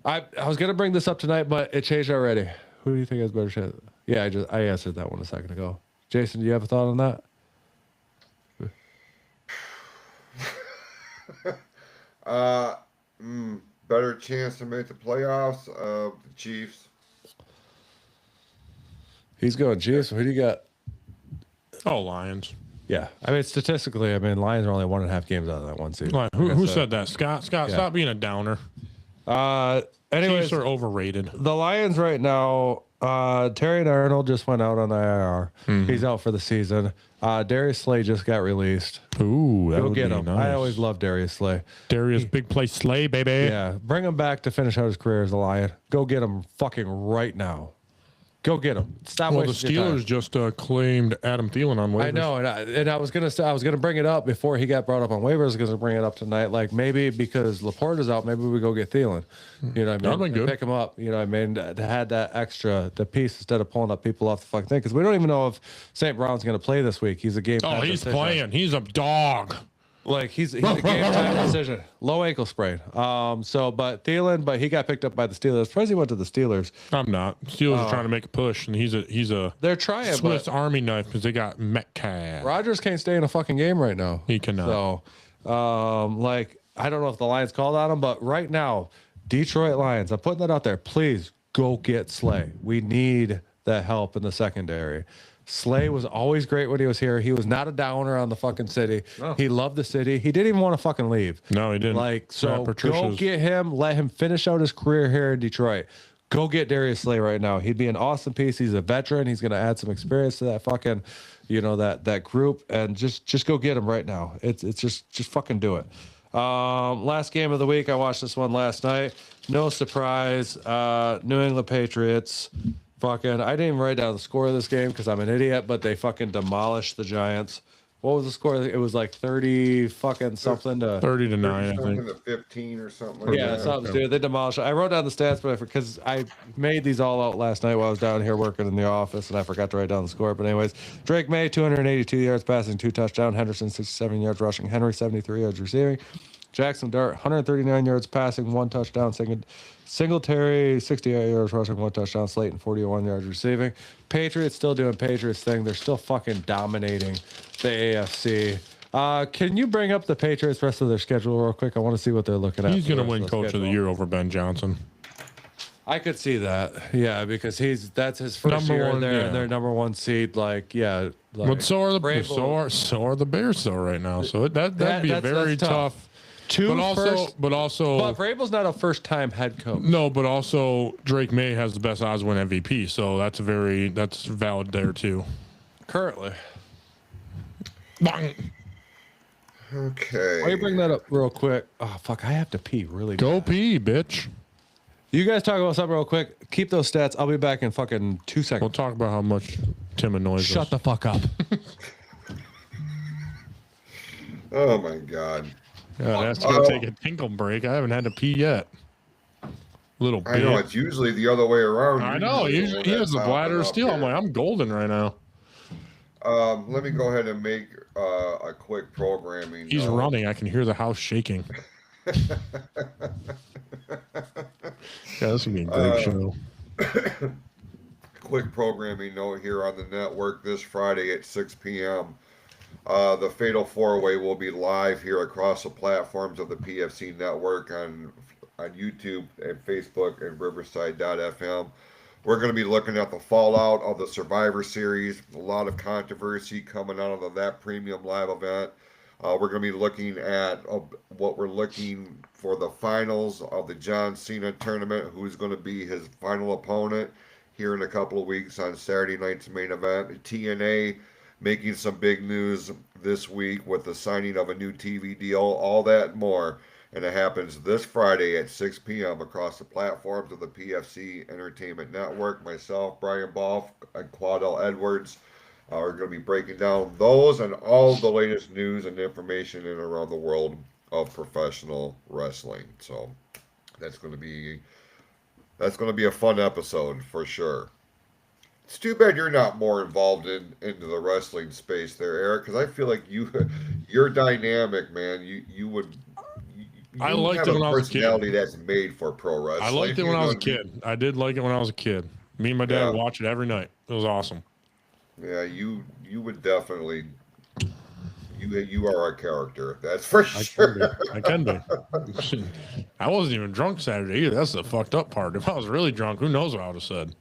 D: I was going to bring this up tonight, but it changed already. Who do you think has better chance? Yeah, I answered that one a second ago. Jason, do you have a thought on that?
C: Better chance to make the playoffs of the Chiefs.
D: He's going Chiefs. Who do you got?
E: Oh, Lions.
D: Yeah, I mean statistically, Lions are only 1.5 games out of that 1 seed.
E: Who said that? Scott, stop being a downer.
D: Anyways,
E: Chiefs are overrated.
D: the Lions right now. Terry Arnold just went out on the IR.
E: Mm-hmm.
D: He's out for the season. Darius Slay just got released.
E: Ooh, that
D: Go
E: would
D: get
E: be
D: him.
E: nice.
D: I always love Darius Slay.
E: Darius big play Slay, baby.
D: Yeah, bring him back to finish out his career as a Lion. Go get him fucking right now. Go get him. Stop
E: Well, the
D: wasting your time.
E: Steelers just claimed Adam Thielen on waivers.
D: I know, and I was gonna bring it up before he got brought up on waivers. Because I bring it up tonight, like maybe because Laporte is out, maybe we go get Thielen. You know what I mean?
E: That'd been good.
D: Pick him up. You know what I mean? To had that extra piece instead of pulling up people off the fucking thing. Because we don't even know if St. Brown's gonna play this week. He's a game.
E: Oh,
D: time
E: he's
D: decision.
E: playing. He's a dog.
D: Like he's a game time decision. Low ankle sprain. But Thielen, he got picked up by the Steelers. Surprised he went to the Steelers.
E: I'm not. Steelers are trying to make a push, and he's a
D: They're trying,
E: Swiss
D: but
E: Army knife because they got Metcalf.
D: Rodgers can't stay in a fucking game right now.
E: He cannot.
D: So, I don't know if the Lions called on him, but right now, Detroit Lions, I'm putting that out there. Please go get Slay. We need that help in the secondary. Slay was always great when he was here. He was not a downer on the fucking city.
E: No.
D: He loved the city. He didn't even want to fucking leave.
E: No, he didn't.
D: Like, so
E: Matt
D: go
E: Patricia's-
D: get him. Let him finish out his career here in Detroit. Go get Darius Slay right now. He'd be an awesome piece. He's a veteran. He's going to add some experience to that fucking, that group. And just go get him right now. It's just fucking do it. Last game of the week. I watched this one last night. No surprise. New England Patriots. Fucking, I didn't even write down the score of this game because I'm an idiot, but they fucking demolished the Giants. What was the score? It was like 30 fucking something to
E: 30 to 9, I
C: something
E: think.
C: to 15 or something like
D: yeah,
C: that.
D: something, dude. They demolished it. I wrote down the stats, but because I made these all out last night while I was down here working in the office, and I forgot to write down the score. But anyways, Drake May, 282 yards passing, 2 touchdowns. Henderson, 67 yards rushing. Henry, 73 yards receiving. Jackson Dart, 139 yards passing, 1 touchdown. Singletary, 68 yards rushing, 1 touchdown. Slayton, 41 yards receiving. Patriots still doing Patriots thing. They're still fucking dominating the AFC. Can you bring up the Patriots rest of their schedule real quick? I want to see what they're looking at.
E: He's
D: for
E: going to
D: the rest
E: win
D: of
E: Coach of the
D: schedule.
E: Year over Ben Johnson.
D: I could see that. Yeah, because that's his first
E: Number
D: year
E: one,
D: there,
E: yeah.
D: and their number 1 seed. Like, yeah. Like,
E: But so are the
D: Vrabel-
E: so are the Bears though right now. So that'd be a
D: that's
E: very
D: tough.
E: tough.
D: Two
E: But
D: first,
E: but
D: Vrabel's not a first-time head coach.
E: no, but also Drake May has the best odds to win MVP. So that's valid there too.
D: Currently.
E: Bang.
C: Okay.
D: Why you bring that up real quick? Oh, fuck, I have to pee really bad.
E: Go pee, bitch.
D: You guys talk about something real quick. Keep those stats. I'll be back in fucking 2
E: We'll
D: seconds.
E: talk about how much Tim annoys us.
D: Shut the fuck up.
C: Oh my God.
E: Yeah, that's gonna take a tinkle break. I haven't had to pee yet. Little
C: I know
E: bitch.
C: it's usually the other way around.
E: I know. He has the bladder of steel. I'm like, I'm golden right now.
C: Let me go ahead and make a quick programming.
E: He's
C: note.
E: running. I can hear the house shaking. Yeah, this would be a great show.
C: Quick programming note here on the network this Friday at 6 p.m. The Fatal 4-Way will be live here across the platforms of the PFC network on YouTube and Facebook and Riverside.fm. We're going to be looking at the fallout of the Survivor Series. A lot of controversy coming out of that premium live event. We're going to be looking at what we're looking for the finals of the John Cena tournament, who's going to be his final opponent here in a couple of weeks on Saturday night's main event. TNA making some big news this week with the signing of a new TV deal, all that and more. And it happens this Friday at 6 p.m. across the platforms of the PFC Entertainment Network. Myself, Brian Boff, and Quadell Edwards are going to be breaking down those and all the latest news and information in and around the world of professional wrestling. So that's going to be a fun episode for sure. It's too bad you're not more involved into the wrestling space there, Eric, because I feel like you're dynamic, man. You would.
E: I liked it when I was a kid.
C: Personality that's made for pro wrestling.
E: I liked it when I was a
C: You know
E: kid. I did like it when I was a kid. Me and my dad
C: Yeah.
E: would watch it every night. It was awesome.
C: Yeah, you would definitely. You are a character. That's for sure.
E: I can be. I wasn't even drunk Saturday either. That's the fucked up part. If I was really drunk, who knows what I would have said.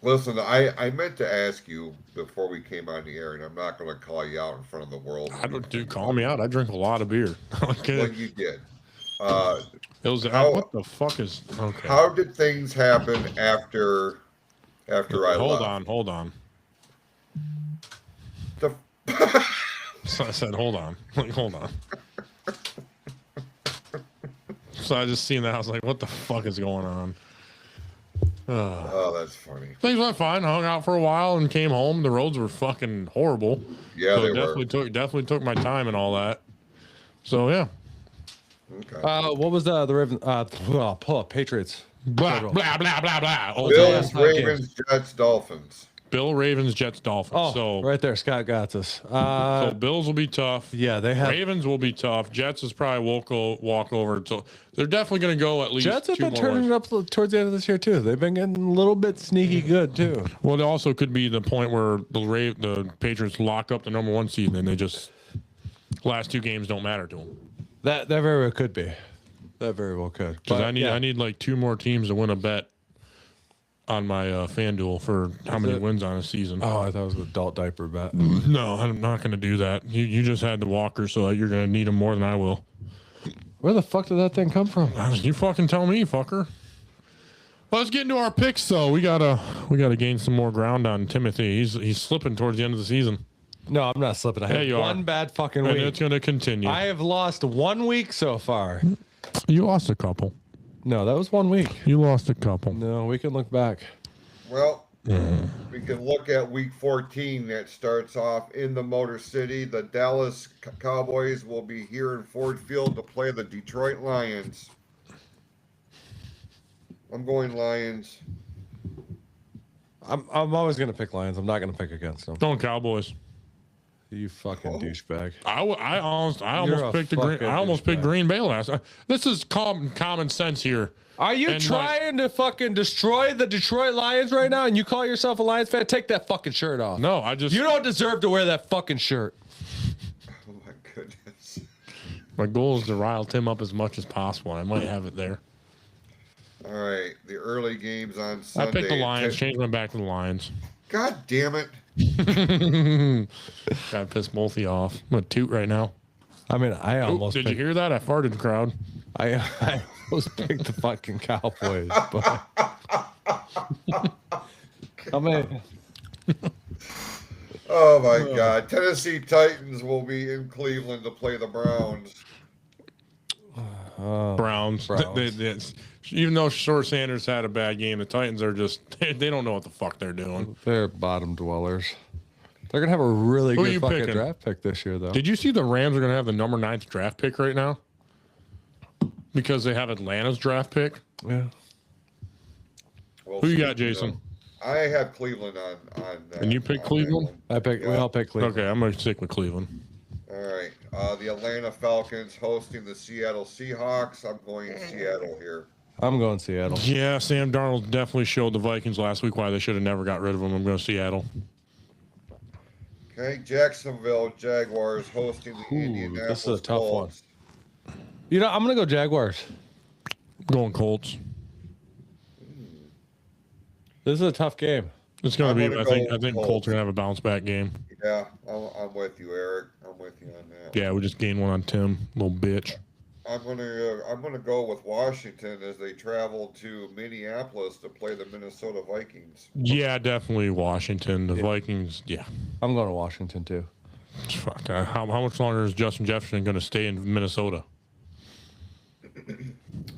C: Listen, I meant to ask you before we came on the air, and I'm not going to call you out in front of the world.
E: I don't do call me out. I drink a lot of beer. Okay.
C: What you did.
E: It was what the fuck is okay.
C: How did things happen after I
E: hold
C: left?
E: Hold on.
C: The,
E: So I said, hold on. Like, hold on. So I just seen that. I was like, what the fuck is going on?
C: oh, that's funny.
E: Things went fine. Hung out for a while and came home. The roads were fucking horrible.
C: Yeah,
E: so
C: they
E: it definitely took my time and all that. So yeah.
C: Okay.
D: What was the Ravens? Pull up Patriots.
E: Blah blah blah blah blah. Oh,
C: Bills,
D: not
C: Ravens, Jets, Dolphins.
E: Bill, Ravens, Jets, Dolphins.
D: Oh,
E: so
D: right there. Scott got this.
E: so Bills will be tough.
D: Yeah, they have.
E: Ravens will be tough. Jets is probably walk over. So they're definitely going to go at least.
D: Jets have
E: two
D: been
E: more
D: turning
E: wins.
D: it up towards the end of this year too. They've been getting a little bit sneaky good too.
E: Well, it also could be the point where the Patriots lock up the number 1 seed and they just last 2 games don't matter to them.
D: That very well could be. That very well could.
E: Because
D: But,
E: I need
D: yeah.
E: like 2 more teams to win a bet on my FanDuel for how many wins on a season.
D: Oh, I thought it was an adult diaper bet.
E: No, I'm not going to do that. You just had the walker, so you're going to need them more than I will.
D: Where the fuck did that thing come from?
E: You fucking tell me, fucker. Well, let's get into our picks, though. We gotta gain some more ground on Timothy. He's slipping towards the end of the season.
D: No, I'm not slipping. I had one bad fucking
E: And
D: week.
E: it's going to continue.
D: I have lost 1 week so far.
E: You lost a couple.
D: No, that was 1 week.
E: You lost a couple.
D: No, we can look back.
C: Well, we can look at week 14 that starts off in the Motor City. The Dallas Cowboys will be here in Ford Field to play the Detroit Lions. I'm going Lions.
D: I'm always going to pick Lions. I'm not going to pick against them.
E: Going Cowboys.
D: You fucking douchebag.
E: I almost
D: You're a
E: picked the Green.
D: fucking
E: I almost picked
D: douchebag.
E: Green Bay last. This is common sense here.
D: Are you
E: And
D: trying to fucking destroy the Detroit Lions right now and you call yourself a Lions fan? Take that fucking shirt off.
E: No, I just
D: You don't deserve to wear that fucking shirt.
C: Oh my goodness.
E: my goal is to rile Tim up as much as possible. I might have it there.
C: All right, the early games on
E: I
C: Sunday.
E: picked the Lions. Changed my back to the Lions.
C: God damn it.
E: Gotta piss both of you off. I'm gonna toot right now.
D: I mean, I almost
E: Did you hear that? I farted the crowd.
D: I almost picked the fucking Cowboys, but I mean,
C: Oh my God. Tennessee Titans will be in Cleveland to play the Browns.
E: Browns. Even though Short Sanders had a bad game, the Titans are just they don't know what the fuck they're doing.
D: they're bottom dwellers. They're gonna have a really
E: Who are
D: good
E: you
D: fucking
E: picking?
D: draft pick this year, though.
E: Did you see the Rams are gonna have the number 9th draft pick right now? Because they have Atlanta's draft pick.
D: Yeah.
C: We'll
E: Who you
C: see,
E: got, Jason?
C: I have Cleveland on
E: And you pick
C: on that
E: Cleveland?
C: one.
D: We all pick Cleveland.
E: Okay, I'm gonna stick with Cleveland.
C: All right. The Atlanta Falcons hosting the Seattle Seahawks. I'm going Seattle here.
D: I'm going Seattle.
E: Yeah, Sam Darnold definitely showed the Vikings last week why they should have never got rid of him. I'm going to Seattle.
C: Okay, Jacksonville Jaguars hosting the Indianapolis
D: this is a tough one.
C: Colts.
D: You know, I'm gonna go Jaguars.
E: Going Colts.
D: This is a tough game.
E: It's going
C: I'm
E: to be.
C: gonna
E: I
C: go
E: think
C: Colts.
E: Colts are going to have a bounce back game.
C: Yeah, I'm with you, Eric. I'm with you on that.
E: Yeah, we just gained one on Tim, little bitch.
C: I'm gonna go with Washington as they travel to Minneapolis to play the Minnesota Vikings.
E: Yeah, definitely Washington. The Vikings. Yeah.
D: I'm going to Washington too.
E: Fuck. How much longer is Justin Jefferson going to stay in Minnesota?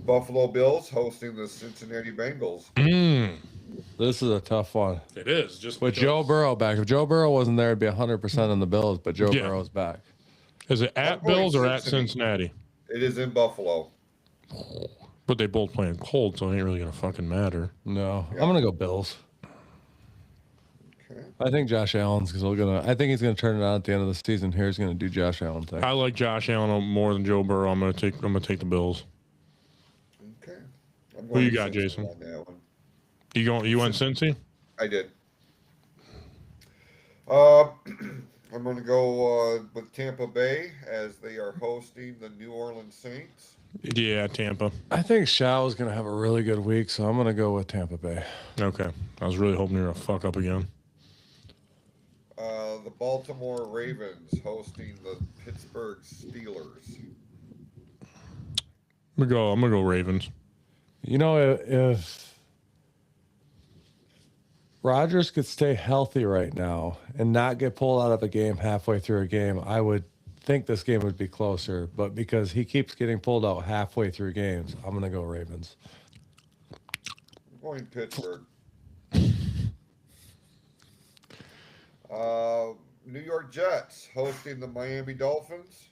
C: Buffalo Bills hosting the Cincinnati Bengals.
D: This is a tough one.
E: It is just
D: With Joe Burrow back, if Joe Burrow wasn't there, it'd be 100% on the Bills. But Joe
E: Yeah.
D: Burrow's back.
E: Is it at
C: I'm going
E: Bills or at
C: Cincinnati.
E: Cincinnati?
C: It is in Buffalo.
E: But they both playing cold, so it ain't really going to fucking matter.
D: No, I'm gonna go Bills.
C: Okay.
D: I think Josh Allen's gonna. I think he's gonna turn it on at the end of the season. Here, he's gonna do Josh Allen thing.
E: I like Josh Allen more than Joe Burrow. I'm gonna take the Bills.
C: Okay. I'm
E: Who you
C: to
E: got,
C: Cincy
E: Jason?
C: on that one.
E: You went Cincy?
C: I did. I'm going to go with Tampa Bay as they are hosting the New Orleans Saints.
E: Yeah, Tampa.
D: I think Shao is gonna have a really good week, so I'm gonna go with Tampa Bay.
E: Okay. I was really hoping you were gonna fuck up again.
C: The Baltimore Ravens hosting the Pittsburgh Steelers.
E: I'm gonna go Ravens.
D: You know, if Rodgers could stay healthy right now and not get pulled out of a game halfway through a game, I would think this game would be closer. But because he keeps getting pulled out halfway through games, I'm going to go Ravens.
C: I'm going Pittsburgh. New York Jets hosting the Miami Dolphins.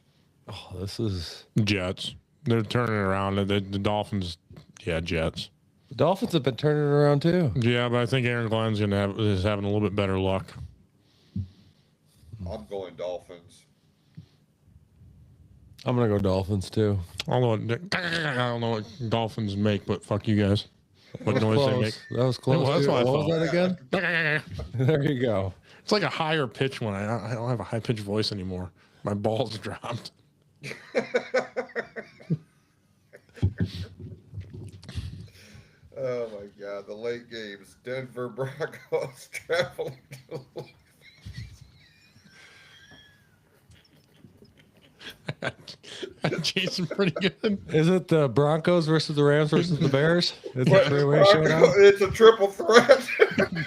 D: Oh, this is...
E: Jets. They're turning it around. The Dolphins, yeah, Jets.
D: The Dolphins have been turning it around too.
E: Yeah, but I think Aaron Glenn's is having a little bit better luck.
C: I'm going Dolphins.
D: I'm going to go Dolphins too.
E: Although I don't know what Dolphins make, but fuck you guys. What noise they make?
D: That was close.
E: Well, that's
D: too.
E: what I
D: What was
E: thought.
D: that again? There you go.
E: It's like a higher pitch one. I don't have a high pitched voice anymore. My balls dropped.
C: Oh my God, the late games. Denver Broncos traveling to
E: Jason, pretty good.
D: Is it the Broncos versus the Rams versus the Bears? It's a
C: What,
D: three-way showdown.
C: It's a triple threat.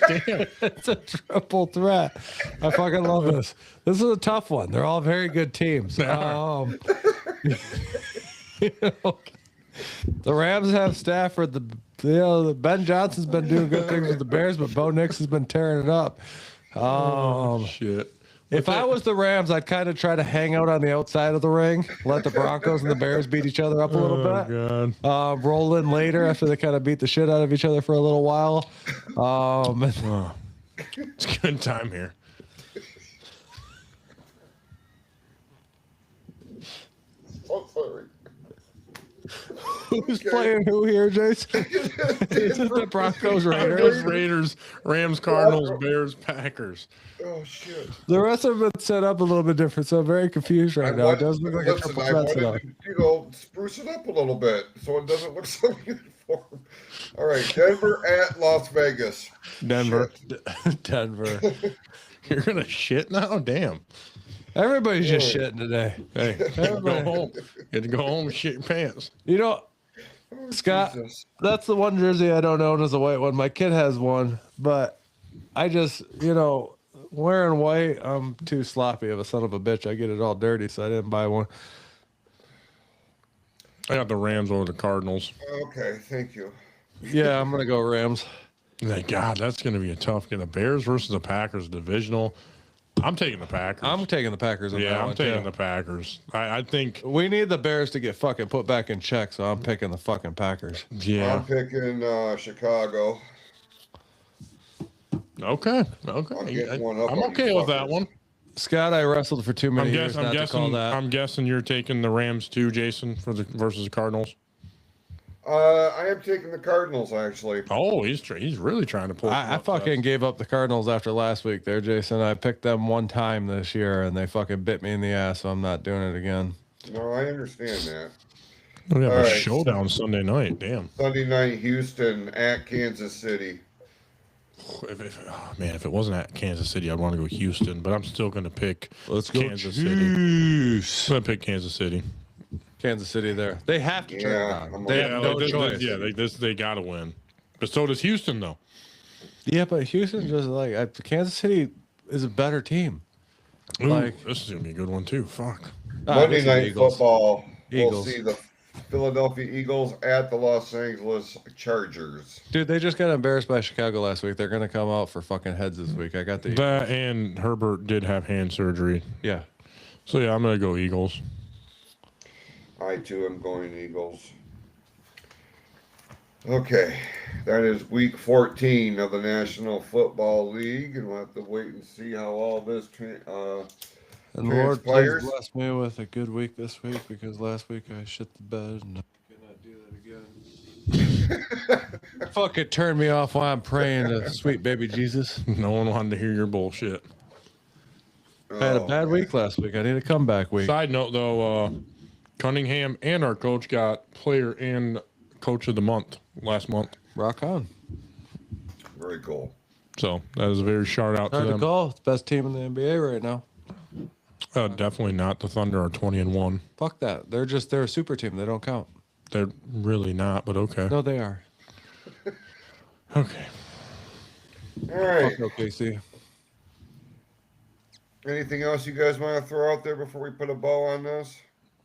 E: Damn.
D: It's a triple threat. I fucking love this. This is a tough one. They're all very good teams.
E: They are.
D: You know, the Rams have Stafford. The Ben Johnson's been doing good things with the Bears, but Bo Nix has been tearing it up.
E: Shit.
D: If I was the Rams, I'd kind of try to hang out on the outside of the ring, let the Broncos and the Bears beat each other up a little bit.
E: God.
D: Roll in later after they kind of beat the shit out of each other for a little while.
E: It's a good time here.
C: Oh, sorry.
D: Who's playing who here, Jason? Is it the Broncos
E: Broncos,
D: Raiders?
E: Raiders, Rams, Cardinals, Bears, Packers.
C: Oh shit.
D: The rest of it's set up a little bit different, so I'm very confused right now. It does look like a
C: Listen,
D: triple
C: I
D: threat
C: wanted
D: setup.
C: to, spruce it up a little bit so it doesn't look so uniform. All right, Denver at Las Vegas.
E: Denver.
D: Denver.
E: You're going to shit now? Damn.
D: Everybody's just shitting today.
E: Hey, go home. Get to go home and shit your pants.
D: You know, Scott,
C: Jesus.
D: that's the one jersey I don't own as a white one. My kid has one, but I just, wearing white, I'm too sloppy of a son of a bitch. I get it all dirty, so I didn't buy one.
E: I got the Rams over the Cardinals.
C: Okay, thank you.
D: Yeah, I'm going to go Rams.
E: Thank God, that's going to be a tough game. The Bears versus the Packers divisional. I'm taking the Packers.
D: I'm taking the Packers.
E: Yeah, I'm taking the Packers. I think.
D: We need the Bears to get fucking put back in check, so I'm picking the fucking Packers.
E: Yeah.
C: I'm picking Chicago.
E: Okay.
C: I'm getting one up
E: I'm
C: on
E: okay
C: these
E: with that
C: fuckers.
E: one.
D: Scott, I wrestled for too many years not to call that.
E: I'm guessing you're taking the Rams too, Jason, versus the Cardinals.
C: I am taking the Cardinals, actually.
E: Oh, he's really trying to pull.
D: I fucking gave up the Cardinals after last week there, Jason. I picked them one time this year, and they fucking bit me in the ass, so I'm not doing it again.
C: No, I understand that.
E: We have
C: All
E: a
C: right.
E: showdown Sunday night. Damn.
C: Sunday night, Houston at Kansas City.
E: If it wasn't at Kansas City, I'd want to go Houston, but I'm still going to pick
D: Let's go
E: Kansas City.
D: Chiefs.
E: I'm going to pick Kansas City.
D: Kansas City there. They have to turn it on. They have no choice.
E: They got to win. But so does Houston, though.
D: Yeah, but Houston just Kansas City is a better team.
E: Ooh, this is going to be a good one, too. Fuck.
C: Monday night
D: Eagles.
C: football.
D: Eagles.
C: We'll see the Philadelphia Eagles at the Los Angeles Chargers.
D: Dude, they just got embarrassed by Chicago last week. They're going to come out for fucking heads this week. I got the
E: That and Herbert did have hand surgery.
D: Yeah.
E: So, yeah, I'm going to go Eagles.
C: I, too, am going Eagles. Okay, that is week 14 of the National Football League, and we'll have to wait and see how all this
D: And Lord, please
C: transpires.
D: bless me with a good week this week, because last week I shit the bed and I cannot do that again. Fucking turn me off while I'm praying to sweet baby Jesus.
E: No one wanted to hear your bullshit.
D: I had a bad week last week. I need a comeback week.
E: Side note, though, Cunningham and our coach got player and coach of the month last month.
D: Rock on.
C: Very cool.
E: So that is a very shout out to
D: Hard to
E: them.
D: call. It's the best team in the NBA right now.
E: Definitely not. The Thunder are 20-1.
D: Fuck that. They're a super team. They don't count.
E: They're really not, but okay.
D: No, they are.
E: Okay.
C: All right.
D: Fuck OKC.
C: Anything else you guys want to throw out there before we put a bow on this?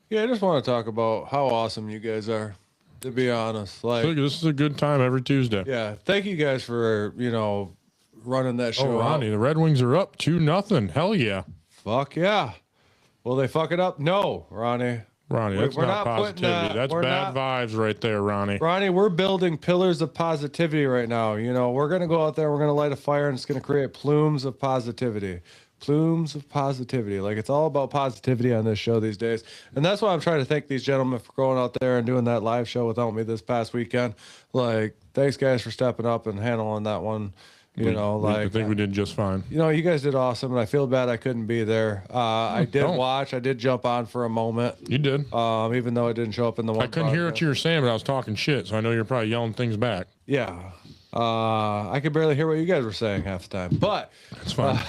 D: Yeah, I just want to talk about how awesome you guys are, to be honest. Like,
E: Look, this is a good time every Tuesday.
D: yeah, thank you guys for, running that show
E: Oh, Ronnie,
D: out.
E: the Red Wings are up 2-0. Hell yeah.
D: Fuck yeah. Will they fuck it up? No, Ronnie.
E: Ronnie, that's
D: We're
E: not
D: not putting,
E: positivity. That's
D: we're
E: bad vibes right there, Ronnie.
D: Ronnie, we're building pillars of positivity right now. We're going to go out there, we're going to light a fire, and it's going to create plumes of positivity. Plumes of positivity. Like, it's all about positivity on this show these days. And that's why I'm trying to thank these gentlemen for going out there and doing that live show without me this past weekend. Like, thanks, guys, for stepping up and handling that one.
E: I think we did just fine.
D: You guys did awesome, and I feel bad I couldn't be there. I did watch. I did jump on for a moment.
E: You did.
D: Even though I didn't show up in the one.
E: I couldn't hear what you were saying, but I was talking shit, so I know you're probably yelling things back.
D: Yeah. I could barely hear what you guys were saying half the time, but
E: that's fine.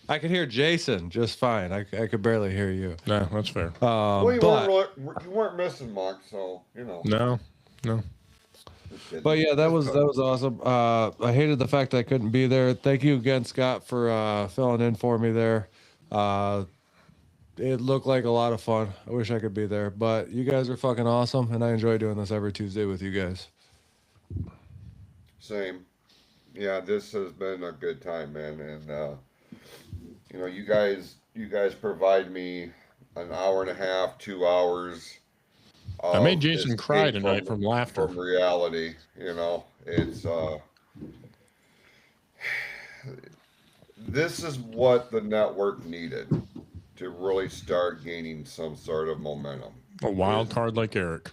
D: I could hear Jason just fine. I could barely hear you.
E: No, that's fair.
C: Well, you weren't missing much, so
E: No.
D: But yeah, that was awesome. I hated the fact that I couldn't be there. Thank you again, Scott, for filling in for me there. It looked like a lot of fun. I wish I could be there, but you guys are fucking awesome, and I enjoy doing this every Tuesday with you guys.
C: Same. Yeah, this has been a good time, man, and you guys provide me an hour and a half, 2 hours.
E: I made Jason cry tonight from laughter.
C: From reality, it's this is what the network needed to really start gaining some sort of momentum.
E: A wild card like Eric.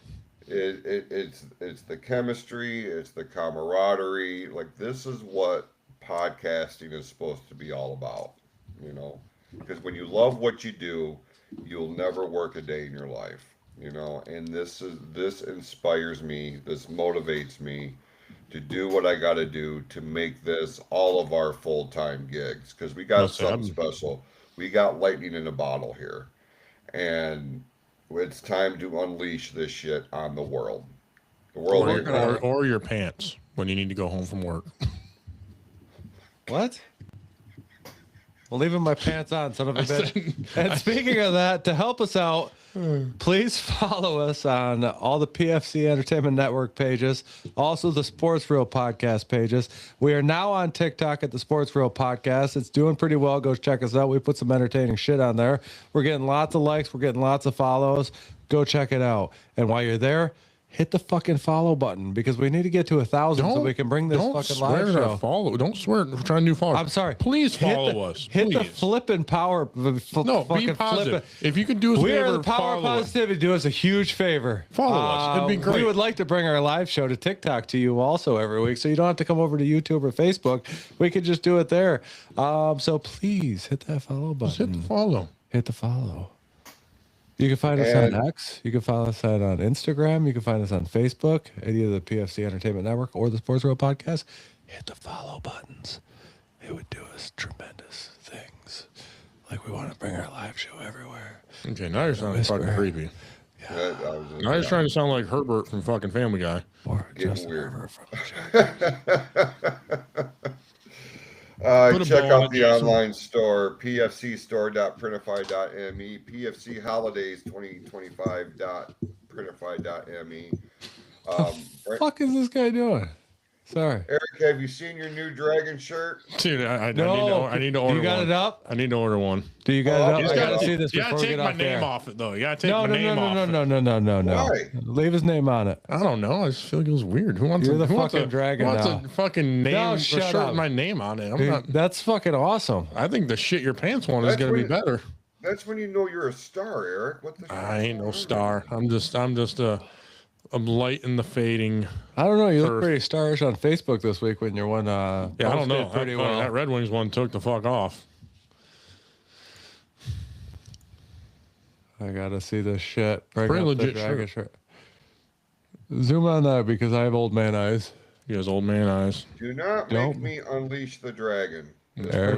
C: It's the chemistry, it's the camaraderie. Like, this is what podcasting is supposed to be all about, because when you love what you do, you'll never work a day in your life. And this inspires me, this motivates me to do what I got to do to make this all of our full-time gigs, because we got something special. We got lightning in a bottle here, and it's time to unleash this shit on the world.
E: Or your pants when you need to go home from work.
D: What? I'm leaving my pants on, son of a bitch. And speaking of that, to help us out, please follow us on all the PFC Entertainment Network pages, also the Sports Reel Podcast pages. We are now on TikTok at the Sports Reel Podcast. It's doing pretty well. Go check us out. We put some entertaining shit on there. We're getting lots of likes. We're getting lots of follows. Go check it out. And while you're there, hit the fucking follow button, because we need to get to 1,000 so we can bring this fucking live show.
E: Don't swear. We're trying to do follow.
D: I'm sorry.
E: Please follow us.
D: Hit the flipping power.
E: No, be positive. If you could do us a favor,
D: we are the power of positivity. Do us a huge favor.
E: Follow us. It'd be great.
D: We would like to bring our live show to TikTok to you also every week, so you don't have to come over to YouTube or Facebook. We could just do it there. So please hit that follow button.
E: Just hit the follow.
D: Hit the follow. You can find us on X. You can find us on Instagram. You can find us on Facebook, any of the PFC Entertainment Network or the Sports Row Podcast. Hit the follow buttons. It would do us tremendous things. Like, we want to bring our live show everywhere.
E: Okay, now you're sounding fucking creepy.
C: Yeah.
E: Now you're trying to sound like Herbert from fucking Family Guy.
D: Or
C: just
D: weird.
C: Herbert from check out the online store, pfcstore.printify.me, pfcholidays2025.printify.me.
D: What the fuck is this guy doing? Sorry.
C: Eric, have you seen your new dragon shirt?
E: Dude, I need to order one.
D: You got it up?
E: I need to order one.
D: Do you got it up? I got to see this
E: You
D: before
E: gotta
D: we get
E: take my
D: off
E: name
D: there.
E: off it, though. You gotta take my name off it.
D: No.
C: Why?
D: Leave his name on it.
E: I don't know. I just feel like it was weird. Who wants
D: You're the
E: who wants
D: fucking dragon
E: who wants
D: now.
E: a fucking name,
D: No,
E: a
D: shut
E: shirt
D: up.
E: with my name on it? I'm
D: Dude,
E: not.
D: that's fucking awesome.
E: I think the shit your pants one is gonna be better.
C: That's when you know you're a star, Eric. What the?
E: I ain't no star. I'm just a light in the fading.
D: I don't know. You look pretty starish on Facebook this week when your one.
E: Yeah, I don't know.
D: Pretty well.
E: That Red Wings one took the fuck off.
D: I gotta see this shit. Bring
E: Pretty
D: up the
E: legit
D: dragon shirt. Zoom on that because I have old man eyes.
E: He has old man eyes.
C: Do not make me unleash the dragon.
D: There,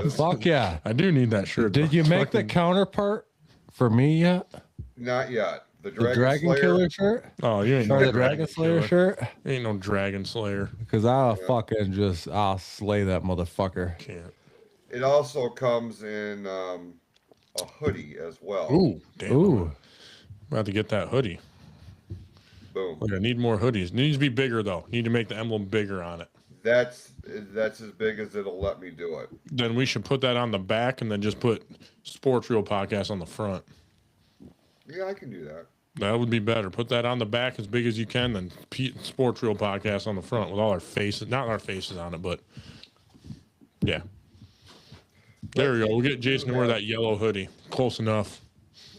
D: fuck yeah.
E: I do need that shirt.
D: Did you make the counterpart for me yet?
C: Not yet. The
D: Dragon
C: Dragon Slayer
D: Killer shirt?
E: Oh, you ain't
D: Or
E: no
D: the Dragon Slayer
E: Killer.
D: shirt?
E: Ain't no Dragon Slayer.
D: Because I'll slay that motherfucker.
E: Can't.
C: It also comes in a hoodie as well.
E: Ooh, damn.
D: Ooh.
E: I'm about to get that hoodie.
C: Boom.
E: Look, I need more hoodies. It needs to be bigger though. Need to make the emblem bigger on it.
C: That's as big as it'll let me do it.
E: Then we should put that on the back and then just put Sports Reel Podcast on the front.
C: Yeah, I can do that.
E: That would be better. Put that on the back as big as you can, then Sports Reel Podcast on the front with all our faces, not our faces on it, but yeah. There we go. We'll get Jason to wear that yellow hoodie. Close enough.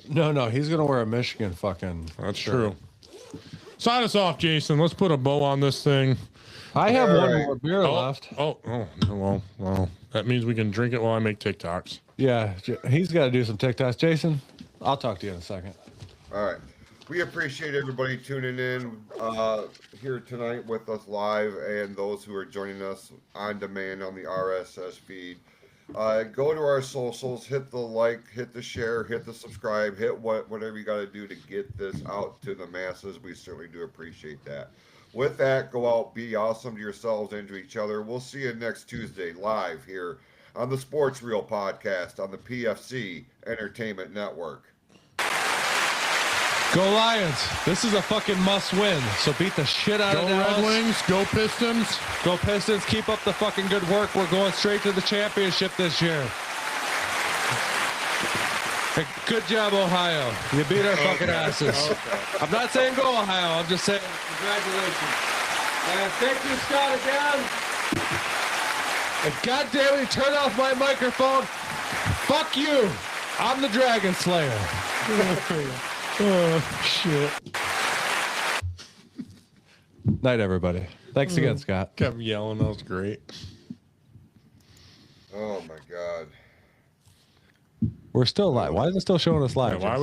D: No, he's gonna wear a Michigan fucking.
E: That's true. Sign us off, Jason. Let's put a bow on this thing.
D: I have
C: All
D: one
C: right.
D: more beer left.
E: Well, that means we can drink it while I make TikToks.
D: Yeah, he's got to do some TikToks. Jason, I'll talk to you in a second.
C: All right. We appreciate everybody tuning in here tonight with us live and those who are joining us on demand on the RSS feed. Go to our socials, hit the like, hit the share, hit the subscribe, hit whatever you got to do to get this out to the masses. We certainly do appreciate that. With that, go out, be awesome to yourselves and to each other. We'll see you next Tuesday live here on the Sports Reel podcast on the PFC Entertainment Network.
D: Go Lions. This is a fucking must win. So beat the shit out of
E: Go
D: Dallas.
E: Red Wings. Go Pistons.
D: Go Pistons. Keep up the fucking good work. We're going straight to the championship this year. Hey, good job, Ohio. You beat our fucking asses. I'm not saying go Ohio. I'm just saying congratulations. And thank you, Scott, again. And goddamn it, turn off my microphone. Fuck you. I'm the Dragon Slayer.
E: Oh, shit.
D: Night, everybody. Thanks again, Scott.
E: Kept yelling. That was great.
C: Oh, my God.
D: We're still live. Why is it still showing us live?
E: Yeah, why